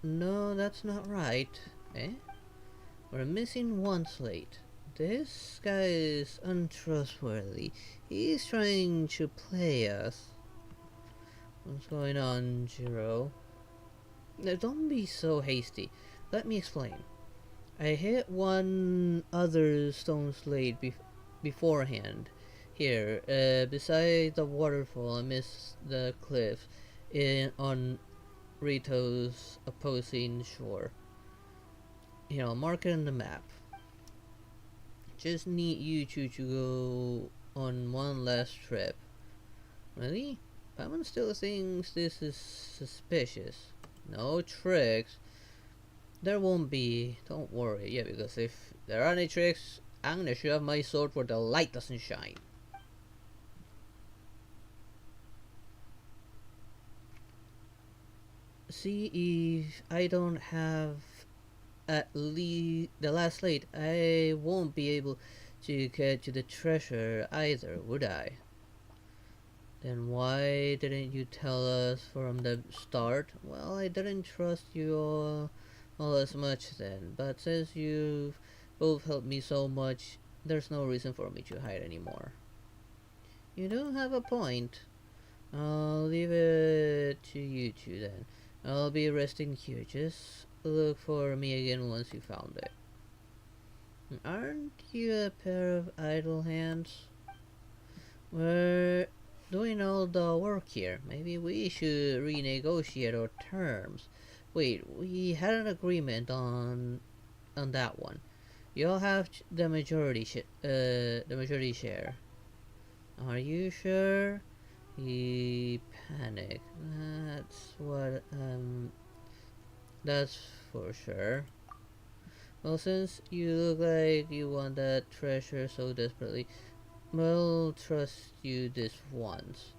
No, that's not right. Eh? We're missing one slate. This guy is untrustworthy. He's trying to play us. What's going on, Jiro? Now, don't be so hasty. Let me explain. I hit one other stone slate beforehand. Here, beside the waterfall, I missed the cliff on Rito's opposing shore. Here, I'll mark it on the map. Just need you two to go on one last trip. Really? Paimon still thinks this is suspicious. No tricks. There won't be. Don't worry. Yeah, because if there are any tricks, I'm gonna shove my sword where the light doesn't shine. See, if I don't have at least the last slate, I won't be able to get to the treasure either, would I? Then why didn't you tell us from the start? Well, I didn't trust you all as much then, but since you've both helped me so much, there's no reason for me to hide anymore. You do have a point. I'll leave it to you two then. I'll be resting here. Just look for me again once you found it. Aren't you a pair of idle hands? We're doing all the work here. Maybe we should renegotiate our terms. Wait, we had an agreement on that one. You'll have the majority share. Are you sure? He panicked. That's for sure. Well, since you look like you want that treasure so desperately, we'll trust you this once.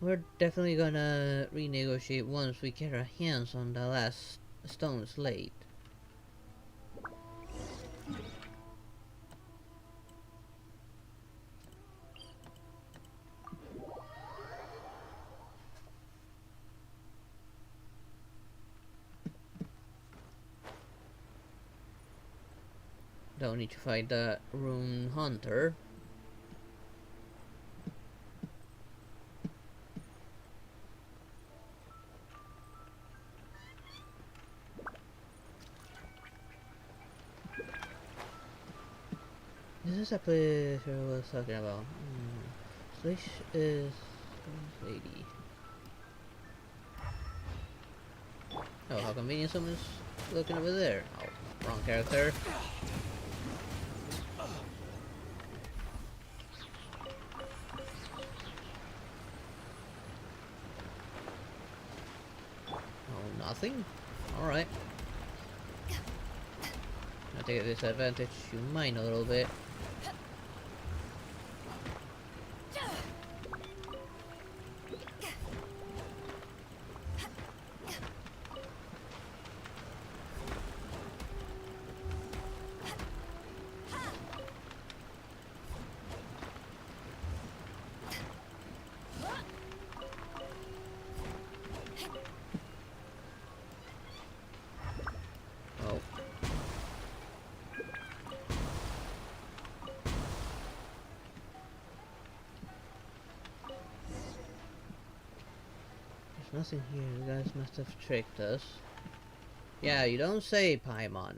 We're definitely gonna renegotiate once we get our hands on the last stone slate. Don't need to fight the rune hunter. This is a place I was talking about. Slash is lady. Oh, how convenient someone's looking over there. Oh, wrong character. Oh, nothing? Alright. I'll take this advantage to mine a little bit. Oh. There's nothing here. You guys must have tricked us. Yeah, you don't say, Paimon.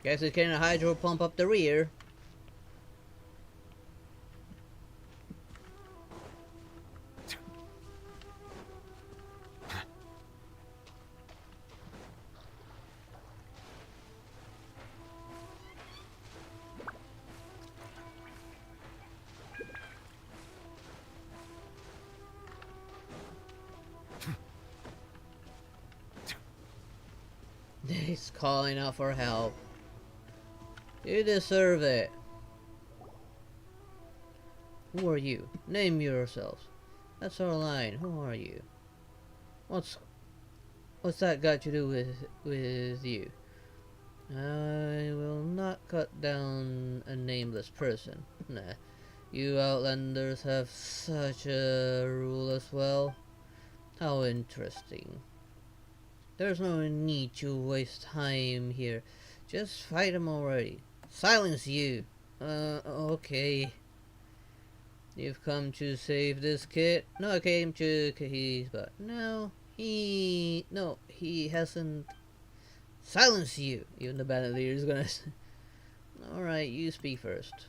Guess it can hydro pump up the rear. He's calling out for help. You deserve it. Who are you? Name yourselves. That's our line. Who are you? What's that got to do with you? I will not cut down a nameless person. Nah. You Outlanders have such a rule as well. How interesting. There's no need to waste time here. Just fight him already. Silence you! Okay. You've come to save this kid? No, I came to his but no, he hasn't. Silence you! Even the bandit leader is gonna Alright, you speak first.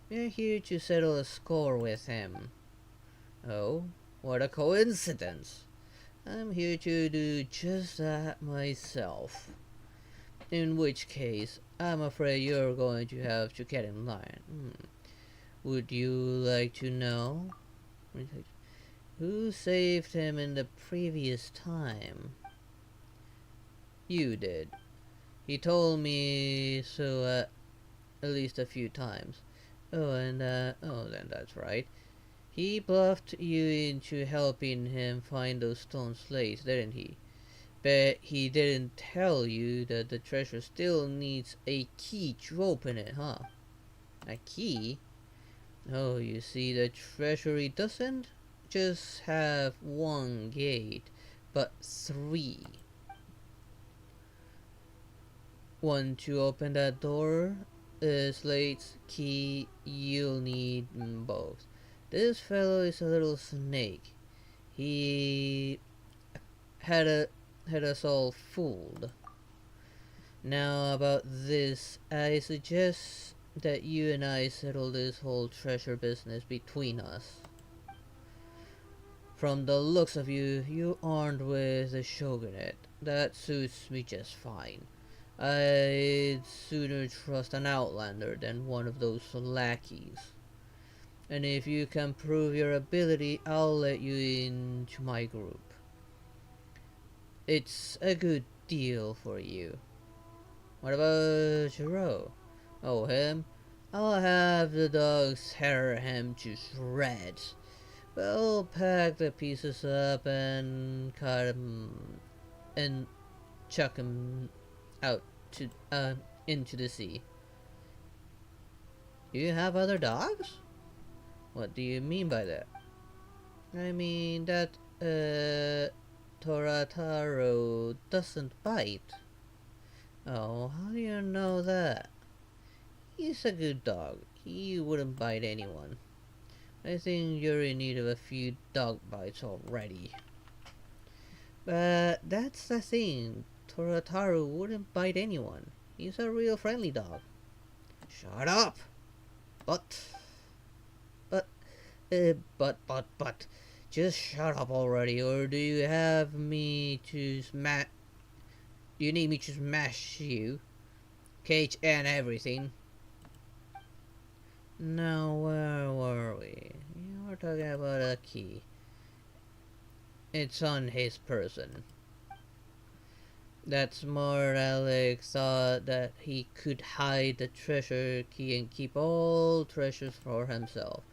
We're here to settle a score with him. Oh, what a coincidence. I'm here to do just that myself. In which case, I'm afraid you're going to have to get in line. Would you like to know? Who saved him in the previous time? You did. He told me so at least a few times. Then that's right. He bluffed you into helping him find those stone slates, didn't he? But he didn't tell you that the treasure still needs a key to open it, huh? A key? Oh, you see, the treasury doesn't just have one gate, but 3. One to open that door, slates, key, you'll need both. This fellow is a little snake. He had us all fooled. Now about this, I suggest that you and I settle this whole treasure business between us. From the looks of you, you aren't with the shogunate. That suits me just fine. I'd sooner trust an outlander than one of those lackeys. And if you can prove your ability, I'll let you into my group. It's a good deal for you. What about Jiro? Oh, him? I'll have the dogs tear him to shreds. We'll pack the pieces up and cut him and chuck him out to into the sea. You have other dogs? What do you mean by that? I mean that Torataro doesn't bite. Oh, how do you know that? He's a good dog. He wouldn't bite anyone. I think you're in need of a few dog bites already. But that's the thing. Torataro wouldn't bite anyone. He's a real friendly dog. Shut up! But... Just shut up already, or do you have me to smash... Do you need me to smash you? Cage and everything. Now, where were we? You were talking about a key. It's on his person. That smart Alex thought that he could hide the treasure key and keep all treasures for himself.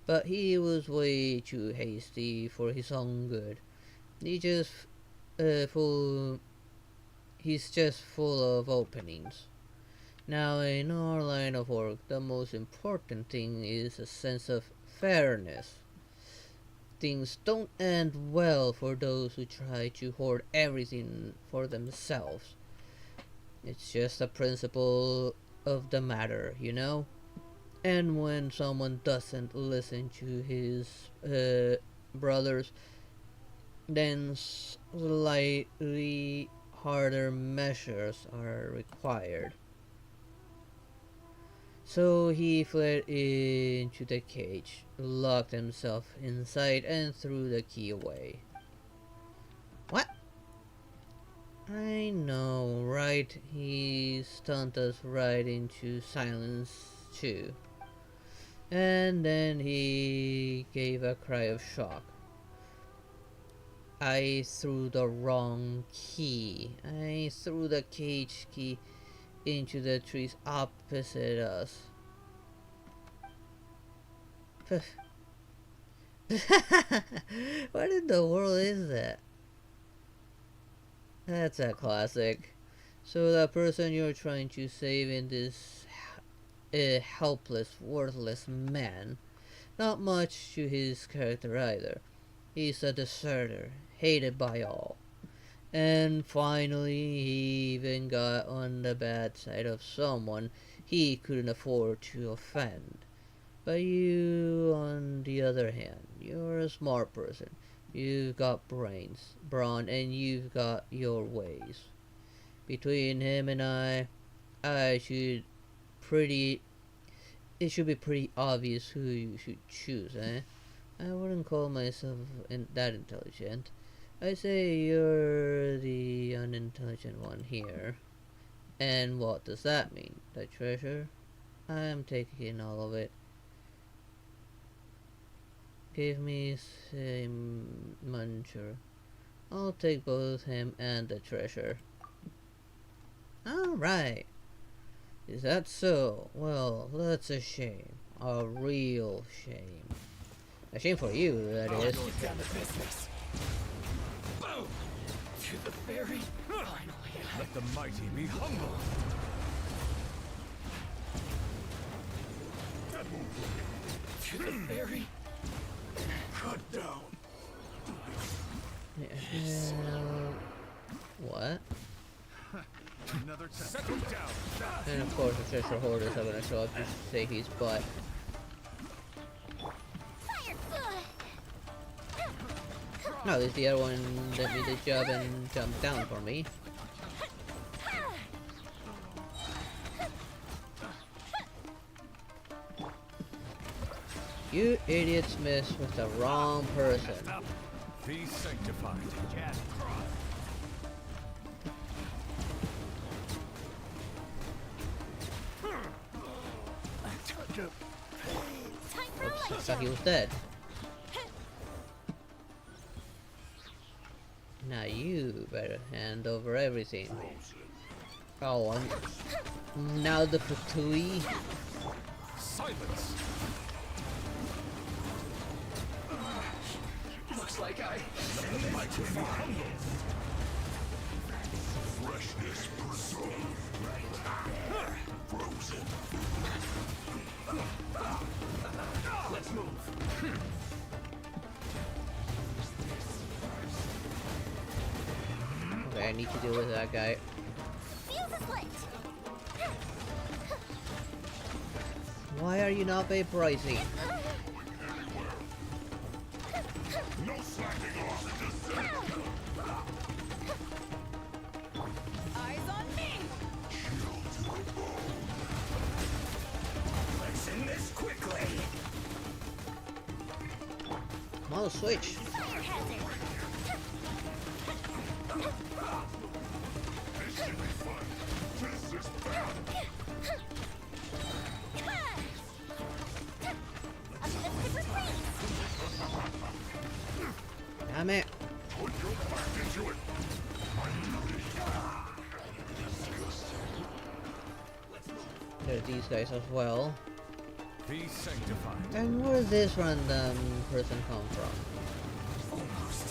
But he was way too hasty for his own good. He's just full of openings. Now, in our line of work, the most important thing is a sense of fairness. Things don't end well for those who try to hoard everything for themselves. It's just a principle of the matter, you know? And when someone doesn't listen to his brothers, then slightly harder measures are required. So he fled into the cage, locked himself inside, and threw the key away. What? I know, right? He stunned us right into silence, too. And then he gave a cry of shock. I threw the wrong key. I threw the cage key into the trees opposite us. What in the world is that? That's a classic. So that person you're trying to save in this helpless, worthless man. Not much to his character either. He's a deserter, hated by all. And finally, he even got on the bad side of someone he couldn't afford to offend. But you, on the other hand, you're a smart person. You've got brawn, and you've got your ways. Between him and I should pretty. It should be pretty obvious who you should choose, eh? I wouldn't call myself that intelligent. I say you're the unintelligent one here. And what does that mean? The treasure? I am taking all of it. Give me same muncher. I'll take both him and the treasure. Alright. Is that so? Well, that's a shame. A real shame. A shame for you, that is. Down to business. Boom! To the ferry. Finally. Let the mighty be humble. To the ferry. Cut down. What? Another test. Settle down. And of course the treasure hoarders are gonna show up to save his butt. No, at least the other one did me the job and jumped down for me. You idiots messed with the wrong person. Be sanctified. Oops, I thought he was dead. Now you better hand over everything. Oh, now the Fatui. Silence. Looks like I. Let the mighty be humble. Freshness preserved. Frozen. Let's move. Okay, I need to deal with that guy. Fuse is lit. Why are you not vaporizing? No slacking off. Eyes on me. Chill to a bone. Let's end this quickly. Come on, switch. Fire hazard. This should be fun. This is bad. Damn it. Put your back into it. There's these guys as well. Be sanctified. And where did this random person come from? Almost.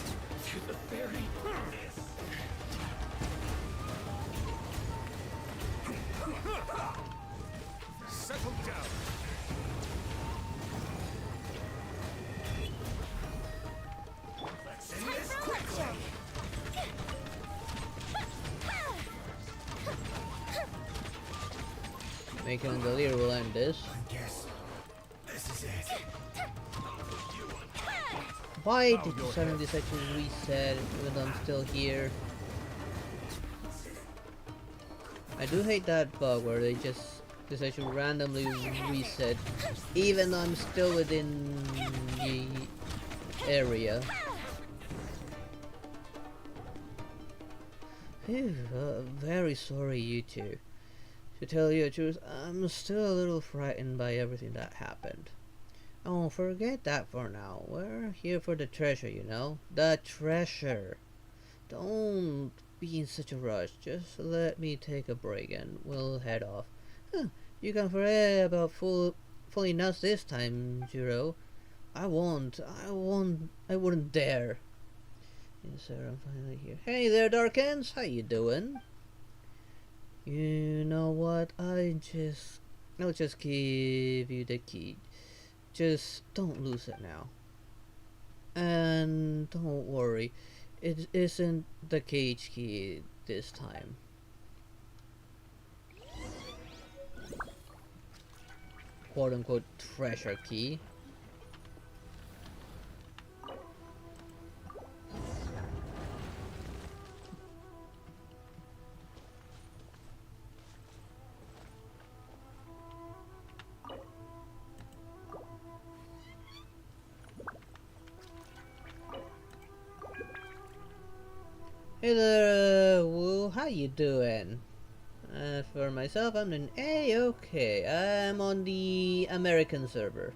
To the ferry. Settle down. Let's end this quickly. Making the leader will end this. I guess this is it. Why did you suddenly decide to reset when I'm still here? I do hate that bug where they just decide to randomly reset even though I'm still within the area. Phew, very sorry you two. To tell you the truth, I'm still a little frightened by everything that happened. Oh, forget that for now. We're here for the treasure, you know? The treasure! Don't be in such a rush. Just let me take a break and we'll head off. Huh, you can forget about hopefully not this time, Jiro. I won't. I wouldn't dare. Yes, sir, I'm finally here. Hey there, Darkens. How you doing? You know what? I'll just give you the key. Just don't lose it now. And don't worry, it isn't the cage key this time. Quote unquote treasure key. Hey there, Woo, how you doing? For myself, I'm doing A-okay. I'm on the American server.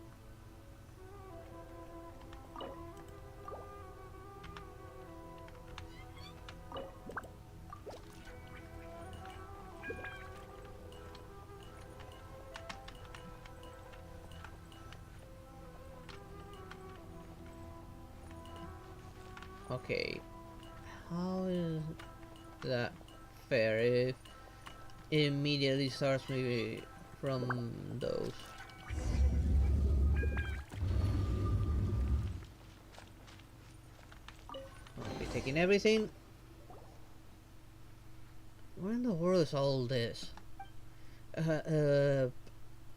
Okay. How is that fair if it immediately starts me from those? I'll be taking everything. Where in the world is all this?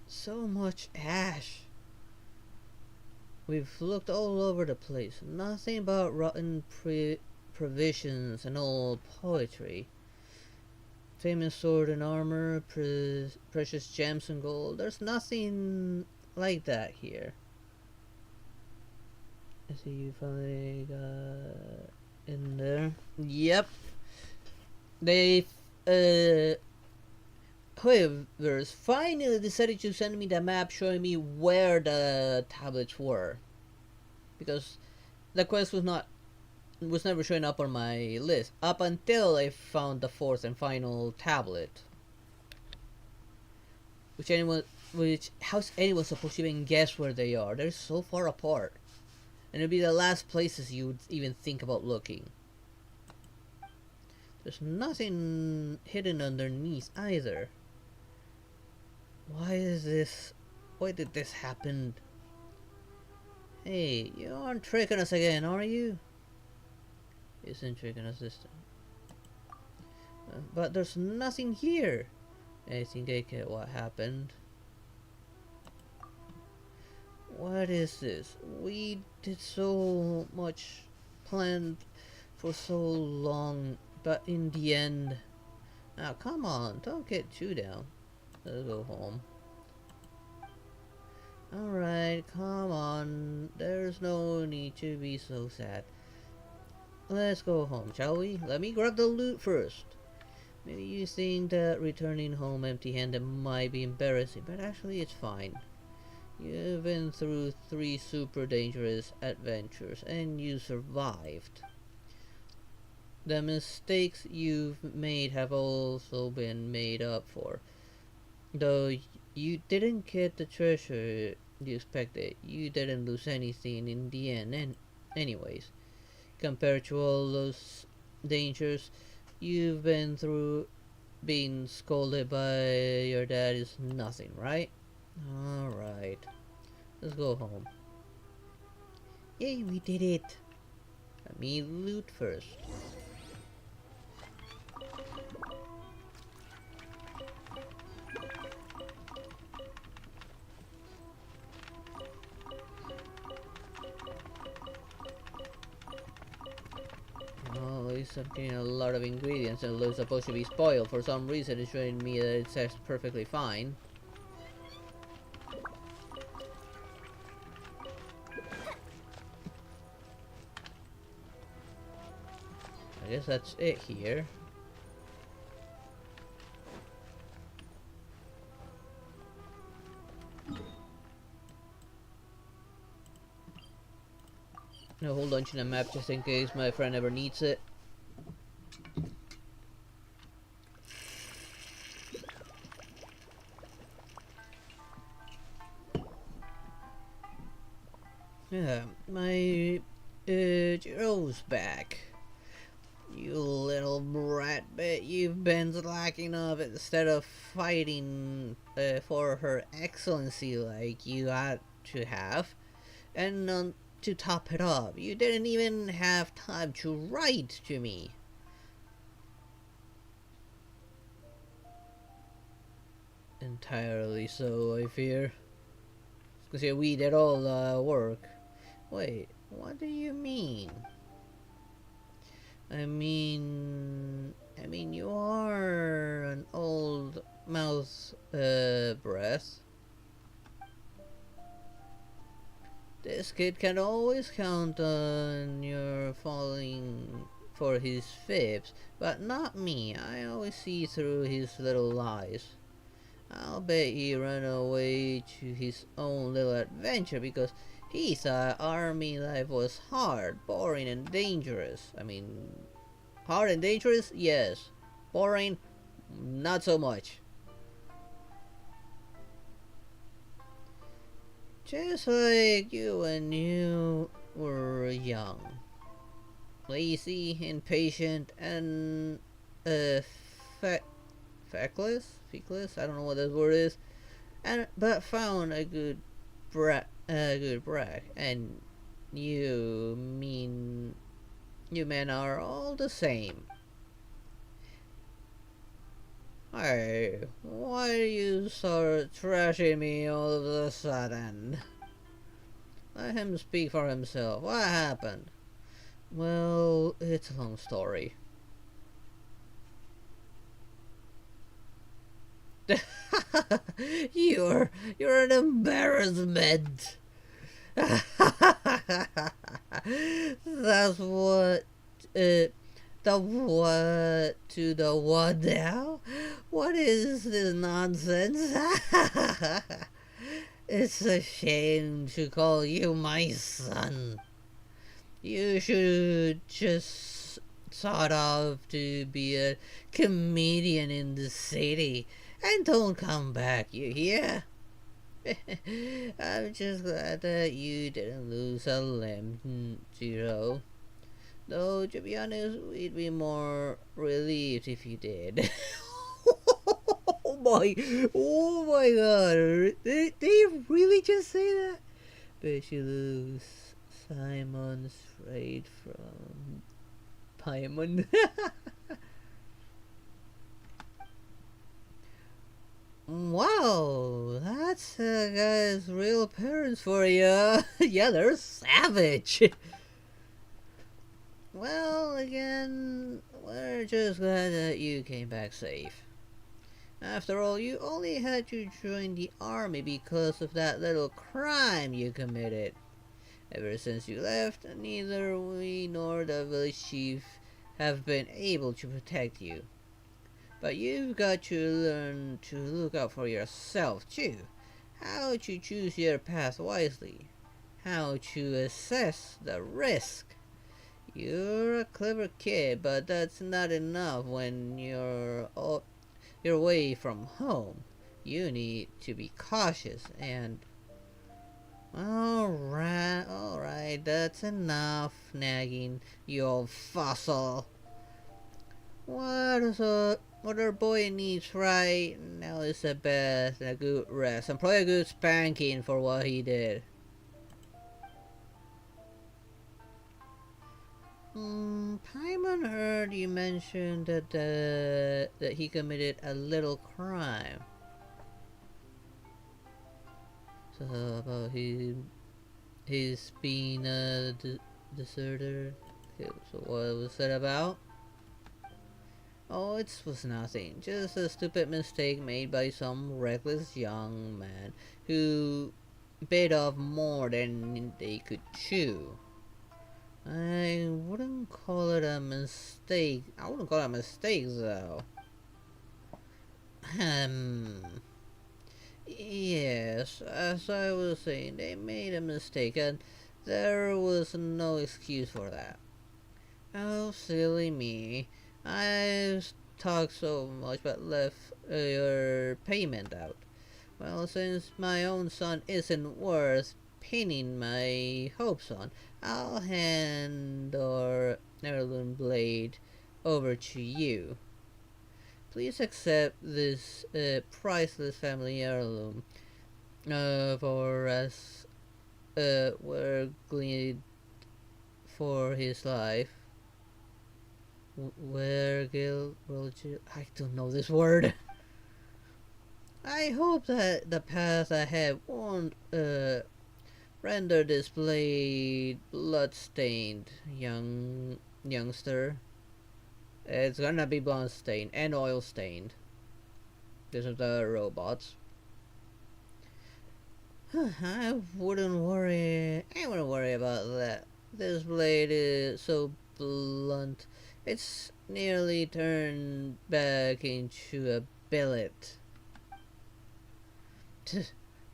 So much ash. We've looked all over the place. Nothing but rotten provisions and old poetry. Famous sword and armor, precious gems and gold. There's nothing like that here. I see you finally got in there. Yep. They whoever's finally decided to send me the map showing me where the tablets were, because the quest was never showing up on my list up until I found the fourth and final tablet. How's anyone supposed to even guess where they are? They're so far apart, and it'll be the last places you would even think about looking. There's nothing hidden underneath either. Why did this happen? Hey, you aren't tricking us again, are you? Isn't tricking us this time. But there's nothing here. I think I get what happened. What is this? We did so much, planned for so long, but in the end... Now, come on, don't get too down. Let's go home. Alright, come on. There's no need to be so sad. Let's go home, shall we? Let me grab the loot first. Maybe you think that returning home empty-handed might be embarrassing, but actually it's fine. You've been through 3 super dangerous adventures, and you survived. The mistakes you've made have also been made up for. Though you didn't get the treasure you expected, you didn't lose anything in the end, and anyways, compared to all those dangers you've been through, being scolded by your dad is nothing, right? Alright, let's go home. Yay, we did it! Let me loot first. Oh, at least I'm getting a lot of ingredients and it's supposed to be spoiled. For some reason it's showing me that it says perfectly fine. I guess that's it here. No, hold on to the map just in case my friend ever needs it. Yeah, my Jiro's back. You little brat, but you've been slacking off instead of fighting for her excellency like you ought to have. And to top it off, you didn't even have time to write to me. Entirely so, I fear. Because we did all the work. Wait, what do you mean? I mean, you are an old mouse breath. This kid can always count on your falling for his fibs, but not me. I always see through his little lies. I'll bet he ran away to his own little adventure because he thought army life was hard, boring, and dangerous. I mean, hard and dangerous? Yes. Boring? Not so much. Just like you when you were young. Lazy, impatient, and feckless? I don't know what that word is. But found a good brag. And you men are all the same. Hey, why do you start trashing me all of a sudden? Let him speak for himself. What happened? Well, it's a long story. You're an embarrassment. That's what the what to the what now? What is this nonsense? It's a shame to call you my son. You should just sort of to be a comedian in the city and don't come back, you hear? I'm just glad that you didn't lose a limb, Jiro. Though, to be honest, we'd be more relieved if you did. Oh my god, did they really just say that? Bet you lose Simon straight from Paimon. Wow, that's a guy's real parents for you. Yeah, they're savage. Well, again, we're just glad that you came back safe. After all, you only had to join the army because of that little crime you committed. Ever since you left, neither we nor the village chief have been able to protect you. But you've got to learn to look out for yourself too. How to choose your path wisely. How to assess the risk. You're a clever kid, but that's not enough when you're away from home. You need to be cautious and... Alright, that's enough nagging, you old fossil. What our boy needs right now is a bath and a good rest, and probably a good spanking for what he did. Paimon heard you mention that he committed a little crime. So about his being a deserter. Okay, so what was that about? Oh, it was nothing. Just a stupid mistake made by some reckless young man who bit off more than they could chew. I wouldn't call it a mistake. I wouldn't call it a mistake, though. Yes, as I was saying, they made a mistake, and there was no excuse for that. Oh, silly me. I've talked so much but left your payment out. Well, since my own son isn't worth pinning my hopes on. I'll hand our heirloom blade over to you. Please accept this priceless family heirloom for us we're glad for his life. I don't know this word. I hope that the path ahead won't render this blade blood-stained, youngster. It's gonna be blood-stained and oil-stained because of the robots. I wouldn't worry about that. This blade is so blunt, it's nearly turned back into a billet.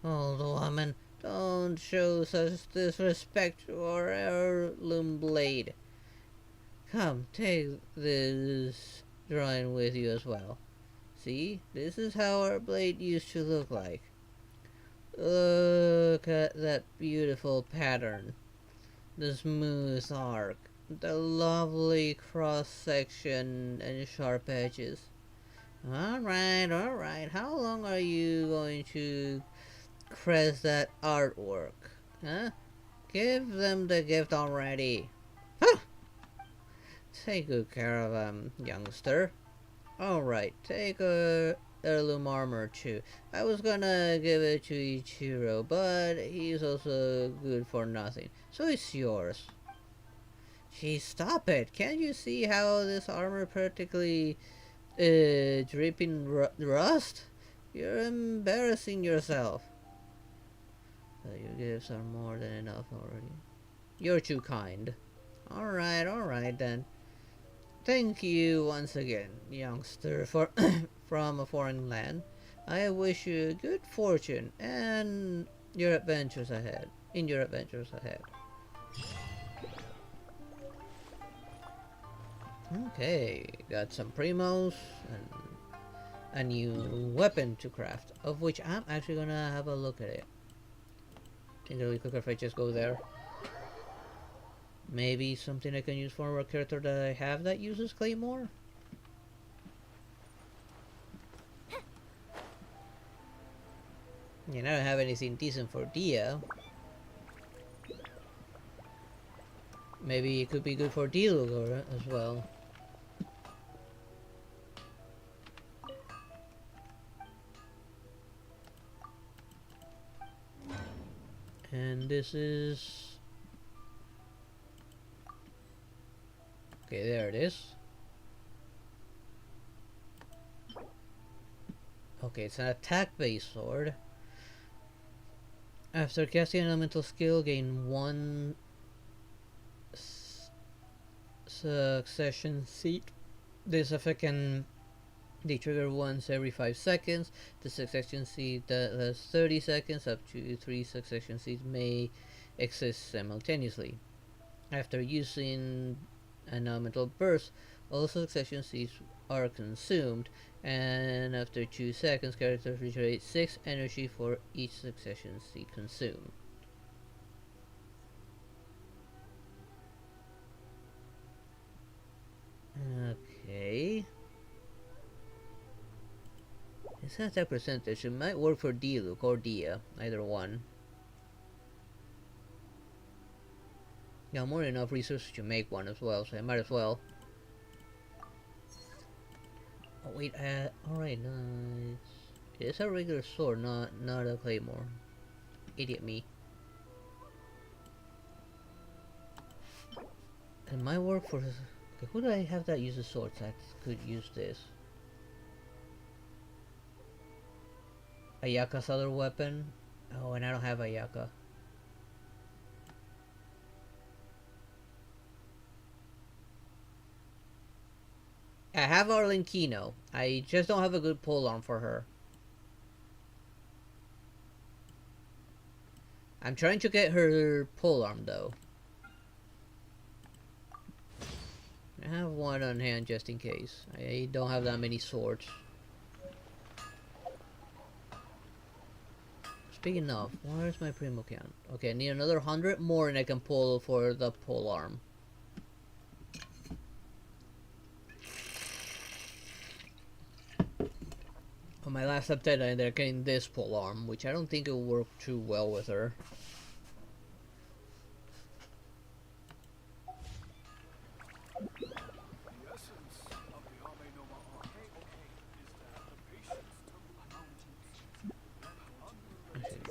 Old woman, don't show such disrespect to our heirloom blade. Come, take this drawing with you as well. See, this is how our blade used to look like. Look at that beautiful pattern. The smooth arc. The lovely cross-section and sharp edges. Alright. How long are you going to crest that artwork? Huh? Give them the gift already. Huh! Take good care of them, youngster. Alright, take a heirloom armor too. I was gonna give it to Ichiro, but he's also good for nothing. So it's yours. Gee, stop it. Can't you see how this armor practically dripping rust? You're embarrassing yourself. Your gifts are more than enough already. You're too kind. Alright then. Thank you once again, youngster, for from a foreign land. I wish you good fortune and your adventures ahead. Okay, got some primos and a new weapon to craft, of which I'm actually gonna have a look at it. Think it'll be quicker if I just go there. Maybe something I can use for a character that I have that uses Claymore? I don't have anything decent for Dia. Maybe it could be good for Diluc as well. And this is... Okay, there it is. Okay, it's an attack-based sword. After casting an elemental skill, gain 1 succession seed. This effect can be triggered once every 5 seconds. The succession seed that lasts 30 seconds. Up to 3 succession seeds may exist simultaneously. After using an elemental burst, all succession seeds are consumed, and after 2 seconds, characters regenerate 6 energy for each succession seed consumed. Okay. It's not that percentage. It might work for Diluc or Dia, either one. Got more than enough resources to make one as well, so I might as well. Oh wait, alright, it's a regular sword, not a claymore. Idiot me. It might work for... Okay, who do I have that uses swords that could use this? Ayaka's other weapon? Oh, and I don't have Ayaka. I have Arlenkino. I just don't have a good polearm for her. I'm trying to get her polearm though. I have one on hand just in case. I don't have that many swords. Speaking of, where's my primo count? Okay, I need another 100 more and I can pull for the pole arm. On my last update, I ended up getting this pole arm, which I don't think it will work too well with her.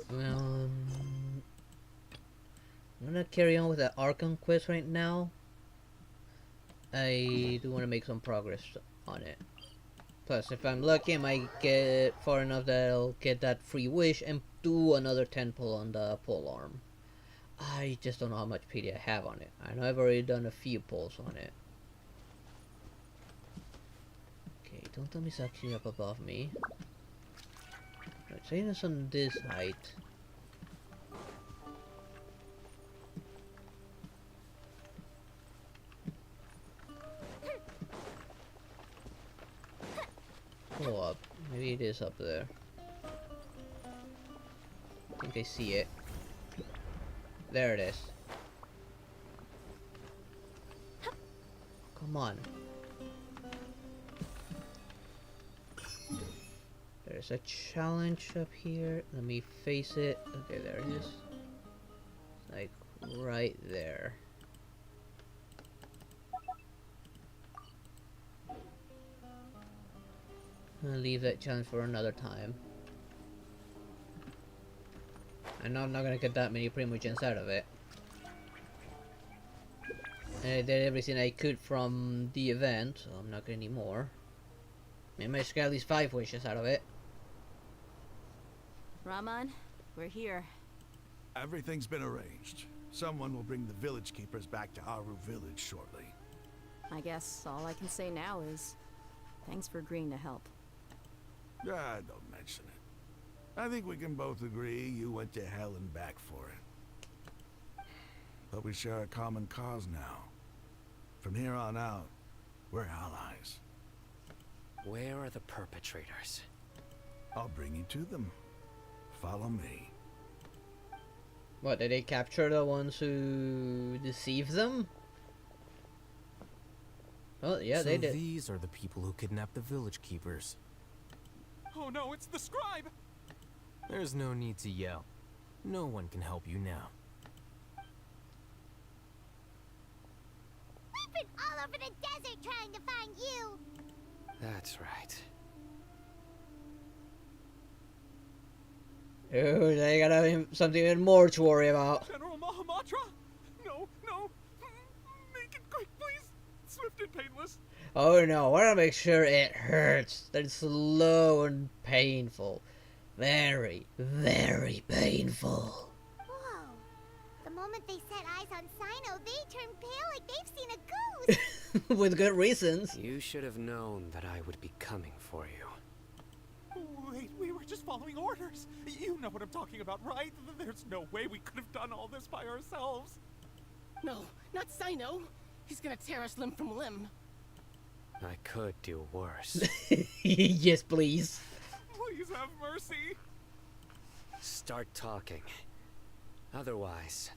Well, I'm gonna carry on with the Archon quest right now. I do want to make some progress on it. Plus, if I'm lucky, I might get far enough that I'll get that free wish and do another 10 pull on the pole arm. I just don't know how much PD I have on it. I know I've already done a few pulls on it. Okay, don't tell me it's actually up above me. Right, say it's on this height. Pull up. Maybe it is up there. I think I see it. There it is. Come on. There's a challenge up here. Let me face it. Okay, there it is. Like right there. I'm gonna leave that challenge for another time. I know I'm not gonna get that many Primogens out of it. And I did everything I could from the event, so I'm not getting any more. Maybe I just get at least 5 wishes out of it. Raman, we're here. Everything's been arranged. Someone will bring the village keepers back to Aru village shortly. I guess all I can say now is thanks for agreeing to help. Ah, don't mention it. I think we can both agree you went to hell and back for it. But we share a common cause now. From here on out, we're allies. Where are the perpetrators? I'll bring you to them. Follow me. What, did they capture the ones who deceived them? Oh, yeah, they did. These are the people who kidnapped the village keepers. Oh no, it's the scribe! There's no need to yell. No one can help you now. We've been all over the desert trying to find you! That's right. Oh, they got something even more to worry about. General Mahamatra? No, no. Make it quick, please. Swift and painless. Oh no, I want to make sure it hurts. That it's slow and painful. Very, very painful. Whoa. The moment they set eyes on Sino, they turn pale like they've seen a ghost! With good reasons. You should have known that I would be coming for you. Wait, we were just following orders. You know what I'm talking about, right? There's no way we could have done all this by ourselves. No, not Sino. He's gonna tear us limb from limb. I could do worse. Yes, please. Please have mercy. Start talking. Otherwise,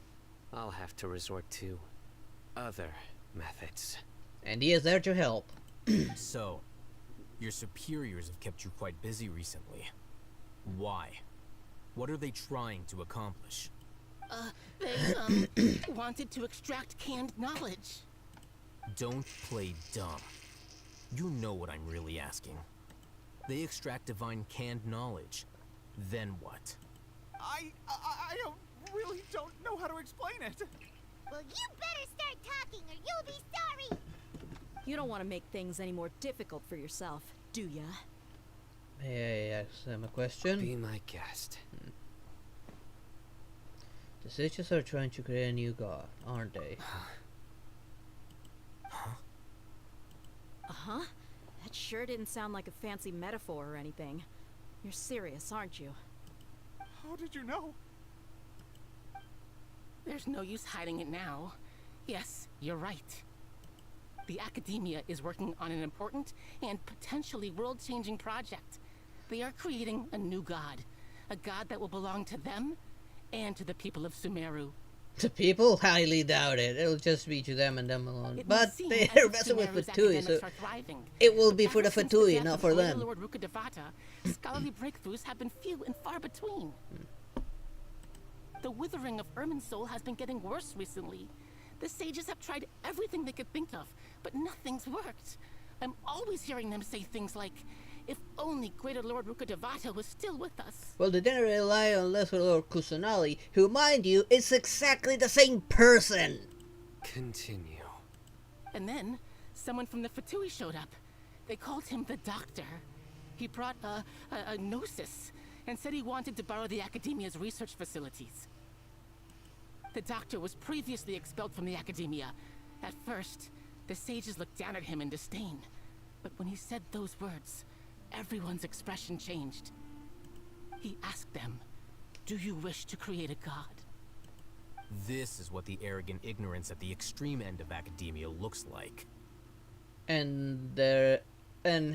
I'll have to resort to other methods. And he is there to help. So, your superiors have kept you quite busy recently. Why? What are they trying to accomplish? They, wanted to extract canned knowledge. Don't play dumb. You know what I'm really asking. They extract divine canned knowledge. Then what? I really don't know how to explain it. Well, you better start talking or you'll be sorry! You don't want to make things any more difficult for yourself, do ya? May I ask them a question? Be my guest. The sages are trying to create a new god, aren't they? Uh-huh. That sure didn't sound like a fancy metaphor or anything. You're serious, aren't you? How did you know? There's no use hiding it now. Yes, you're right. The Academia is working on an important and potentially world-changing project. They are creating a new god, A god that will belong to them and to the people of Sumeru. The people? Highly doubt it. It'll just be to them and them alone. It may But seem they're as if messing with Sumeru's Fatui, academics so are thriving, it will but be for ever the since Fatui, death not of for Greater them. Lord Rukadevata, scholarly breakthroughs have been few and far between. The withering of Irminsul has been getting worse recently. The sages have tried everything they could think of, but nothing's worked. I'm always hearing them say things like, if only Greater Lord Rukadevata was still with us. Well, they didn't rely on Lesser Lord Kusanali, who, mind you, is exactly the same person. Continue. And then, someone from the Fatui showed up. They called him the Doctor. He brought a gnosis and said he wanted to borrow the Academia's research facilities. The Doctor was previously expelled from the Academia. At first, the sages looked down at him in disdain. But when he said those words, everyone's expression changed. He asked them, "Do you wish to create a god?" This is what the arrogant ignorance at the extreme end of academia looks like. And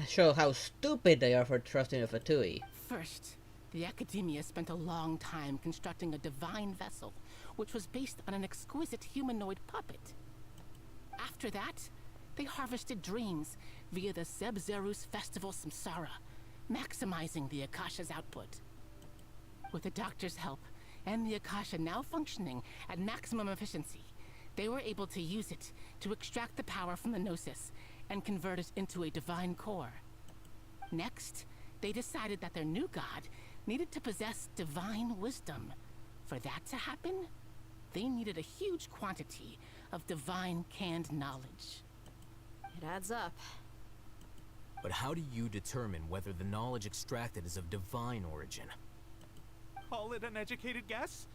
show how stupid they are for trusting a Fatui. First, the Academia spent a long time constructing a divine vessel, which was based on an exquisite humanoid puppet. After that, they harvested dreams via the Zeb-Zerus Festival Samsara, maximizing the Akasha's output. With the Doctor's help, and the Akasha now functioning at maximum efficiency, they were able to use it to extract the power from the Gnosis and convert it into a divine core. Next, they decided that their new god needed to possess divine wisdom. For that to happen, they needed a huge quantity of divine canned knowledge. It adds up. But how do you determine whether the knowledge extracted is of divine origin? Call it an educated guess?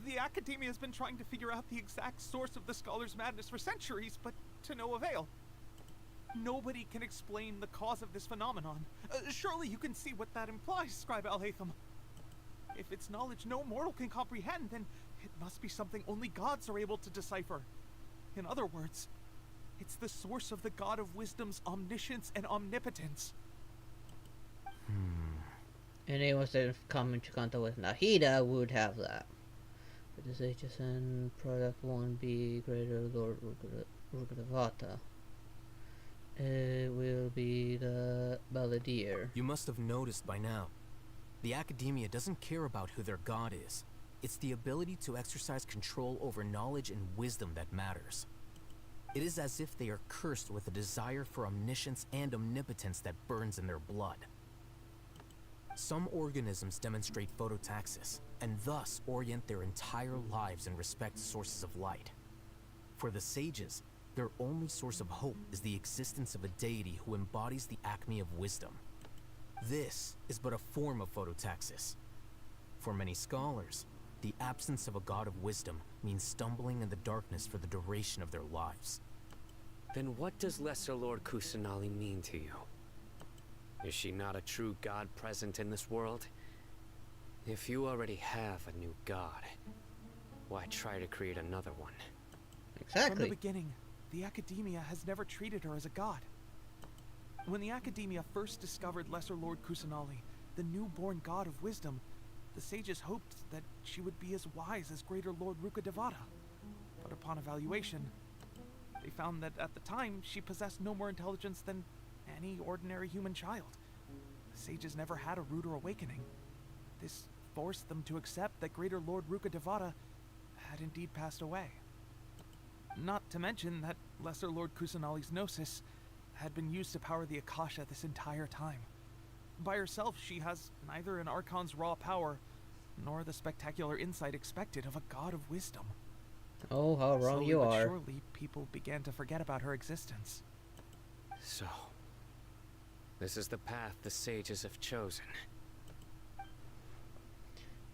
The Academia has been trying to figure out the exact source of the Scholar's madness for centuries, but to no avail. Nobody can explain the cause of this phenomenon. Surely you can see what that implies, Scribe Al-Haytham. If it's knowledge no mortal can comprehend, then it must be something only gods are able to decipher. In other words, it's the source of the God of Wisdom's omniscience and omnipotence. Anyone that come into contact with Nahida would have that. But the sages and product won't be Greater Lord Rukadevata. It will be the Balladeer. You must have noticed by now. The Academia doesn't care about who their god is. It's the ability to exercise control over knowledge and wisdom that matters. It is as if they are cursed with a desire for omniscience and omnipotence that burns in their blood. Some organisms demonstrate phototaxis, and thus orient their entire lives in respect to sources of light. For the sages, their only source of hope is the existence of a deity who embodies the acme of wisdom. This is but a form of phototaxis. For many scholars, the absence of a god of wisdom means stumbling in the darkness for the duration of their lives. Then what does Lesser Lord Kusanali mean to you? Is she not a true god present in this world? If you already have a new god, why try to create another one? Exactly. From the beginning, the Academia has never treated her as a god. When the Academia first discovered Lesser Lord Kusanali, the newborn god of wisdom, the sages hoped that she would be as wise as Greater Lord Rukadevata. But upon evaluation, they found that at the time she possessed no more intelligence than any ordinary human child. The sages never had a ruder awakening. This forced them to accept that Greater Lord Rukadevata had indeed passed away. Not to mention that Lesser Lord Kusanali's Gnosis had been used to power the Akasha this entire time. By herself, she has neither an Archon's raw power, nor the spectacular insight expected of a god of wisdom. Oh, how wrong Slowly you but are. surely, people began to forget about her existence. So, this is the path the sages have chosen.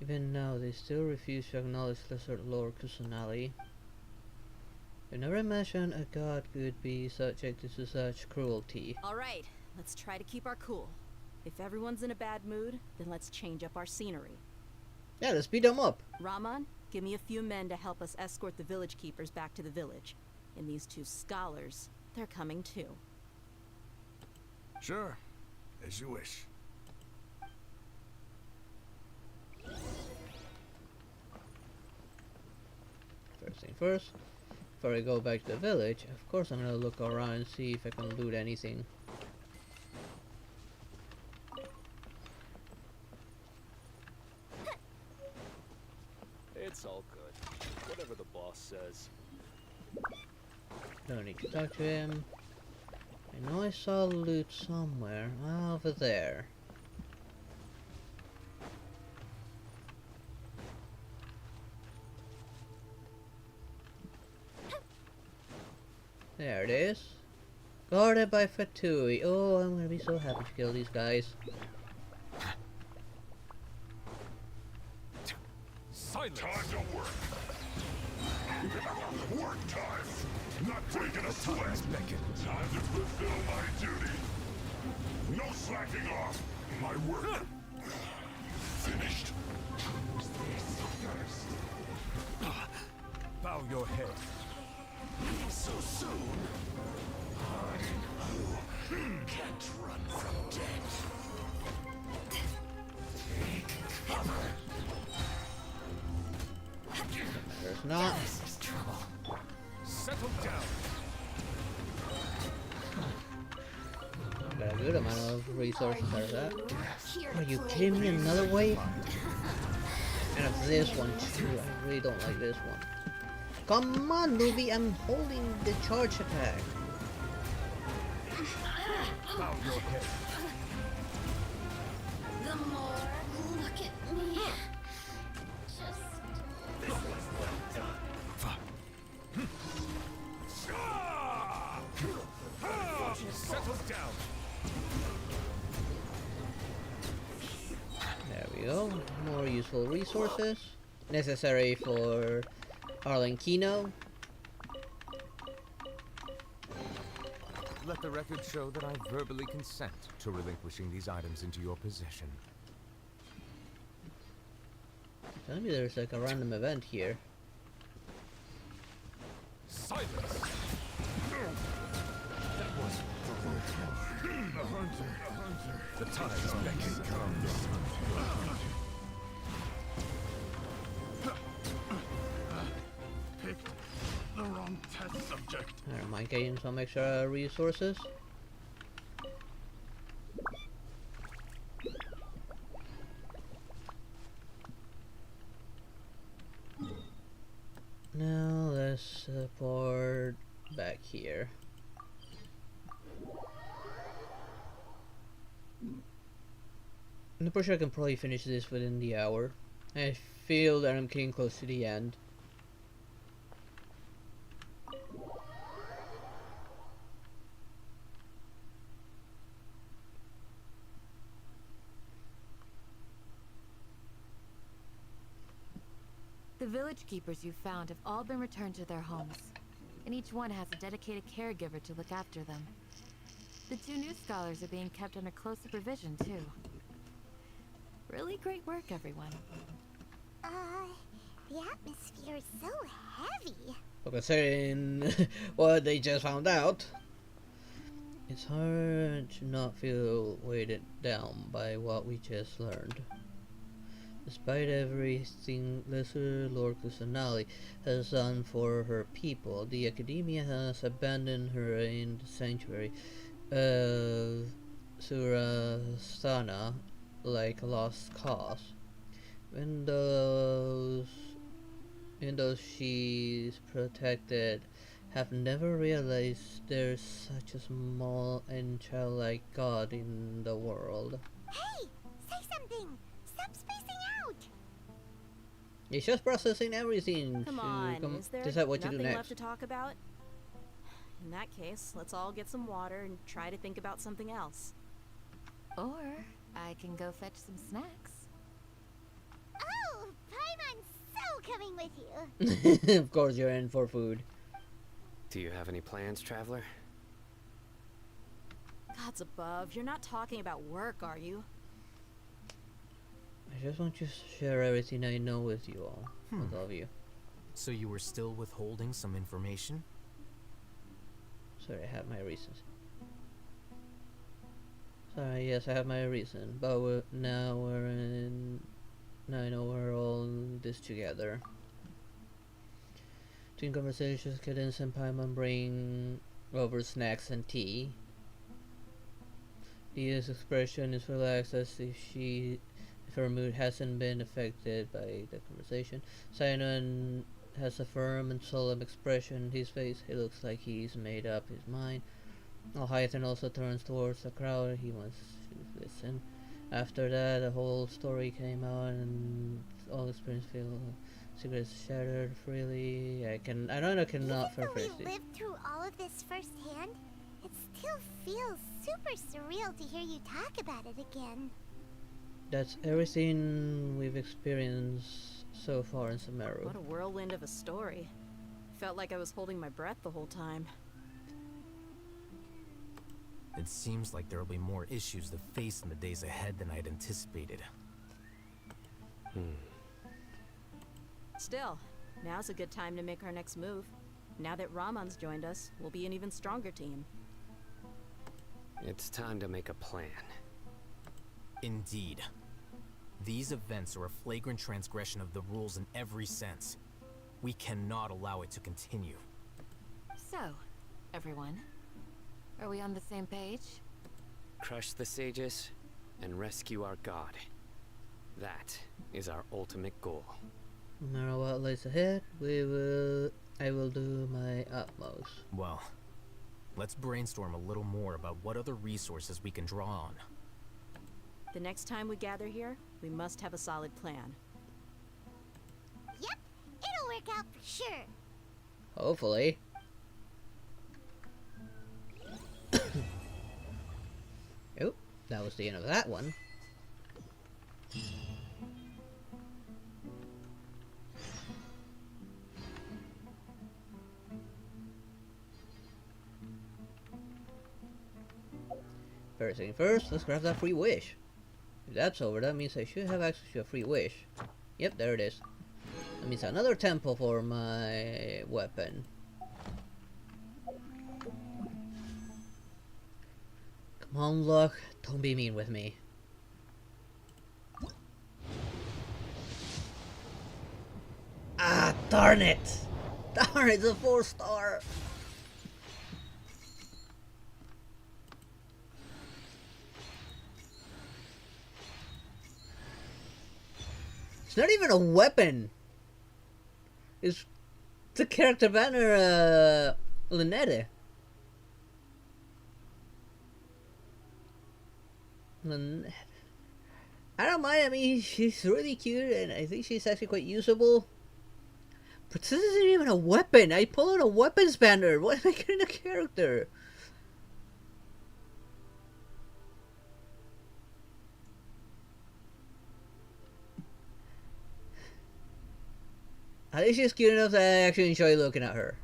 Even now, they still refuse to acknowledge Lesser Lord Kusanali. They never imagined a god could be subject to such cruelty. Alright, let's try to keep our cool. If everyone's in a bad mood, then let's change up our scenery. Yeah, let's beat them up. Rahman, give me a few men to help us escort the village keepers back to the village. And these two scholars, they're coming too. Sure, as you wish. First, before I go back to the village, of course I'm gonna look around and see if I can loot anything. It's all good. Whatever the boss says. Don't need to talk to him. I know I saw loot somewhere. Over there. There it is. Guarded by Vtuber. Oh, I'm gonna be so happy to kill these guys. Silence. Time to work. Work time. Not taking a sweat. Time to fulfill my duty. No slacking off. My work. Finished. Bow your head. So soon. I can't run from death. Take cover. There's not. This is trouble. Settle down. Got a good amount of resources out of that. Are you kidding me? Another wave? And of this one too. I really don't like this one. Come on, Nubi, I'm holding the charge attack. Bow your head. The more look at me. Just Settle down. There we go. More useful resources. Necessary for Arlenkino. Let the record show that I verbally consent to relinquishing these items into your possession. Tell me there's like a random event here. Silence! That was the hunter. The tides beckon. Picked the wrong test subject. Am I getting some extra resources? Now let's port back here. I'm pretty sure I can probably finish this within the hour. I feel that I'm getting close to the end. The village keepers you've found have all been returned to their homes, and each one has a dedicated caregiver to look after them. The 2 new scholars are being kept under close supervision, too. Really great work, everyone. The atmosphere is so heavy. But considering what they just found out, it's hard to not feel weighted down by what we just learned. Despite everything Lesser Lord Kusanali has done for her people, the Academia has abandoned her in the sanctuary of Surasthana like a lost cause. When those she's protected have never realized there's such a small and childlike god in the world. Hey, say something. Stop spacing out. It's just processing everything Come to on, is there decide what to do nothing next. left to talk about? In that case, let's all get some water and try to think about something else. Or I can go fetch some snacks. Oh, Paimon's so coming with you. Of course you're in for food. Do you have any plans, traveler? Gods above, you're not talking about work, are you? I just want to share everything I know with you all. With all of you. So you were still withholding some information? Sorry, I have my reasons. Sorry, yes, I have my reason. But now I know we're all in this together. Between conversations, Cadence and Paimon bring over snacks and tea. Dia's expression is relaxed as if her mood hasn't been affected by the conversation. Cyanon has a firm and solemn expression in his face. He looks like he's made up his mind. Alhaithan also turns towards the crowd. He wants to listen. After that, the whole story came out, and all experience feel secrets shattered freely. I cannot Even though paraphrase we it. lived through all of this firsthand, it still feels super surreal to hear you talk about it again. That's everything we've experienced so far in Sumeru. What a whirlwind of a story. Felt like I was holding my breath the whole time. It seems like there will be more issues to face in the days ahead than I'd anticipated. Still, now's a good time to make our next move. Now that Ramon's joined us, we'll be an even stronger team. It's time to make a plan. Indeed. These events are a flagrant transgression of the rules in every sense. We cannot allow it to continue. So, everyone, are we on the same page? Crush the sages and rescue our god. That is our ultimate goal. No matter what lies ahead, I will do my utmost. Well, let's brainstorm a little more about what other resources we can draw on. The next time we gather here, we must have a solid plan. Yep, it'll work out for sure. Hopefully. Oh, that was the end of that one. First thing first, let's grab that free wish. If that's over, that means I should have access to a free wish. Yep, there it is. That means another temple for my weapon. Come on, Luck. Don't be mean with me. Ah, darn it! Darn it, it's a 4-star! It's not even a weapon! It's the character banner, Lynette. I don't mind, I mean, she's really cute and I think she's actually quite usable. But this isn't even a weapon! I pull out a weapons banner! What am I getting a character? At least she's cute enough that I actually enjoy looking at her.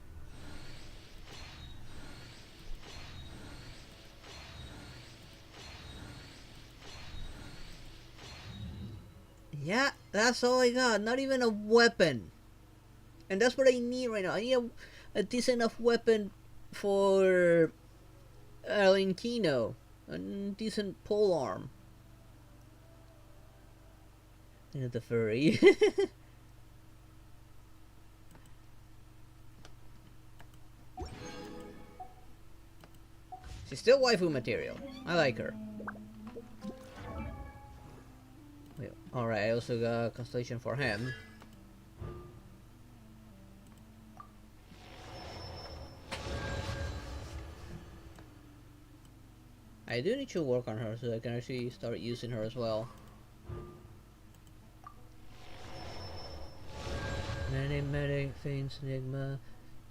Yeah, that's all I got. Not even a weapon. And that's what I need right now. I need a decent enough weapon for Alinkino. A decent polearm. And the furry. She's still waifu material. I like her. Alright, I also got a constellation for him. I do need to work on her so I can actually start using her as well. Enigmatic, feigns enigma,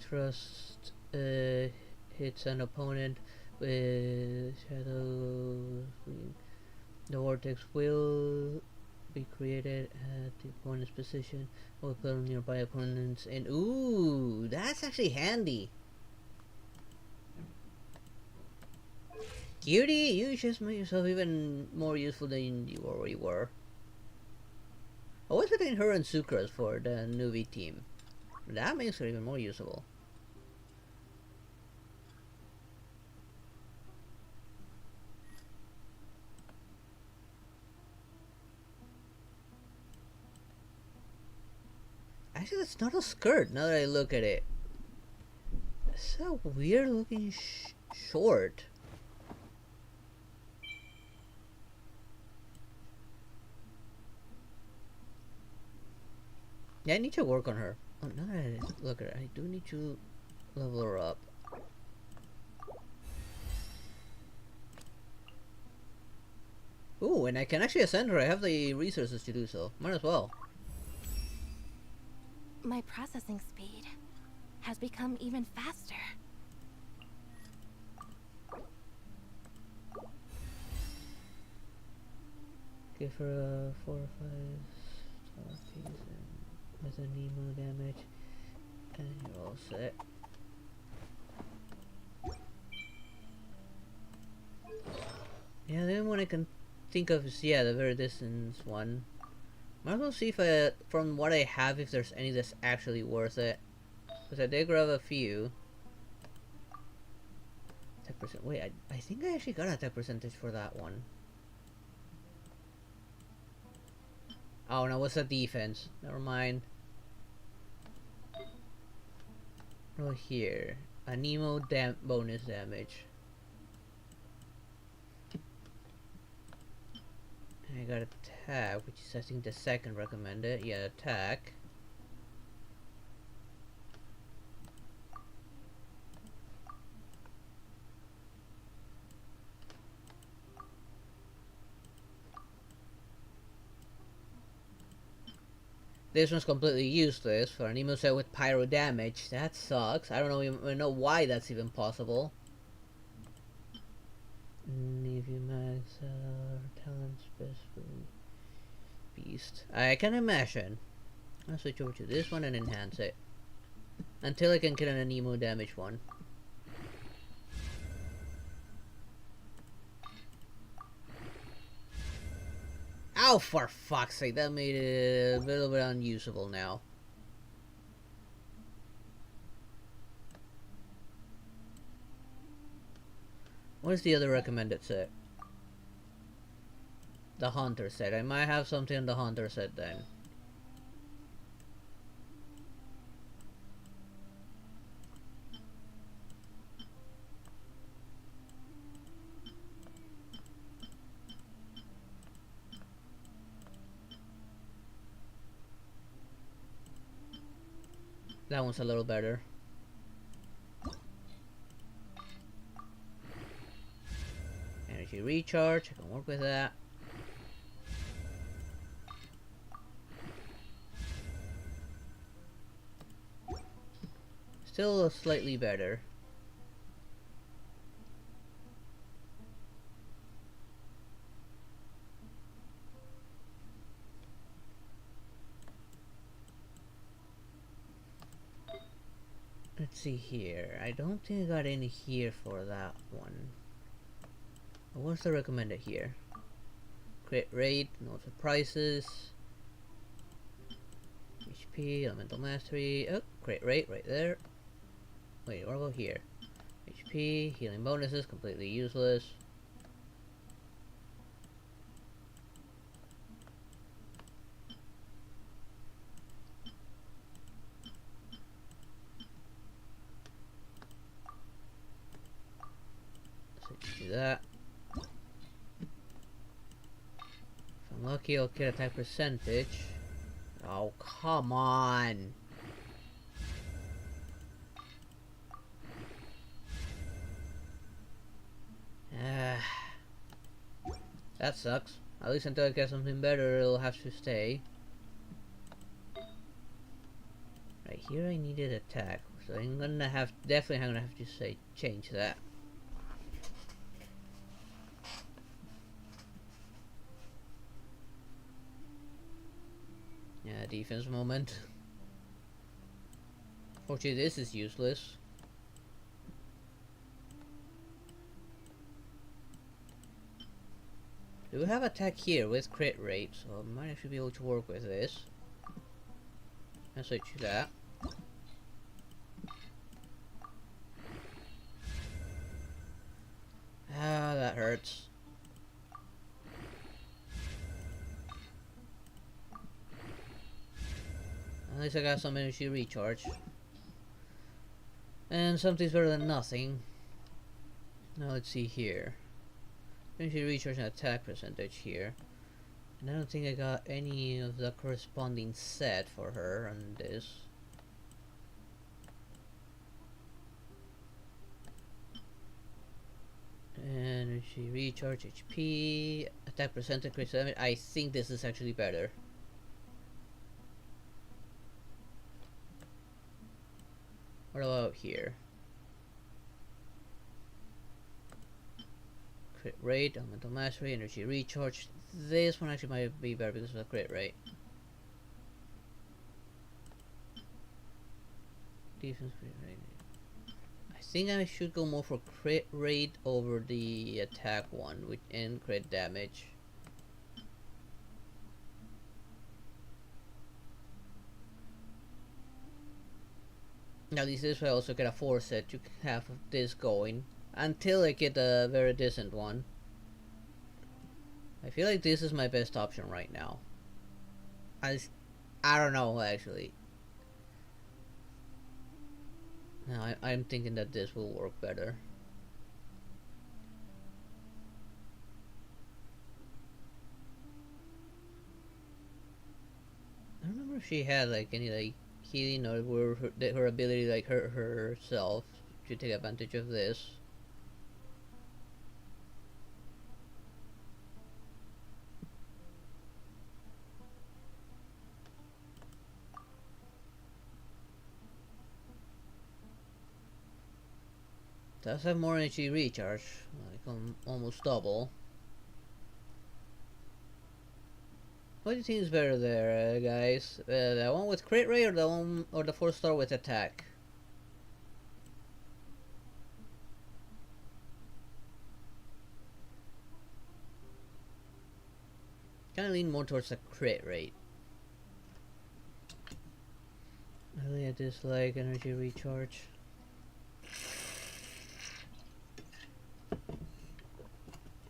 trust hits an opponent with shadow. The vortex will be created at the opponent's position or put nearby opponents in. Ooh, that's actually handy. Cutie, you just made yourself even more useful than you already were. I was between her and Sucrose for the newbie team. That makes her even more usable. Actually, it's not a skirt now that I look at it. It's a weird looking short. Yeah, I need to work on her. Oh, now that I look at her, I do need to level her up. Ooh, and I can actually ascend her. I have the resources to do so. Might as well. My processing speed has become even faster. Give her a 4 or 5 star piece with a Nemo damage. And you're all set. Yeah, the only one I can think of is, yeah, the very distance one. Might as well see if from what I have, if there's any that's actually worth it. Because I did grab a few. Attack percent. Wait, I think I actually got an attack percentage for that one. Oh no, what's the defense? Never mind. Oh, here. A Nemo bonus damage. I got attack, which is I think the second recommended. Yeah, attack. This one's completely useless for an emo set with pyro damage. That sucks. I don't even know why that's even possible. If you max talent specifically beast. I can imagine. I'll switch over to this one and enhance it. Until I can get an emo damage one. Oh, for fuck's sake, that made it a little bit unusable now. What is the other recommended set? The Hunter set. I might have something in the Hunter set then. That one's a little better. Energy recharge, I can work with that. Still slightly better. Let's see here. I don't think I got any here for that one. What's the recommended here? Crit rate, no surprises. HP, elemental mastery. Oh, crit rate right there. Wait, what about here? HP, healing bonuses, completely useless. Do that. If I'm lucky, I'll get attack percentage. Oh, come on. That sucks. At least until I get something better, it'll have to stay. Right here, I needed attack, so I'm gonna have definitely gonna have to say change that. Yeah, defense moment. Fortunately, this is useless. Do we have attack here with crit rate, so I might actually be able to work with this. Let's switch to that. Ah, that hurts. At least I got some energy recharge. And something's better than nothing. Now let's see here. Energy recharge and attack percentage here. And I don't think I got any of the corresponding set for her on this. Energy recharge, HP, attack percentage, crit damage. I think this is actually better. What about here? Crit rate, elemental mastery, energy recharge. This one actually might be better because of the crit rate. Defense crit rate. I think I should go more for crit rate over the attack one with and crit damage. Now this way I also get a 4 set to have this going until I get a very decent one. I feel like this is my best option right now. I don't know actually. No, I'm thinking that this will work better. I don't remember if she had like any like healing or were her ability like hurt herself to take advantage of this. Does have more energy recharge, like almost double. What do you think is better there, guys? The one with crit rate or the one or the 4-star with attack? Kind of lean more towards the crit rate. I really dislike energy recharge.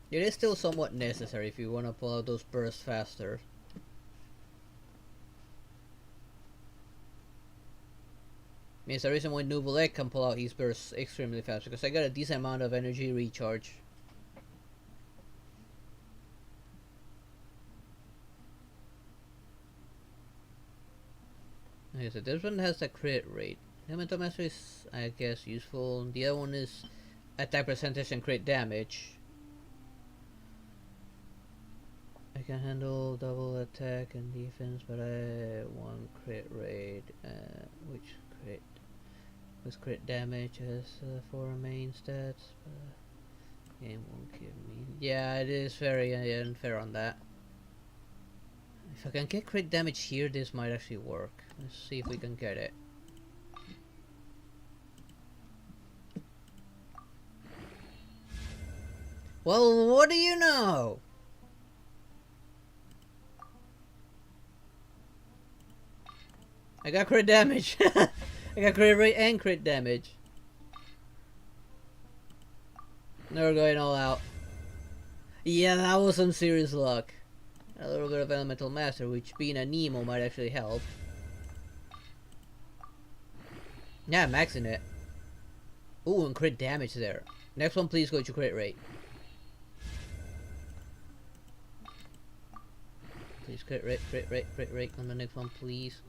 It is still somewhat necessary if you want to pull out those bursts faster. Means the reason why Nuvolek can pull out his bursts extremely fast because I got a decent amount of energy recharge. Okay, so this one has the crit rate. Elemental mastery is, I guess, useful. The other one is attack percentage and crit damage. I can handle double attack and defense, but I want crit rate, which crit with crit damage as 4 main stats. Game won't give me. Yeah, it is very unfair on that. If I can get crit damage here, this might actually work. Let's see if we can get it. Well, what do you know? I got crit damage. I got crit rate and crit damage. Now we're going all out. Yeah, that was some serious luck. A little bit of elemental master, which being a Nemo might actually help. Yeah, maxing it. Ooh, and crit damage there. Next one, please go to crit rate. Please crit rate on the next one, please.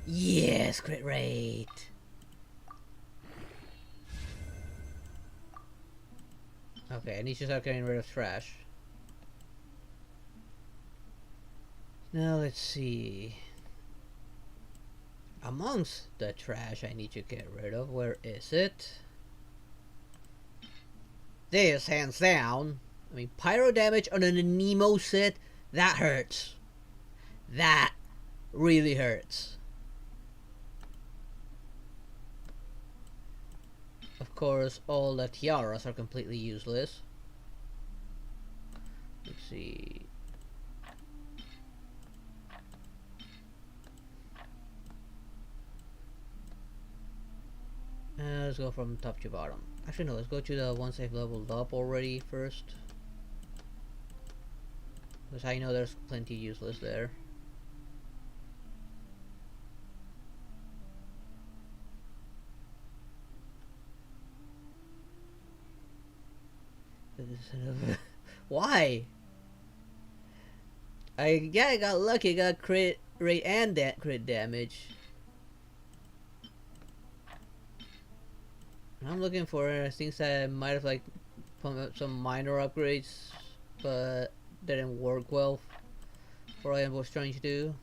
Yes, crit rate. Okay, I need to start getting rid of trash. Now let's see. Amongst the trash I need to get rid of, where is it? This, hands down. I mean, pyro damage on a Nemo set, that hurts. That really hurts. Of course, all the tiaras are completely useless. Let's see. Let's go from top to bottom. Actually, no, let's go to the ones I've leveled up already first. Because I know there's plenty useless there. Why? I got lucky, got crit rate and that crit damage. I'm looking for things that I might have like pumped up some minor upgrades, but didn't work well for what I was trying to do.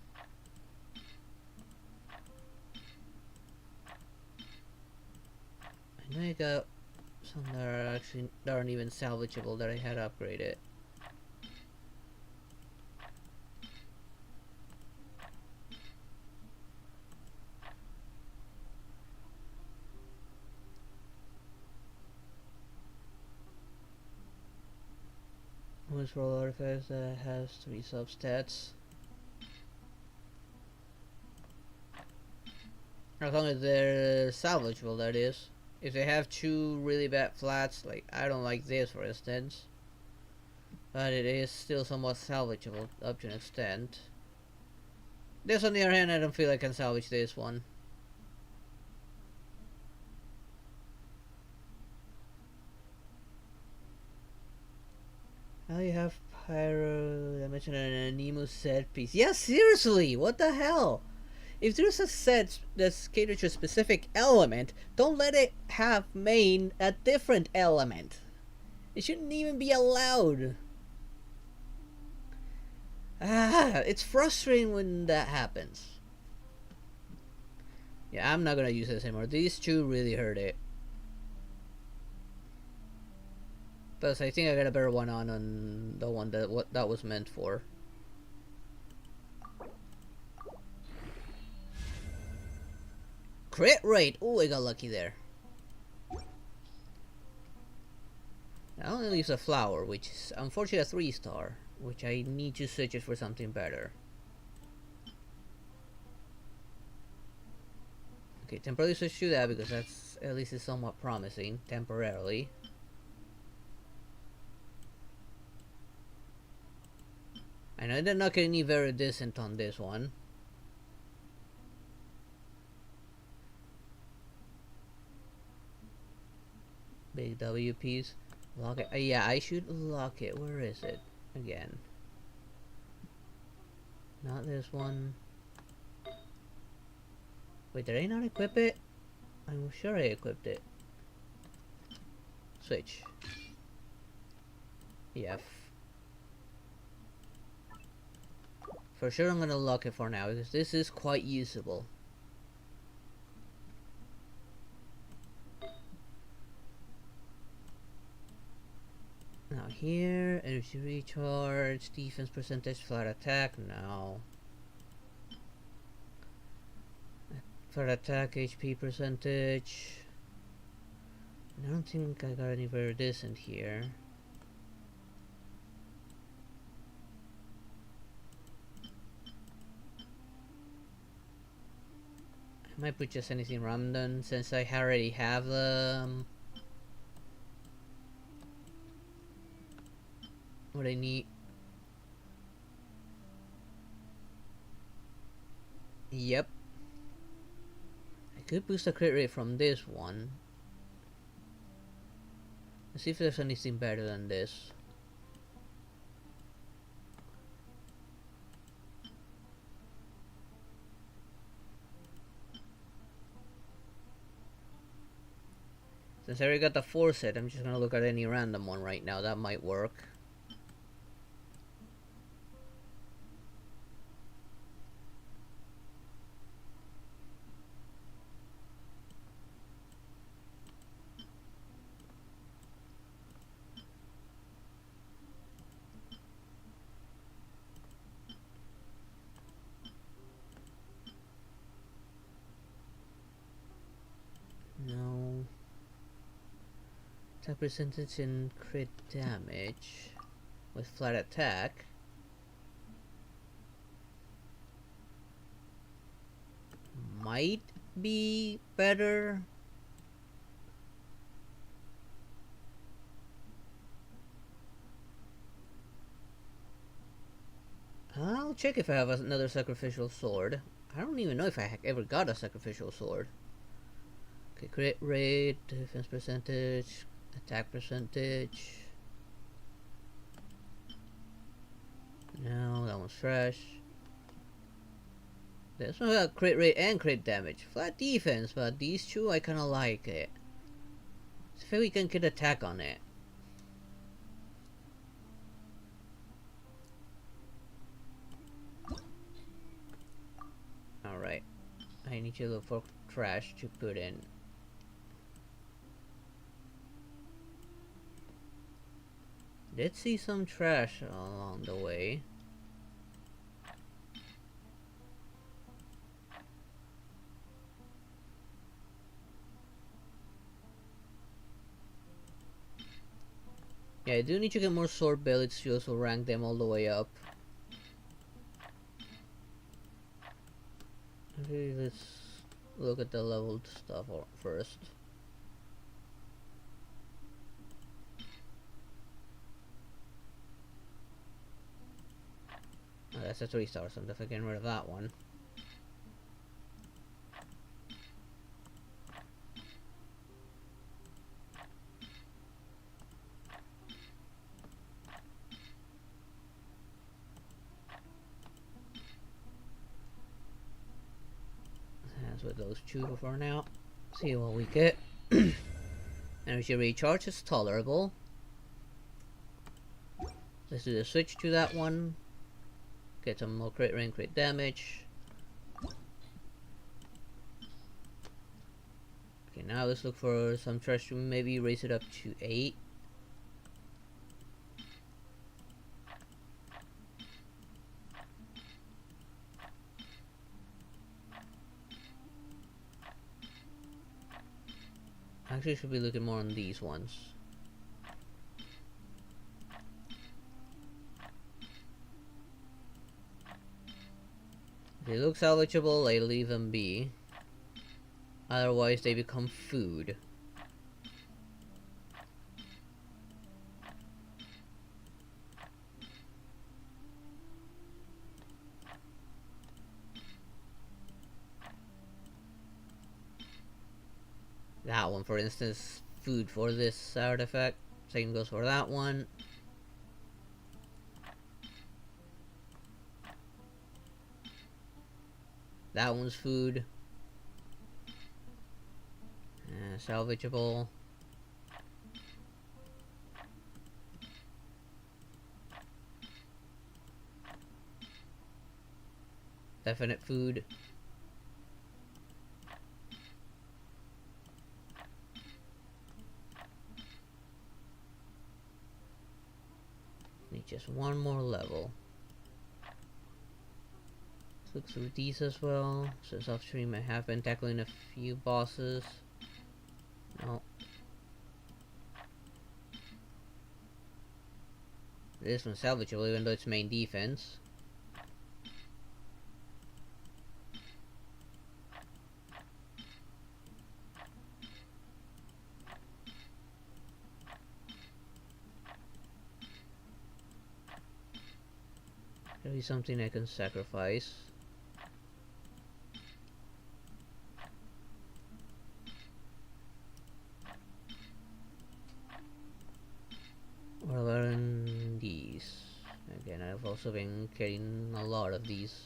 I know I got some that are actually that aren't even salvageable that I had upgraded. Once roll artifacts that has 3 substats. As long as they're salvageable, that is. If they have 2 really bad flats, like I don't like this for instance, but it is still somewhat salvageable up to an extent. This on the other hand, I don't feel I can salvage this one. Now you have pyro, I mentioned an Nemo set piece. Yeah, seriously, what the hell? If there's a set that's catered to a specific element, don't let it have main a different element. It shouldn't even be allowed. It's frustrating when that happens. Yeah, I'm not gonna use this anymore. These two really hurt it. Plus, I think I got a better one on the one that what that was meant for. Crit rate! Oh, I got lucky there. That only leaves a flower, which is unfortunately a 3-star, which I need to switch it for something better. Okay, temporarily switch to that because that's at least is somewhat promising temporarily. I know they're not getting any very decent on this one. Big W piece. Lock it. Yeah, I should lock it. Where is it? Again. Not this one. Wait, did I not equip it? I'm sure I equipped it. Switch. Yeah. For sure I'm gonna lock it for now because this is quite usable. Now here, energy recharge, defense percentage, flat attack, no. Flat attack, HP percentage. I don't think I got any very decent here. I might put just anything random since I already have what I need. Yep. I could boost the crit rate from this one. Let's see if there's anything better than this. Since I already got the 4 set, I'm just gonna look at any random one right now. That might work. No. Attack percentage and crit damage with flat attack. Might be better. I'll check if I have another sacrificial sword. I don't even know if I ever got a sacrificial sword. Okay, crit rate, defense percentage, attack percentage. No, that one's trash. This one got crit rate and crit damage. Flat defense, but these two I kinda like it. So I feel we can get attack on it. Alright. I need to look for trash to put in. Did see some trash along the way. Yeah, I do need to get more sword billets to also rank them all the way up. Okay, let's look at the leveled stuff first. Oh, that's a 3-star, so I'm definitely getting rid of that one. As with those two for now. See what we get. Energy recharge is tolerable. Let's do the switch to that one. Get some more crit rank, crit damage. Okay, now let's look for some trash to maybe raise it up to 8. Actually, should be looking more on these ones. If they look salvageable, I leave them be. Otherwise, they become food. That one, for instance, food for this artifact. Same goes for that one. That one's food. Salvageable. Definite food. Need just one more level. Let's look through these as well. Since off stream I have been tackling a few bosses. No. This one's salvageable even though it's main defense. Maybe something I can sacrifice. What about these? Again, I've also been getting a lot of these.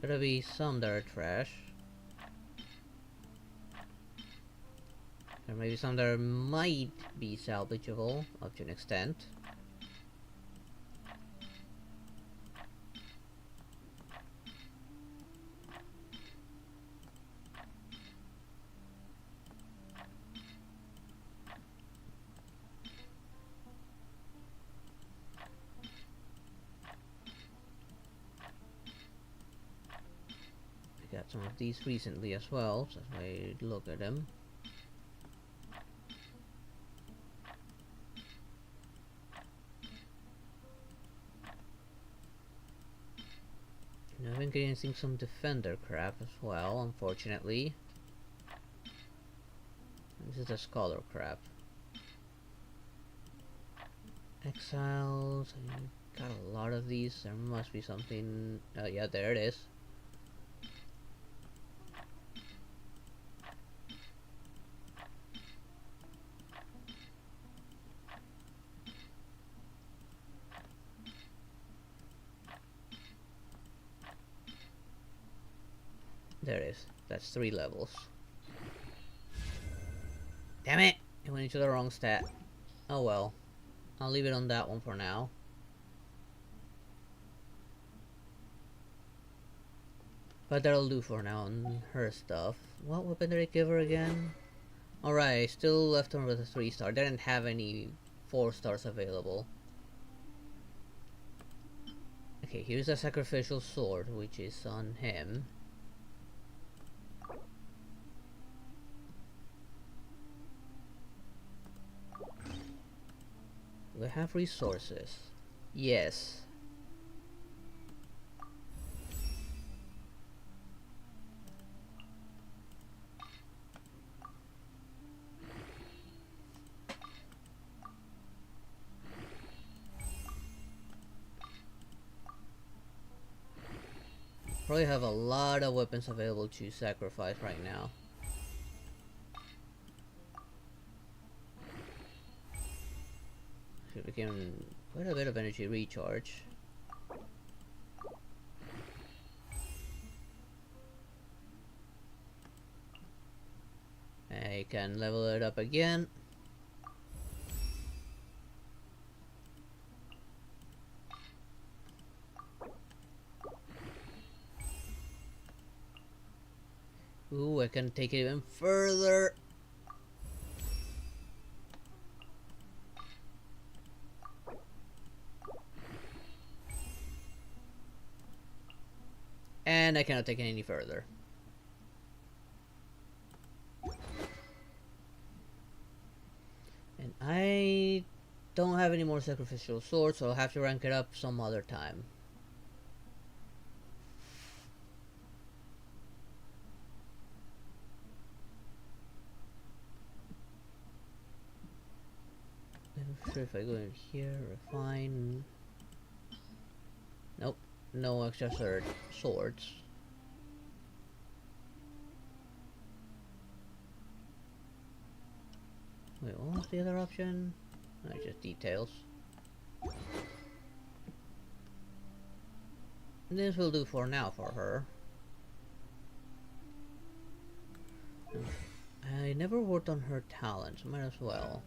There's gotta be some that are trash. Or maybe some that might be salvageable up to an extent. Got some of these recently as well, so if I look at them. And I've been getting some defender crap as well, unfortunately. This is the scholar crap. Exiles, I got a lot of these, there must be something, yeah, there it is. There it is. That's 3 levels. Damn it! It went into the wrong stat. Oh well. I'll leave it on that one for now. But that'll do for now on her stuff. What weapon did I give her again? Alright, still left on with a 3-star. Didn't have any 4 stars available. Okay, here's a sacrificial sword, which is on him. Do I have resources? Yes. Probably have a lot of weapons available to sacrifice right now. Should become quite a bit of energy recharge. I can level it up again. Ooh, I can take it even further. And I cannot take it any further. And I don't have any more sacrificial swords, so I'll have to rank it up some other time. I'm sure if I go in here, refine. Nope, no extra swords. Wait, what was the other option? No, just details. This will do for now for her. I never worked on her talents, might as well.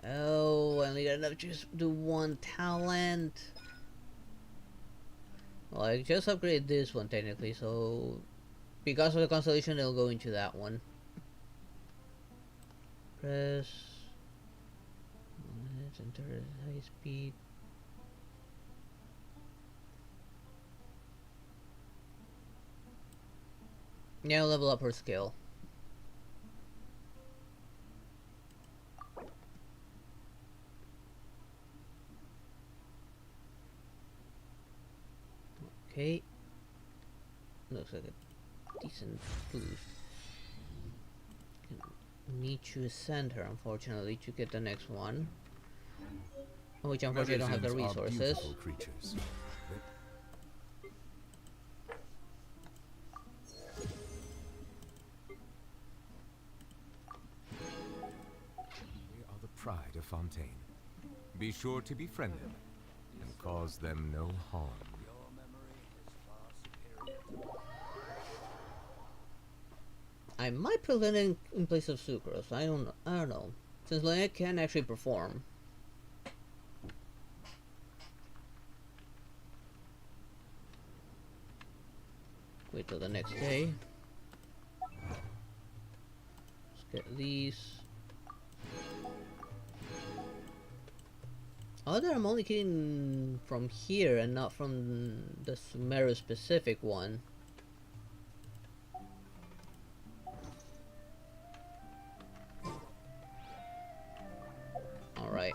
Oh, I only got enough to just do 1 talent. Well, I just upgraded this one technically, so because of the constellation, it'll go into that one. Press. Let's enter high speed. Yeah, I'll level up her skill. Okay. Looks like a decent boost. Need to ascend her, unfortunately, to get the next one. Which unfortunately I don't have the resources. Creatures. They are the pride of Fontaine. Be sure to befriend them and cause them no harm. I might put it in place of Sucrose. I don't know. Since Lynette can actually perform. Wait till the next day. Let's get these. Oh, I'm only getting from here and not from the Sumeru specific one. Alright.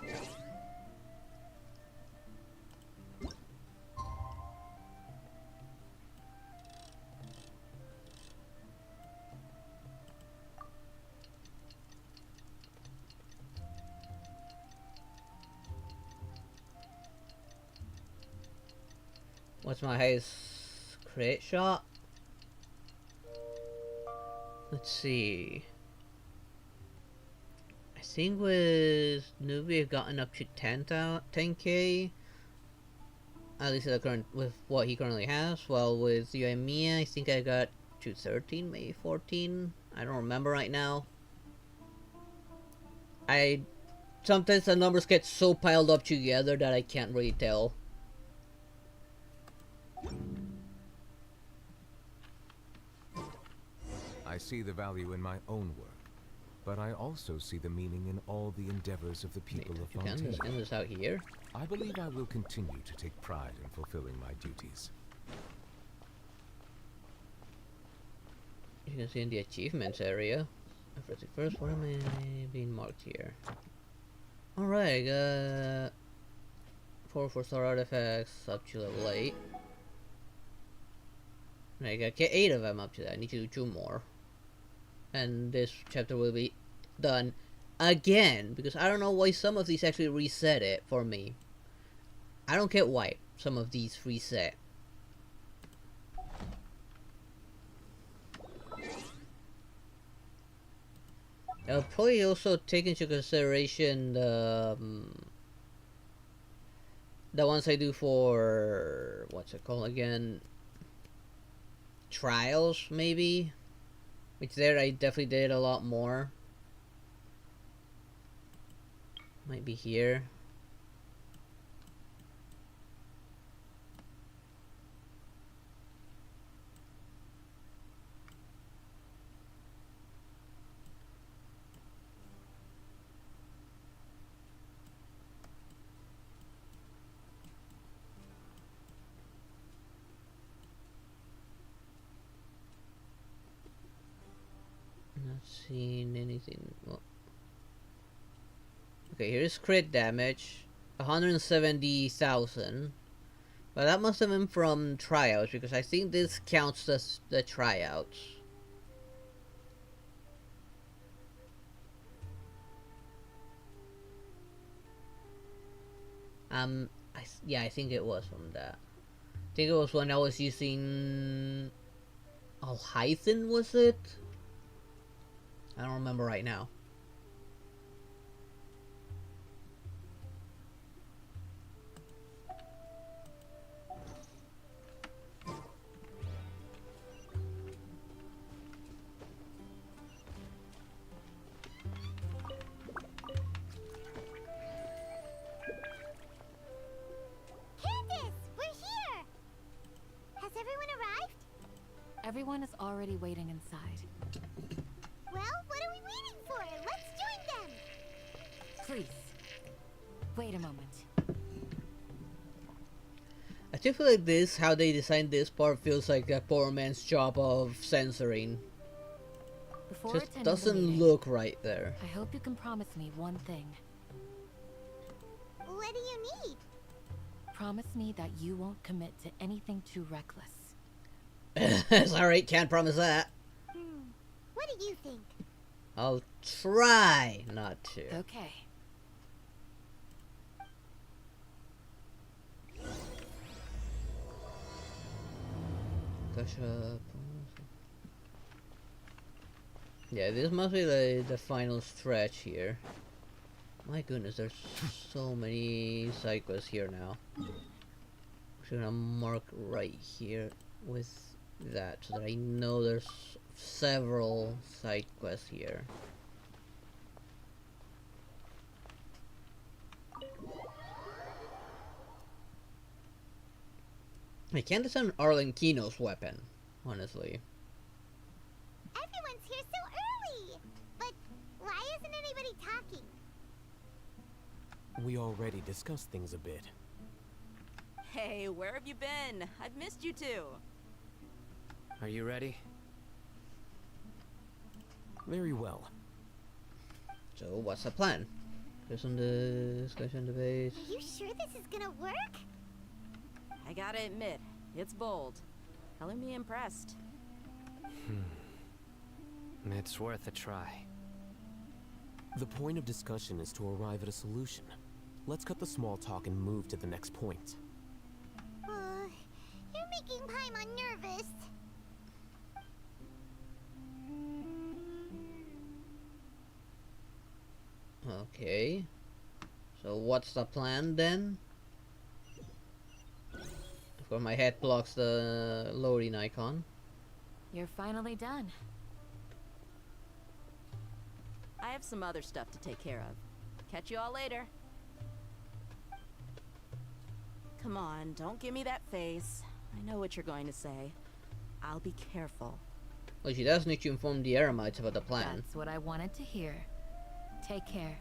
What's my highest crit shot? Let's see. I think with Newbie I've gotten up to 10K. At least the current with what he currently has. Well, with you and Mia, I think I got to 13, maybe 14. I don't remember right now. Sometimes the numbers get so piled up together that I can't really tell. I see the value in my own work, but I also see the meaning in all the endeavors of the people of Fontaine. Let's end this out here. I believe I will continue to take pride in fulfilling my duties. You can see in the achievements area. First, what am I being marked here? Alright, I got 4 4-star artifacts up to level 8. And I got 8 of them up to that. I need to do 2 more. And this chapter will be done again, because I don't know why some of these actually reset it for me. I don't get why some of these reset. I'll probably also take into consideration the ones I do for, what's it called again? Trials, maybe? Which there I definitely did a lot more. Might be here. Not seeing anything. Well, okay, here's crit damage, 170,000. But that must have been from tryouts, because I think this counts as the tryouts. Yeah, I think it was from that. I think it was when I was using Alhythen, was it? I don't remember right now. Candace, we're here! Has everyone arrived? Everyone is already waiting inside. Well, what are we waiting for? Let's join them! Please, wait a moment. I do feel like this, how they designed this part, feels like a poor man's job of censoring. Before Just attending the doesn't meeting, look right there. I hope you can promise me one thing. What do you need? Promise me that you won't commit to anything too reckless. Sorry, can't promise that. What do you think? I'll try not to. Okay. Yeah, this must be the final stretch here. My goodness, there's so many side quests here now. I'm gonna mark right here with that so that I know there's several side quests here. I can't design Arlenkino's weapon, honestly. Everyone's here so early! But why isn't anybody talking? We already discussed things a bit. Hey, where have you been? I've missed you two. Are you ready? Very well. So, what's the plan? Discussion debate. Are you sure this is gonna work? I gotta admit, it's bold. Color me impressed. It's worth a try. The point of discussion is to arrive at a solution. Let's cut the small talk and move to the next point. You're making Paimon nervous. Okay. So what's the plan then? Of course, my head blocks the loading icon. You're finally done. I have some other stuff to take care of. Catch you all later. Come on, don't give me that face. I know what you're going to say. I'll be careful. Well, she does need to inform the Eremites about the plan. That's what I wanted to hear. Take care.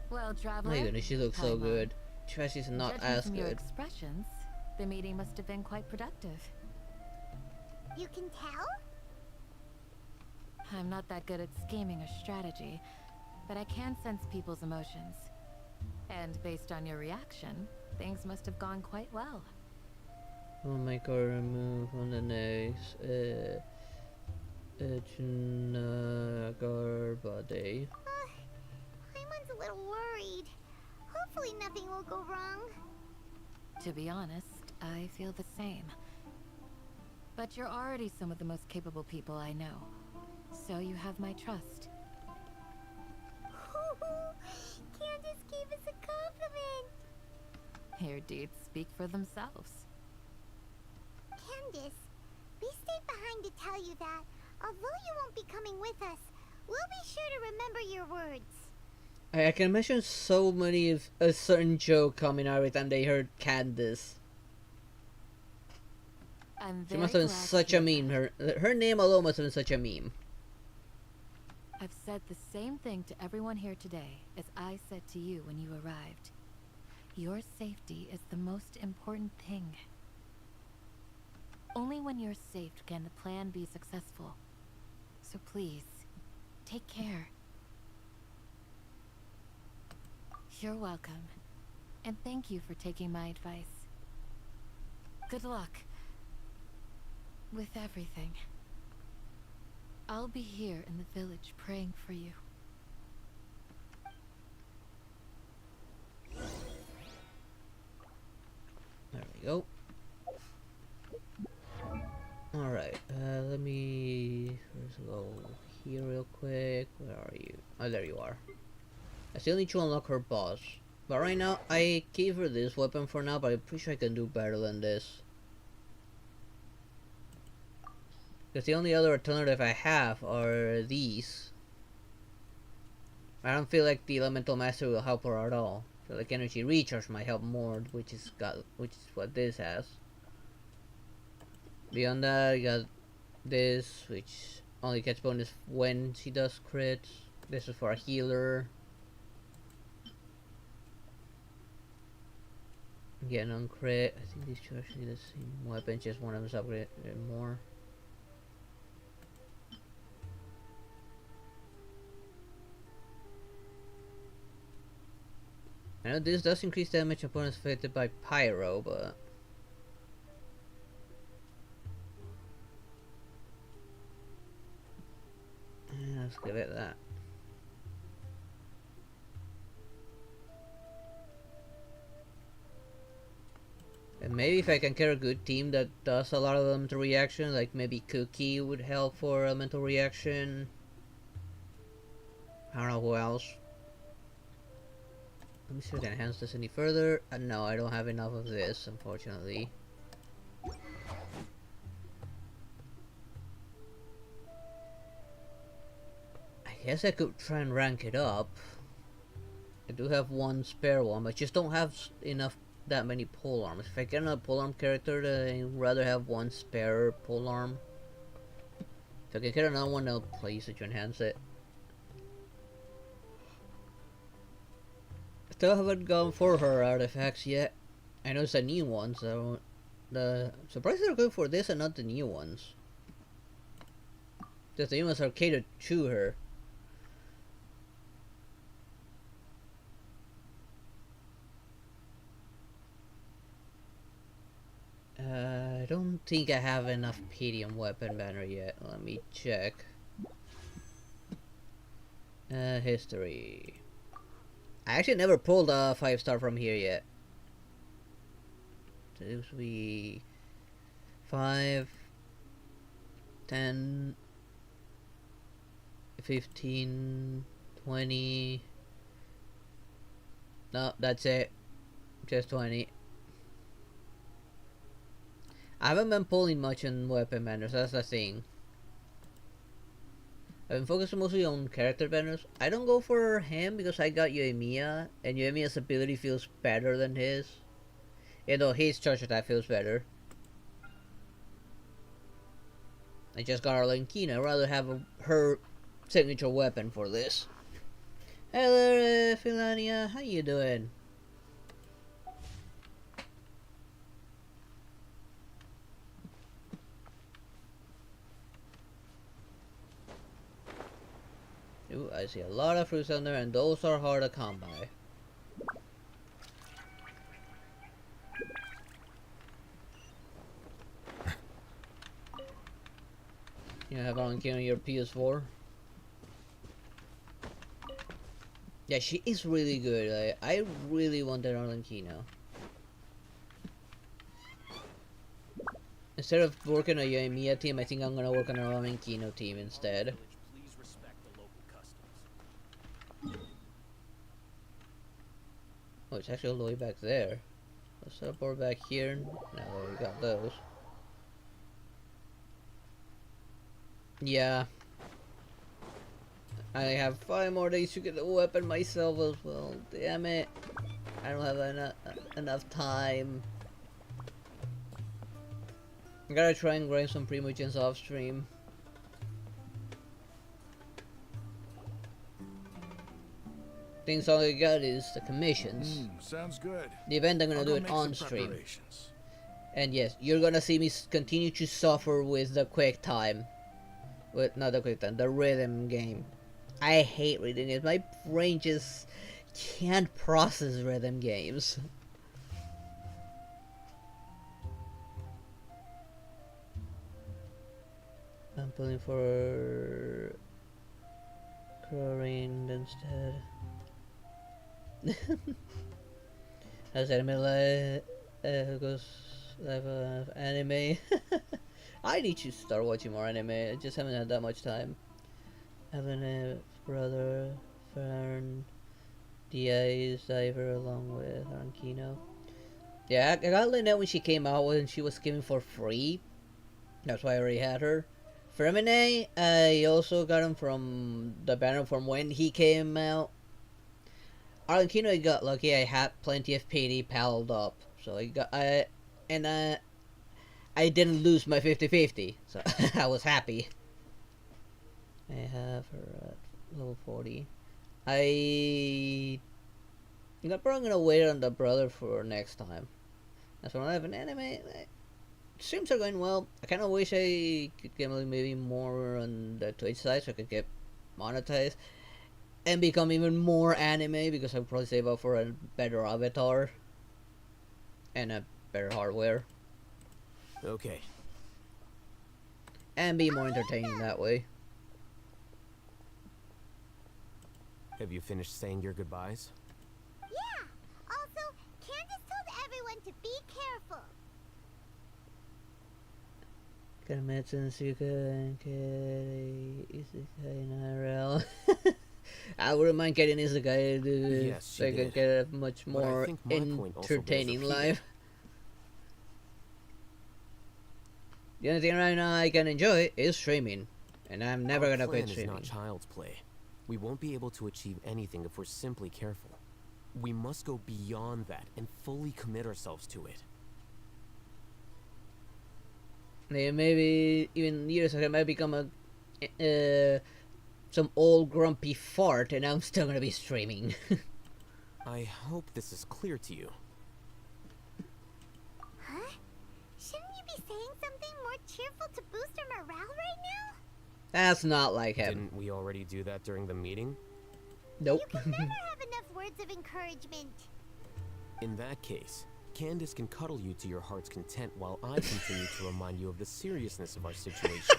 Well, traveler. My goodness, she looks so time good. Trash's not Judging as from your good. expressions, the meeting must have been quite productive. You can tell? I'm not that good at scheming or strategy, but I can sense people's emotions. And based on your reaction, things must have gone quite well. We'll make our move on the next Garbade. Paimon's a little worried. Hopefully nothing will go wrong. To be honest, I feel the same. But you're already some of the most capable people I know, so you have my trust. Candace gave us a compliment. Your deeds speak for themselves. Candace, we stayed behind to tell you that, although you won't be coming with us, we'll be sure to remember your words. I can imagine so many of a certain joke coming out every time they heard Candace. She must have been such a meme. Her name alone must have been such a meme. I've said the same thing to everyone here today as I said to you when you arrived. Your safety is the most important thing. Only when you're safe can the plan be successful. So please, take care. You're welcome. And thank you for taking my advice. Good luck with everything. I'll be here in the village praying for you. There we go. Alright, let me first go here real quick. Where are you? Oh, there you are. I still need to unlock her boss. But right now, I gave her this weapon for now, but I'm pretty sure I can do better than this. Because the only other alternative I have are these. I don't feel like the Elemental Master will help her at all. I feel like Energy Recharge might help more, which is what this has. Beyond that, I got this, which only gets bonus when she does crits. This is for a healer. Again, on crit. I think these two are actually the same weapon, just one of them's upgraded more. I know this does increase damage opponents affected by Pyro, but let's give it that. And maybe if I can get a good team that does a lot of elemental reaction, like maybe Cookie would help for elemental reaction. I don't know who else. Let me see if I can enhance this any further. No, I don't have enough of this, unfortunately. I guess I could try and rank it up. I do have one spare one, but I just don't have enough that many polearms. If I get another polearm character, then I'd rather have one spare polearm. If I can get another one, I'll place it to enhance it. Still haven't gone for her artifacts yet. I know it's a new one, so surprised they're going for this and not the new ones. Because the new ones are catered to her. I don't think I have enough Pedium weapon banner yet. Let me check. History. I actually never pulled a 5-star from here yet. So this will be 5, 10, 15, 20, No, that's it. Just 20. I haven't been pulling much on weapon banners, that's the thing. I've been focusing mostly on character banners. I don't go for him because I got Yoimiya, and Yoimiya's ability feels better than his. Even though his charge attack feels better. I just got Arlenkina. I'd rather have her signature weapon for this. Hello, Philania. How you doing? Ooh, I see a lot of fruits on there, and those are hard to come by. You have Arlenkina on your PS4? Yeah, she is really good. I really wanted Arlenkina. Instead of working on a Yoimiya team, I think I'm gonna work on a Arlenkina team instead. Please respect the local customs. Oh, it's actually all the way back there. Let's teleport back here. Now that we got those. Yeah. I have 5 more days to get the weapon myself as well. Damn it. I don't have enough time. I gotta try and grind some Primogens off stream. Things all I got is the commissions. Sounds good. The event I'm gonna do it on stream. And yes, you're gonna see me continue to suffer with the quick time. With not the quick time, the rhythm game. I hate rhythm games. My brain just can't process rhythm games. I'm pulling for Chlorine instead. As anime goes live anime. I need to start watching more anime. I just haven't had that much time. Having a brother, Fern, DA's diver along with Arlenkina. Yeah, I got Lynette when she came out when she was given for free. That's why I already had her. Fermine, I also got him from the banner from when he came out. Arlenkina, I got lucky. I had plenty of PD piled up, so I didn't lose my 50-50, so I was happy. I have her at level 40. I'm probably gonna wait on the brother for next time. That's when I have an anime. Streams are going well. I kind of wish I could get maybe more on the Twitch side so I could get monetized and become even more anime, because I'd probably save up for a better avatar and a better hardware. Okay. And be more entertaining that way. Have you finished saying your goodbyes? Yeah. Also, Candace told everyone to be careful. Kametsu and Suka and Isekai and IRL. I wouldn't mind getting Isekai to Yes, so I she could did. get a much But I more think my point also bears entertaining repeating. life. The only thing right now I can enjoy is streaming, and I'm never Our gonna plan quit is streaming. not child's play. We won't be able to achieve anything if we're simply careful. We must go beyond that and fully commit ourselves to it. Maybe even years ago I might become some old grumpy fart, and I'm still gonna be streaming. I hope this is clear to you. Huh? Shouldn't you be saying something more cheerful to boost our morale right now? That's not like him. Didn't we already do that during the meeting? Nope. You can never have enough words of encouragement. In that case, Candace can cuddle you to your heart's content while I continue to remind you of the seriousness of our situation.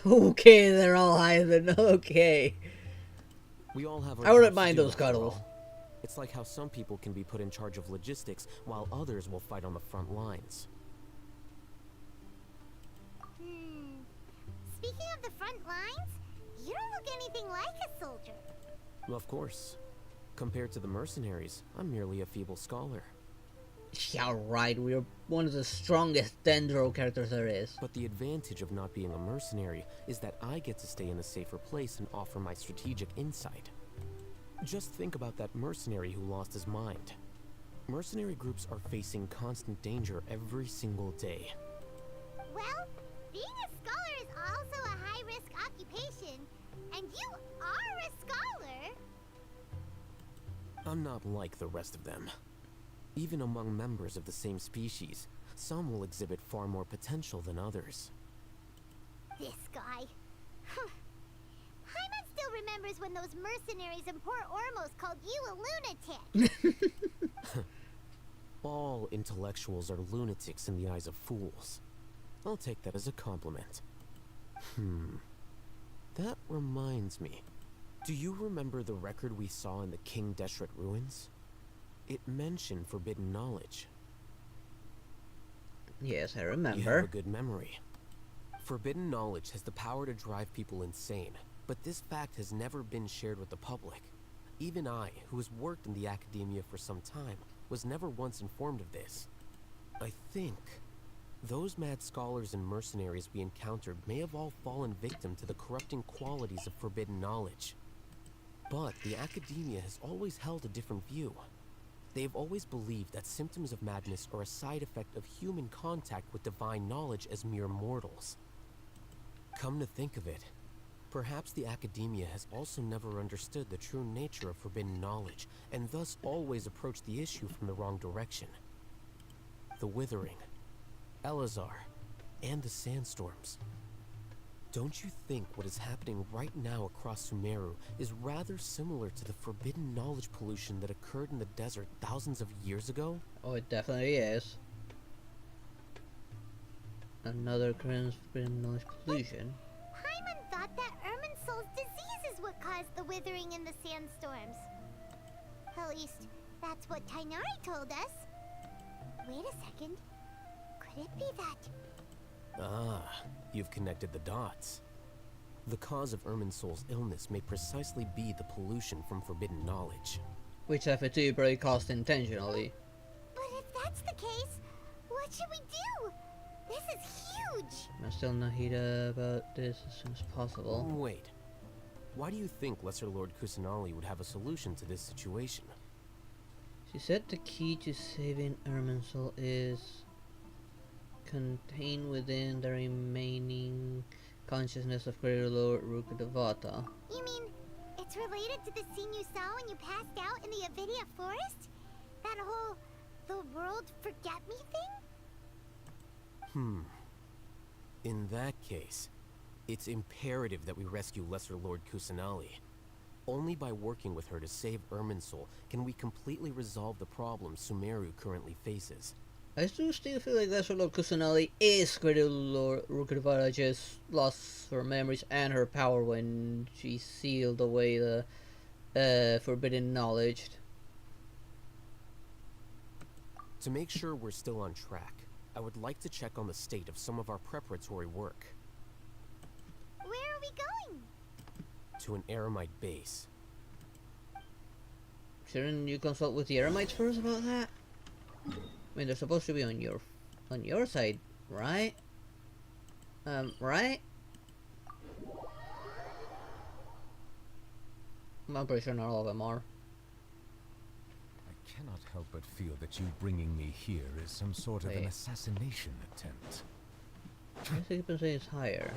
Okay, they're all high then. Okay. We all have our I wouldn't jobs to mind do, those after cuddles. all. It's like how some people can be put in charge of logistics while others will fight on the front lines. speaking of the front lines, you don't look anything like a soldier. Of course. Compared to the mercenaries, I'm merely a feeble scholar. Yeah, right, we're one of the strongest Dendro characters there is. But the advantage of not being a mercenary is that I get to stay in a safer place and offer my strategic insight. Just think about that mercenary who lost his mind. Mercenary groups are facing constant danger every single day. Well, being a scholar is also a high-risk occupation, and you are a scholar. I'm not like the rest of them. Even among members of the same species, some will exhibit far more potential than others. This guy. Paimon still remembers when those mercenaries in Port Ormos called you a lunatic. All intellectuals are lunatics in the eyes of fools. I'll take that as a compliment. That reminds me. Do you remember the record we saw in the King Deshret ruins? It mentioned forbidden knowledge. Yes, I remember. You have a good memory. Forbidden knowledge has the power to drive people insane, but this fact has never been shared with the public. Even I, who has worked in the academia for some time, was never once informed of this. I think those mad scholars and mercenaries we encountered may have all fallen victim to the corrupting qualities of forbidden knowledge. But the academia has always held a different view. They have always believed that symptoms of madness are a side effect of human contact with divine knowledge as mere mortals. Come to think of it, perhaps the academia has also never understood the true nature of forbidden knowledge, and thus always approached the issue from the wrong direction. The Withering, Elazar, and the Sandstorms. Don't you think what is happening right now across Sumeru is rather similar to the forbidden knowledge pollution that occurred in the desert thousands of years ago? Oh, it definitely is. Another current forbidden knowledge pollution. Paimon thought that Irminsul's disease is what caused the withering in the sandstorms. At least, that's what Tainari told us. Wait a second. Could it be that? Ah, you've connected the dots. The cause of Irminsul's illness may precisely be the pollution from forbidden knowledge. Which Vtuber caused intentionally. But if that's the case, what should we do? This is huge! Must tell Nahida about this as soon as possible. Wait. Why do you think Lesser Lord Kusanali would have a solution to this situation? She said the key to saving Irminsul is contained within the remaining consciousness of Greater Lord Rukkhadevata. You mean it's related to the scene you saw when you passed out in the Avidia forest? That whole the world forget me thing? In that case, it's imperative that we rescue Lesser Lord Kusanali. Only by working with her to save Irminsul can we completely resolve the problems Sumeru currently faces. I do still feel like Lesser Lord Kusanali is Greater Lord Rukkhadevata, just lost her memories and her power when she sealed away the forbidden knowledge. To make sure we're still on track, I would like to check on the state of some of our preparatory work. Where are we going? To an Eremite base. Shouldn't you consult with the Eremites first about that? I mean, they're supposed to be on your side, right? Right? I'm pretty sure not all of them are. I cannot help but feel that you bringing me here is some sort of an assassination attempt. I guess you can say it's higher.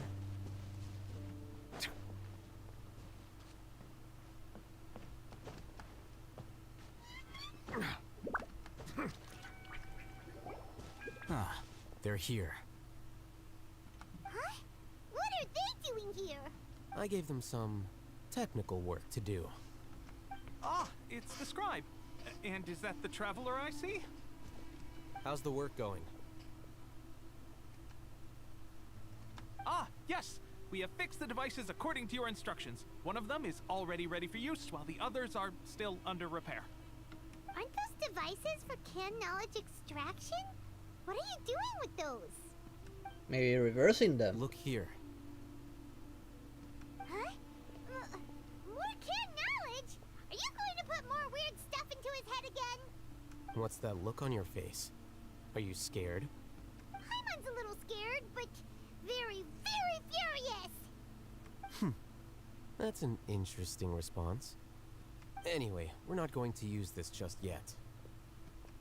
Ah, they're here. Huh? What are they doing here? I gave them some technical work to do. Ah, it's the scribe. And is that the traveler I see? How's the work going? Ah, yes. We have fixed the devices according to your instructions. One of them is already ready for use, while the others are still under repair. Aren't those devices for can knowledge extraction? What are you doing with those? Maybe reversing them. Look here. What's that look on your face? Are you scared? Paimon's a little scared, but very, very furious. That's an interesting response. Anyway, we're not going to use this just yet.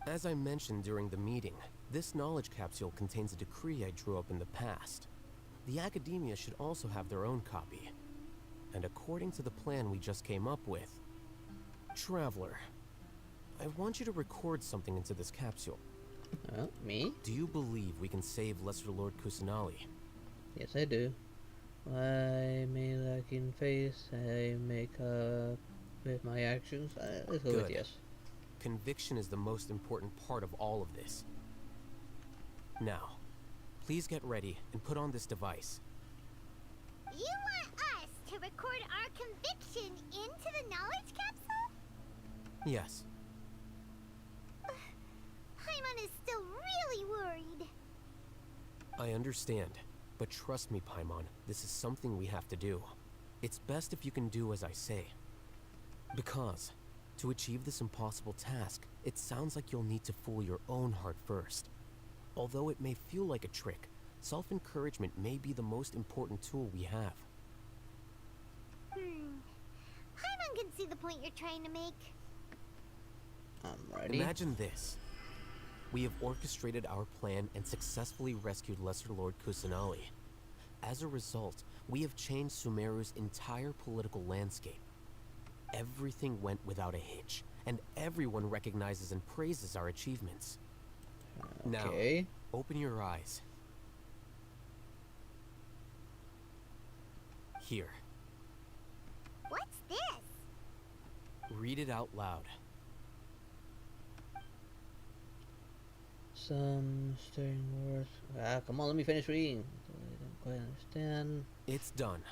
As I mentioned during the meeting, this knowledge capsule contains a decree I drew up in the past. The academia should also have their own copy. And according to the plan we just came up with, Traveler, I want you to record something into this capsule. Me? Do you believe we can save Lesser Lord Kusanali? Yes, I do. I may lack in face, I make up with my actions. Let's go with Good. yes. Conviction is the most important part of all of this. Now, please get ready and put on this device. You want us to record our conviction into the knowledge capsule? Yes. Paimon is still really worried. I understand, but trust me, Paimon, this is something we have to do. It's best if you can do as I say. Because, to achieve this impossible task, it sounds like you'll need to fool your own heart first. Although it may feel like a trick, self-encouragement may be the most important tool we have. Paimon can see the point you're trying to make. I'm ready. Imagine this. We have orchestrated our plan and successfully rescued Lesser Lord Kusanali. As a result, we have changed Sumeru's entire political landscape. Everything went without a hitch, and everyone recognizes and praises our achievements. Okay. Now, open your eyes. Here. What's this? Read it out loud. Some stirring words. Come on, let me finish reading. I don't quite understand. It's done.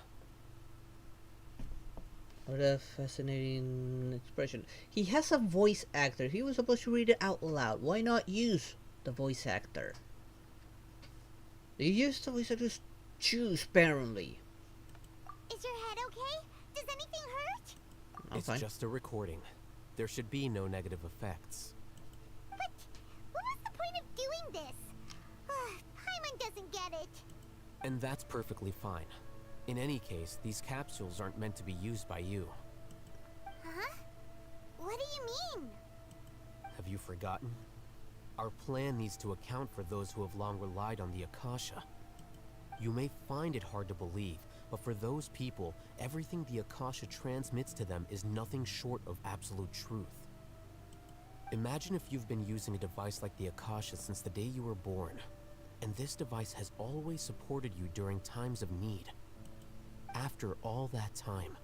What a fascinating expression. He has a voice actor. He was supposed to read it out loud. Why not use the voice actor? They use the voice actors too sparingly. Is your head okay? Does anything hurt? I'm It's fine. just a recording. There should be no negative effects. But what was the point of doing this? Paimon doesn't get it. And that's perfectly fine. In any case, these capsules aren't meant to be used by you. Huh? What do you mean? Have you forgotten? Our plan needs to account for those who have long relied on the Akasha. You may find it hard to believe, but for those people, everything the Akasha transmits to them is nothing short of absolute truth. Imagine if you've been using a device like the Akasha since the day you were born, and this device has always supported you during times of need. After all that time,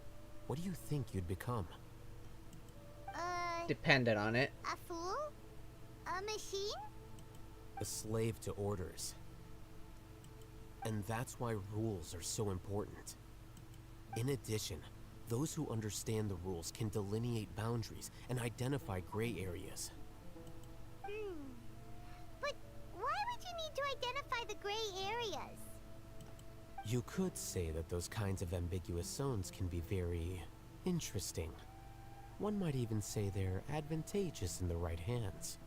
what do you think you'd become? Dependent on it. A fool? A machine? A slave to orders. And that's why rules are so important. In addition, those who understand the rules can delineate boundaries and identify gray areas. But why would you need to identify the gray areas? You could say that those kinds of ambiguous zones can be very interesting. One might even say they're advantageous in the right hands.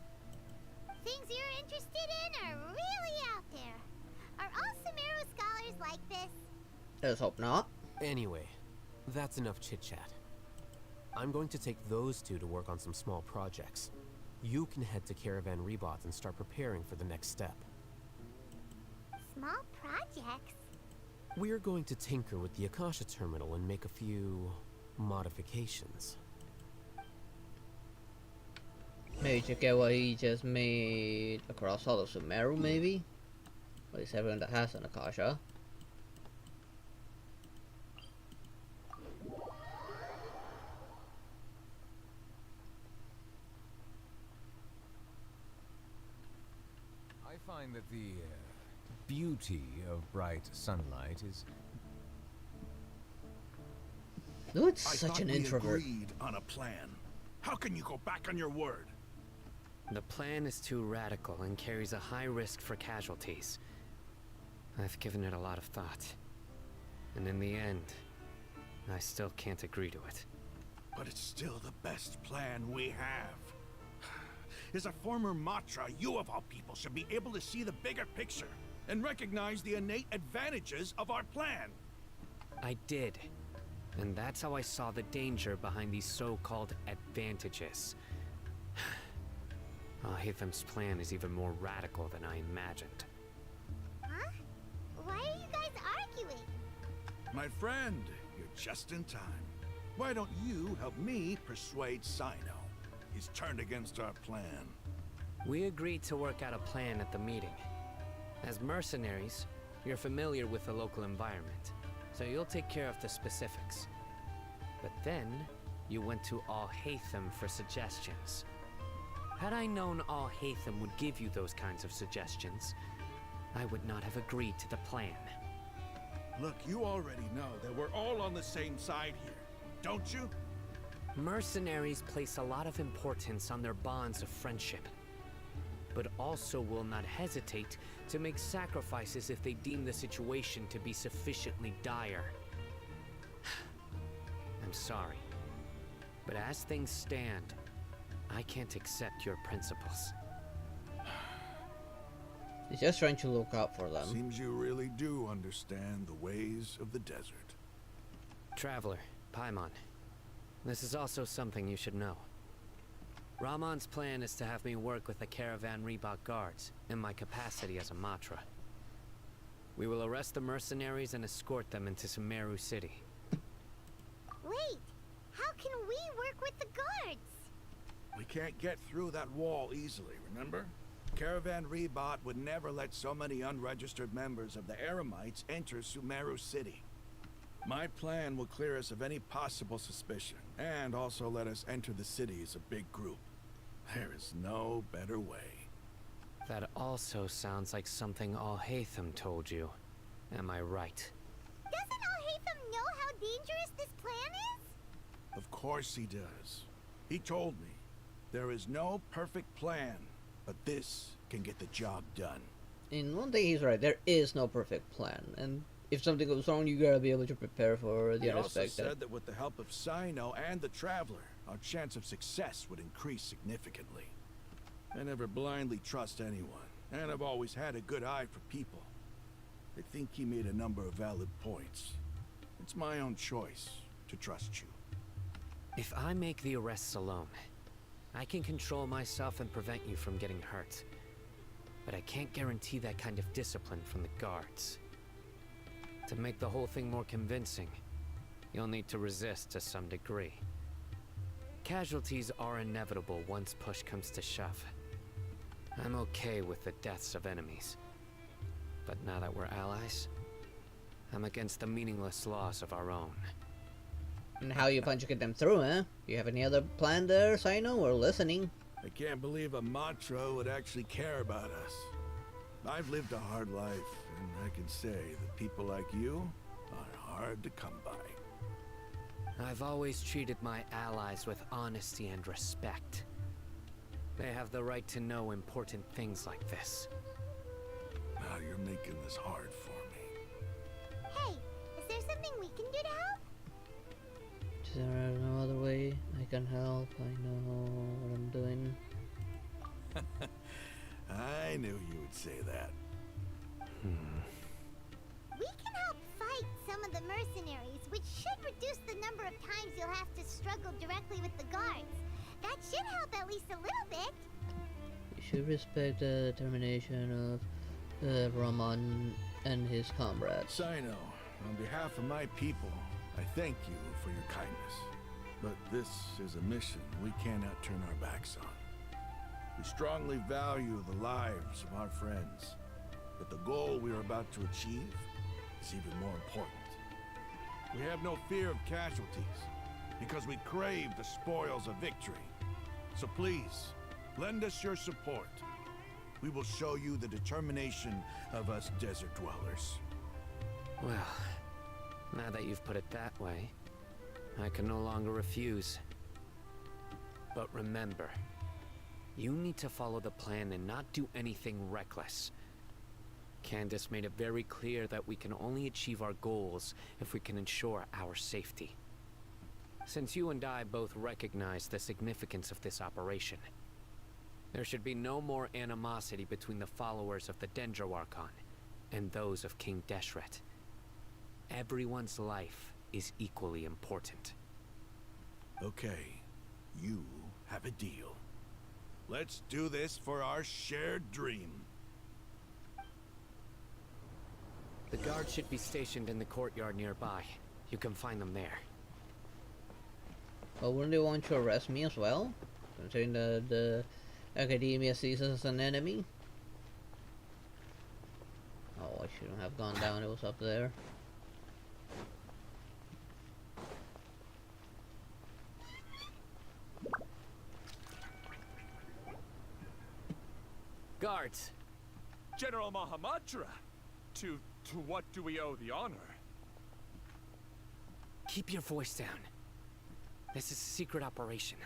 Things you're interested in are really out there. Are all Sumeru scholars like this? Let's hope not. Anyway, that's enough chit-chat. I'm going to take those two to work on some small projects. You can head to Caravan Rebot and start preparing for the next step. Small projects? We're going to tinker with the Akasha terminal and make a few modifications. Maybe check out what he just made across all of Sumeru, maybe? At least everyone that has an Akasha. I find that the beauty of bright sunlight is... Dude's I such thought an we introvert. agreed on a plan. How can you go back on your word? The plan is too radical and carries a high risk for casualties. I've given it a lot of thought. And in the end, I still can't agree to it. But it's still the best plan we have. As a former Matra, you of all people should be able to see the bigger picture and recognize the innate advantages of our plan. I did. And that's how I saw the danger behind these so-called advantages. Hatham's plan is even more radical than I imagined. Huh? Why are you guys arguing? My friend, you're just in time. Why don't you help me persuade Sino? He's turned against our plan. We agreed to work out a plan at the meeting. As mercenaries, you're familiar with the local environment, so you'll take care of the specifics. But then, you went to Al-Haytham for suggestions. Had I known Al-Haytham would give you those kinds of suggestions, I would not have agreed to the plan. Look, you already know that we're all on the same side here, don't you? Mercenaries place a lot of importance on their bonds of friendship, but also will not hesitate to make sacrifices if they deem the situation to be sufficiently dire. I'm sorry, but as things stand, I can't accept your principles. He's just trying to look out for them. Seems you really do understand the ways of the desert. Traveler, Paimon, this is also something you should know. Ramon's plan is to have me work with the Caravan Reebok guards in my capacity as a Matra. We will arrest the mercenaries and escort them into Sumeru City. Wait, how can we work with the guards? We can't get through that wall easily, remember? Caravan Reebok would never let so many unregistered members of the Eremites enter Sumeru City. My plan will clear us of any possible suspicion, and also let us enter the city as a big group. There is no better way. That also sounds like something Al-Haytham told you. Am I right? Doesn't Al-Haytham know how dangerous this plan is? Of course he does. He told me, there is no perfect plan, but this can get the job done. In one thing he's right, there is no perfect plan, and if something goes wrong, you gotta be able to prepare for the He also unexpected. said that with the help of Sino and the Traveler, our chance of success would increase significantly. I never blindly trust anyone, and I've always had a good eye for people. I think he made a number of valid points. It's my own choice to trust you. If I make the arrests alone, I can control myself and prevent you from getting hurt. But I can't guarantee that kind of discipline from the guards. To make the whole thing more convincing, you'll need to resist to some degree. Casualties are inevitable once push comes to shove. I'm okay with the deaths of enemies. But now that we're allies, I'm against the meaningless loss of our own. And how you plan to get them through, huh? Do you have any other plan there, Sino? We're listening. I can't believe a Matra would actually care about us. I've lived a hard life, and I can say that people like you are hard to come by. I've always treated my allies with honesty and respect. They have the right to know important things like this. Now you're making this hard for me. Hey, is there something we can do to help? Is there no other way I can help? I know what I'm doing. I knew you would say that. We can help fight some of the mercenaries, which should reduce the number of times you'll have to struggle directly with the guards. That should help at least a little bit. You should respect the determination of Ramon and his comrades. Sino, on behalf of my people, I thank you for your kindness. But this is a mission we cannot turn our backs on. We strongly value the lives of our friends, but the goal we are about to achieve is even more important. We have no fear of casualties, because we crave the spoils of victory. So please, lend us your support. We will show you the determination of us desert dwellers. Well, now that you've put it that way, I can no longer refuse. But remember, you need to follow the plan and not do anything reckless. Candace made it very clear that we can only achieve our goals if we can ensure our safety. Since you and I both recognize the significance of this operation, There should be no more animosity between the followers of the Dendro Archon and those of King Deshret. Everyone's life is equally important. Okay, you have a deal. Let's do this for our shared dream. The guards should be stationed in the courtyard nearby. You can find them there. Well, wouldn't they want to arrest me as well? Considering the Academia sees us as an enemy? Oh, I shouldn't have gone down, it was up there. Guards! General Mahamatra! To what do we owe the honor? Keep your voice down. This is a secret operation.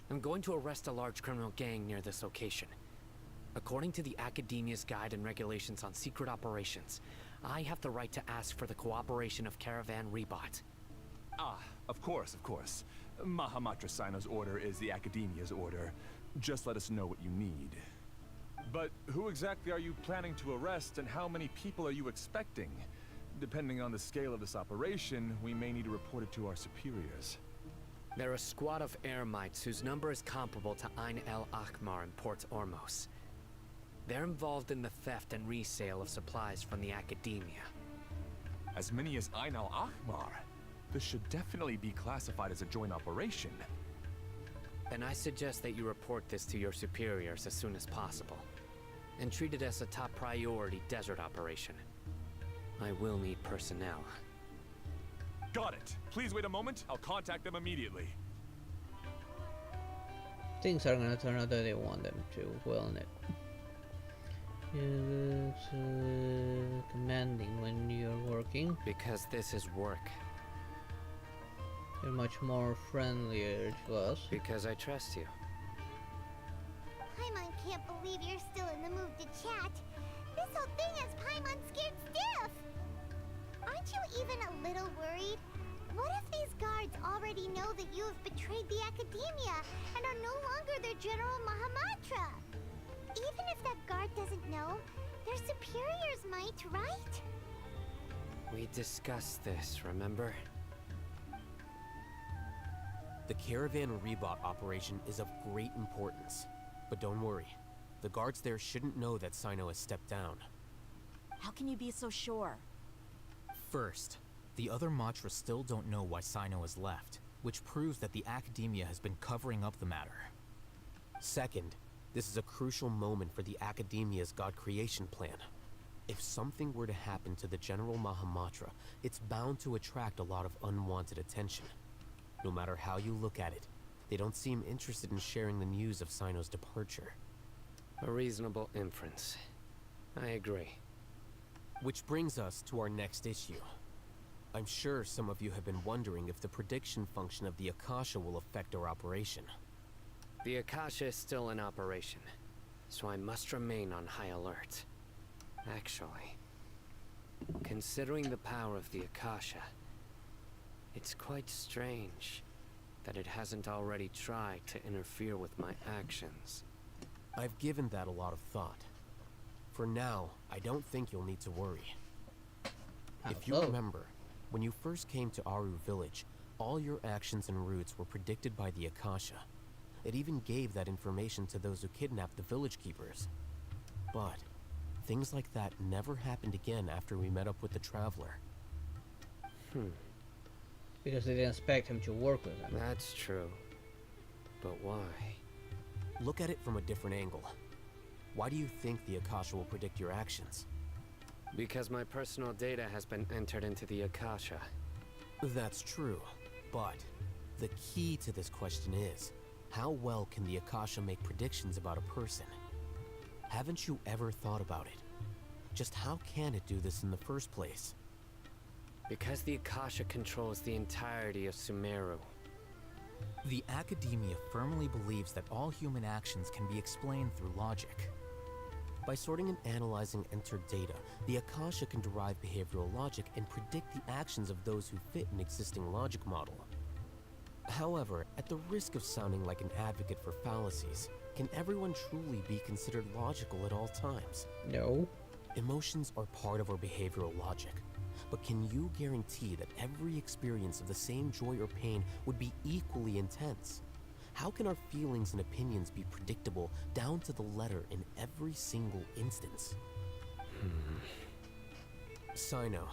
I'm going to arrest a large criminal gang near this location. According to the Academia's Guide and Regulations on Secret Operations, I have the right to ask for the cooperation of Caravan Rebot. Ah, of course, of course. Mahamatra Sino's order is the Academia's order. Just let us know what you need. But who exactly are you planning to arrest, and how many people are you expecting? Depending on the scale of this operation, we may need to report it to our superiors. They're a squad of Eremites whose number is comparable to Ain el Akhmar in Port Ormos. They're involved in the theft and resale of supplies from the Academia. As many as Ain el Akhmar? This should definitely be classified as a joint operation. Then I suggest that you report this to your superiors as soon as possible, and treat it as a top priority desert operation. I will need personnel. Got it. Please wait a moment. I'll contact them immediately. Things are gonna turn out that they want them to, won't it? It's commanding when you're working. Because this is work. You're much more friendlier to us. Because I trust you. Paimon can't believe you're still in the mood to chat. This whole thing has Paimon scared stiff. Aren't you even a little worried? What if these guards already know that you have betrayed the Academia and are no longer their General Mahamatra? Even if that guard doesn't know, their superiors might, right? We discussed this, remember? The Caravan Rebot operation is of great importance. But don't worry, the guards there shouldn't know that Sino has stepped down. How can you be so sure? First, the other Matra still don't know why Sino has left, which proves that the Academia has been covering up the matter. Second, this is a crucial moment for the Academia's God creation plan. If something were to happen to the General Mahamatra, it's bound to attract a lot of unwanted attention. No matter how you look at it, they don't seem interested in sharing the news of Sino's departure. A reasonable inference. I agree. Which brings us to our next issue. I'm sure some of you have been wondering if the prediction function of the Akasha will affect our operation. The Akasha is still in operation, so I must remain on high alert. Actually, considering the power of the Akasha, it's quite strange that it hasn't already tried to interfere with my actions. I've given that a lot of thought. For now, I don't think you'll need to worry. If you remember, when you first came to Aru Village, all your actions and routes were predicted by the Akasha. It even gave that information to those who kidnapped the village keepers. But things like that never happened again after we met up with the Traveler. Because they didn't expect him to work with them. That's true. But why? Look at it from a different angle. Why do you think the Akasha will predict your actions? Because my personal data has been entered into the Akasha. That's true, but the key to this question is, how well can the Akasha make predictions about a person? Haven't you ever thought about it? Just how can it do this in the first place? Because the Akasha controls the entirety of Sumeru. The Academia firmly believes that all human actions can be explained through logic. By sorting and analyzing entered data, the Akasha can derive behavioral logic and predict the actions of those who fit an existing logic model. However, at the risk of sounding like an advocate for fallacies, can everyone truly be considered logical at all times? No. Emotions are part of our behavioral logic. But can you guarantee that every experience of the same joy or pain would be equally intense? How can our feelings and opinions be predictable down to the letter in every single instance? Sino,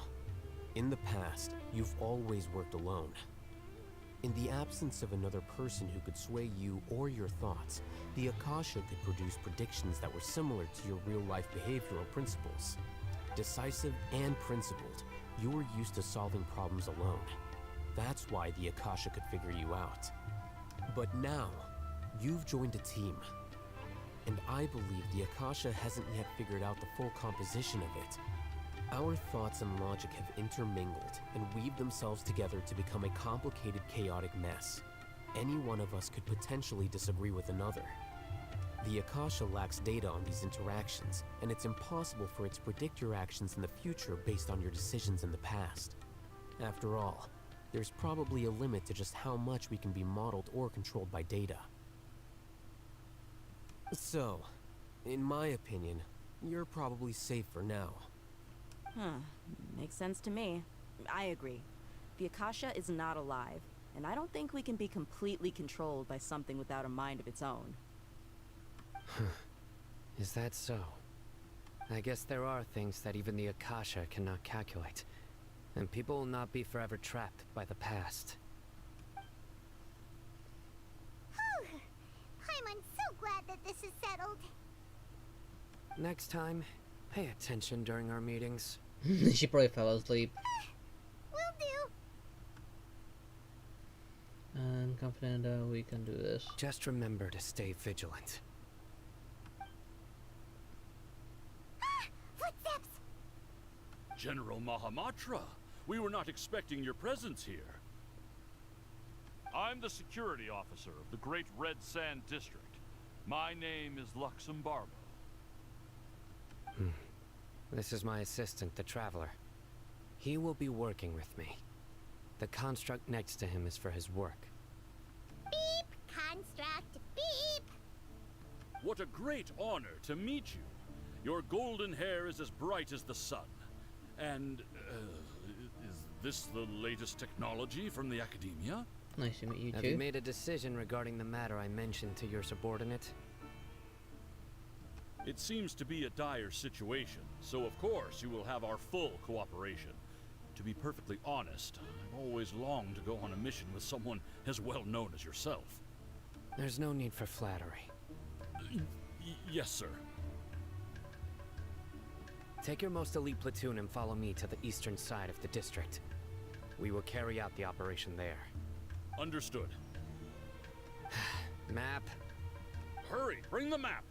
in the past, you've always worked alone. In the absence of another person who could sway you or your thoughts, the Akasha could produce predictions that were similar to your real-life behavioral principles. Decisive and principled, you were used to solving problems alone. That's why the Akasha could figure you out. But now, you've joined a team. And I believe the Akasha hasn't yet figured out the full composition of it. Our thoughts and logic have intermingled and weaved themselves together to become a complicated, chaotic mess. Any one of us could potentially disagree with another. The Akasha lacks data on these interactions, and it's impossible for it to predict your actions in the future based on your decisions in the past. After all, there's probably a limit to just how much we can be modeled or controlled by data. So, in my opinion, you're probably safe for now. Makes sense to me. I agree. The Akasha is not alive, and I don't think we can be completely controlled by something without a mind of its own. Is that so? I guess there are things that even the Akasha cannot calculate, and people will not be forever trapped by the past. Whew. I'm so glad that this is settled. Next time, pay attention during our meetings. She probably fell asleep. Will do. I'm confident that we can do this. Just remember to stay vigilant. Footsteps! General Mahamatra, we were not expecting your presence here. I'm the security officer of the Great Red Sand District. My name is Luxembargo. This is my assistant, the Traveler. He will be working with me. The construct next to him is for his work. Beep! Construct, beep! What a great honor to meet you. Your golden hair is as bright as the sun. And, is this the latest technology from the Academia? Nice to meet you too. Have you made a decision regarding the matter I mentioned to your subordinate? It seems to be a dire situation, so of course you will have our full cooperation. To be perfectly honest, I've always longed to go on a mission with someone as well known as yourself. There's no need for flattery. Yes, sir. Take your most elite platoon and follow me to the eastern side of the district. We will carry out the operation there. Understood. Map. Hurry, bring the map!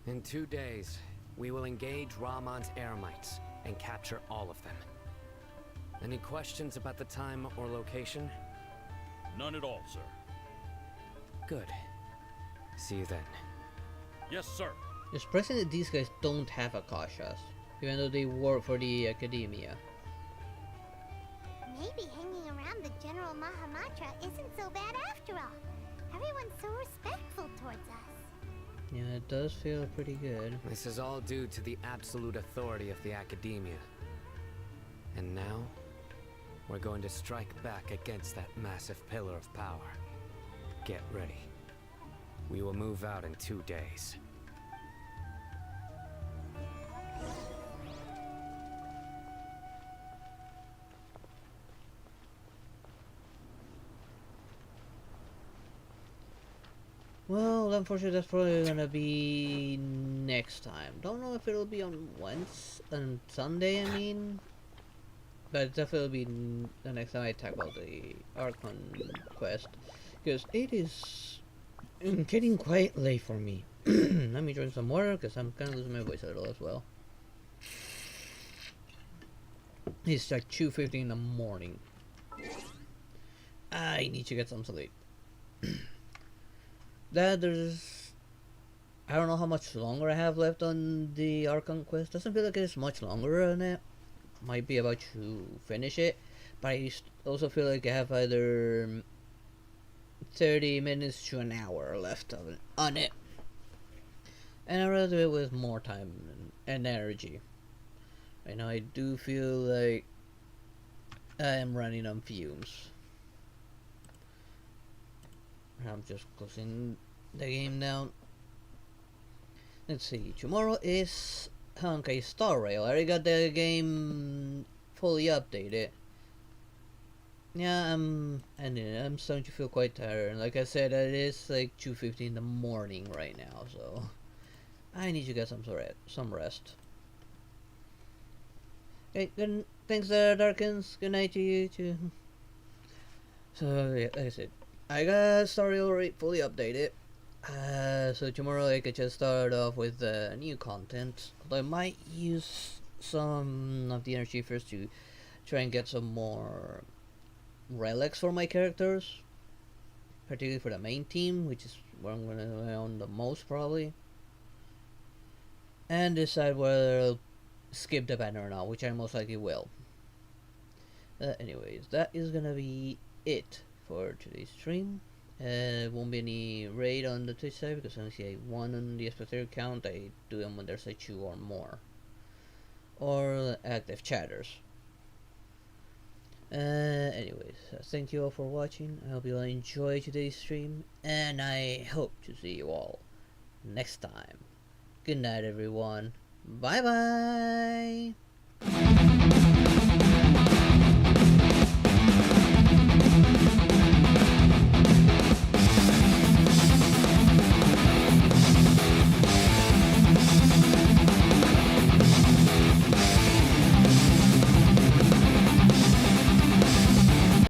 In 2 days, we will engage Rahman's Eremites and capture all of them. Any questions about the time or location? None at all, sir. Good. See you then. Yes, sir. It's surprising that these guys don't have Akashas, even though they work for the Academia. Maybe hanging around the General Mahamatra isn't so bad after all. Everyone's so respectful towards us. Yeah, it does feel pretty good. This is all due to the absolute authority of the Academia. And now, we're going to strike back against that massive pillar of power. Get ready. We will move out in 2 days. Well, unfortunately, that's probably gonna be next time. Don't know if it'll be on Sunday, I mean. But definitely be the next time I talk about the Archon quest. Because it is getting quite late for me. Let me drink some water, because I'm kind of losing my voice a little as well. It's like 2:50 in the morning. I need to get some sleep. I don't know how much longer I have left on the Archon quest. Doesn't feel like it's much longer on it. Might be about to finish it, but I also feel like I have either 30 minutes to an hour left on it. And I'd rather do it with more time and energy. Right now I do feel like I am running on fumes. I'm just closing the game down. Let's see, tomorrow is Honkai Star Rail. I already got the game fully updated. Yeah, I'm starting to feel quite tired. Like I said, it is like 2:50 in the morning right now, so I need to get some rest. Okay, good. Thanks, Darkins. Good night to you too. So yeah, like I said, I got Star Rail already fully updated. So tomorrow I could just start off with new content. Although I might use some of the energy first to try and get some more relics for my characters, particularly for the main team, which is where I'm gonna rely on the most probably, and decide whether I'll skip the banner or not, which I most likely will. Anyways, that is gonna be it for today's stream. Won't be any raid on the Twitch side because I only see one on the spectator account. I do them when there's like 2 or more, or active chatters. Anyways, thank you all for watching. I hope you all enjoyed today's stream, and I hope to see you all next time. Good night, everyone. Bye bye.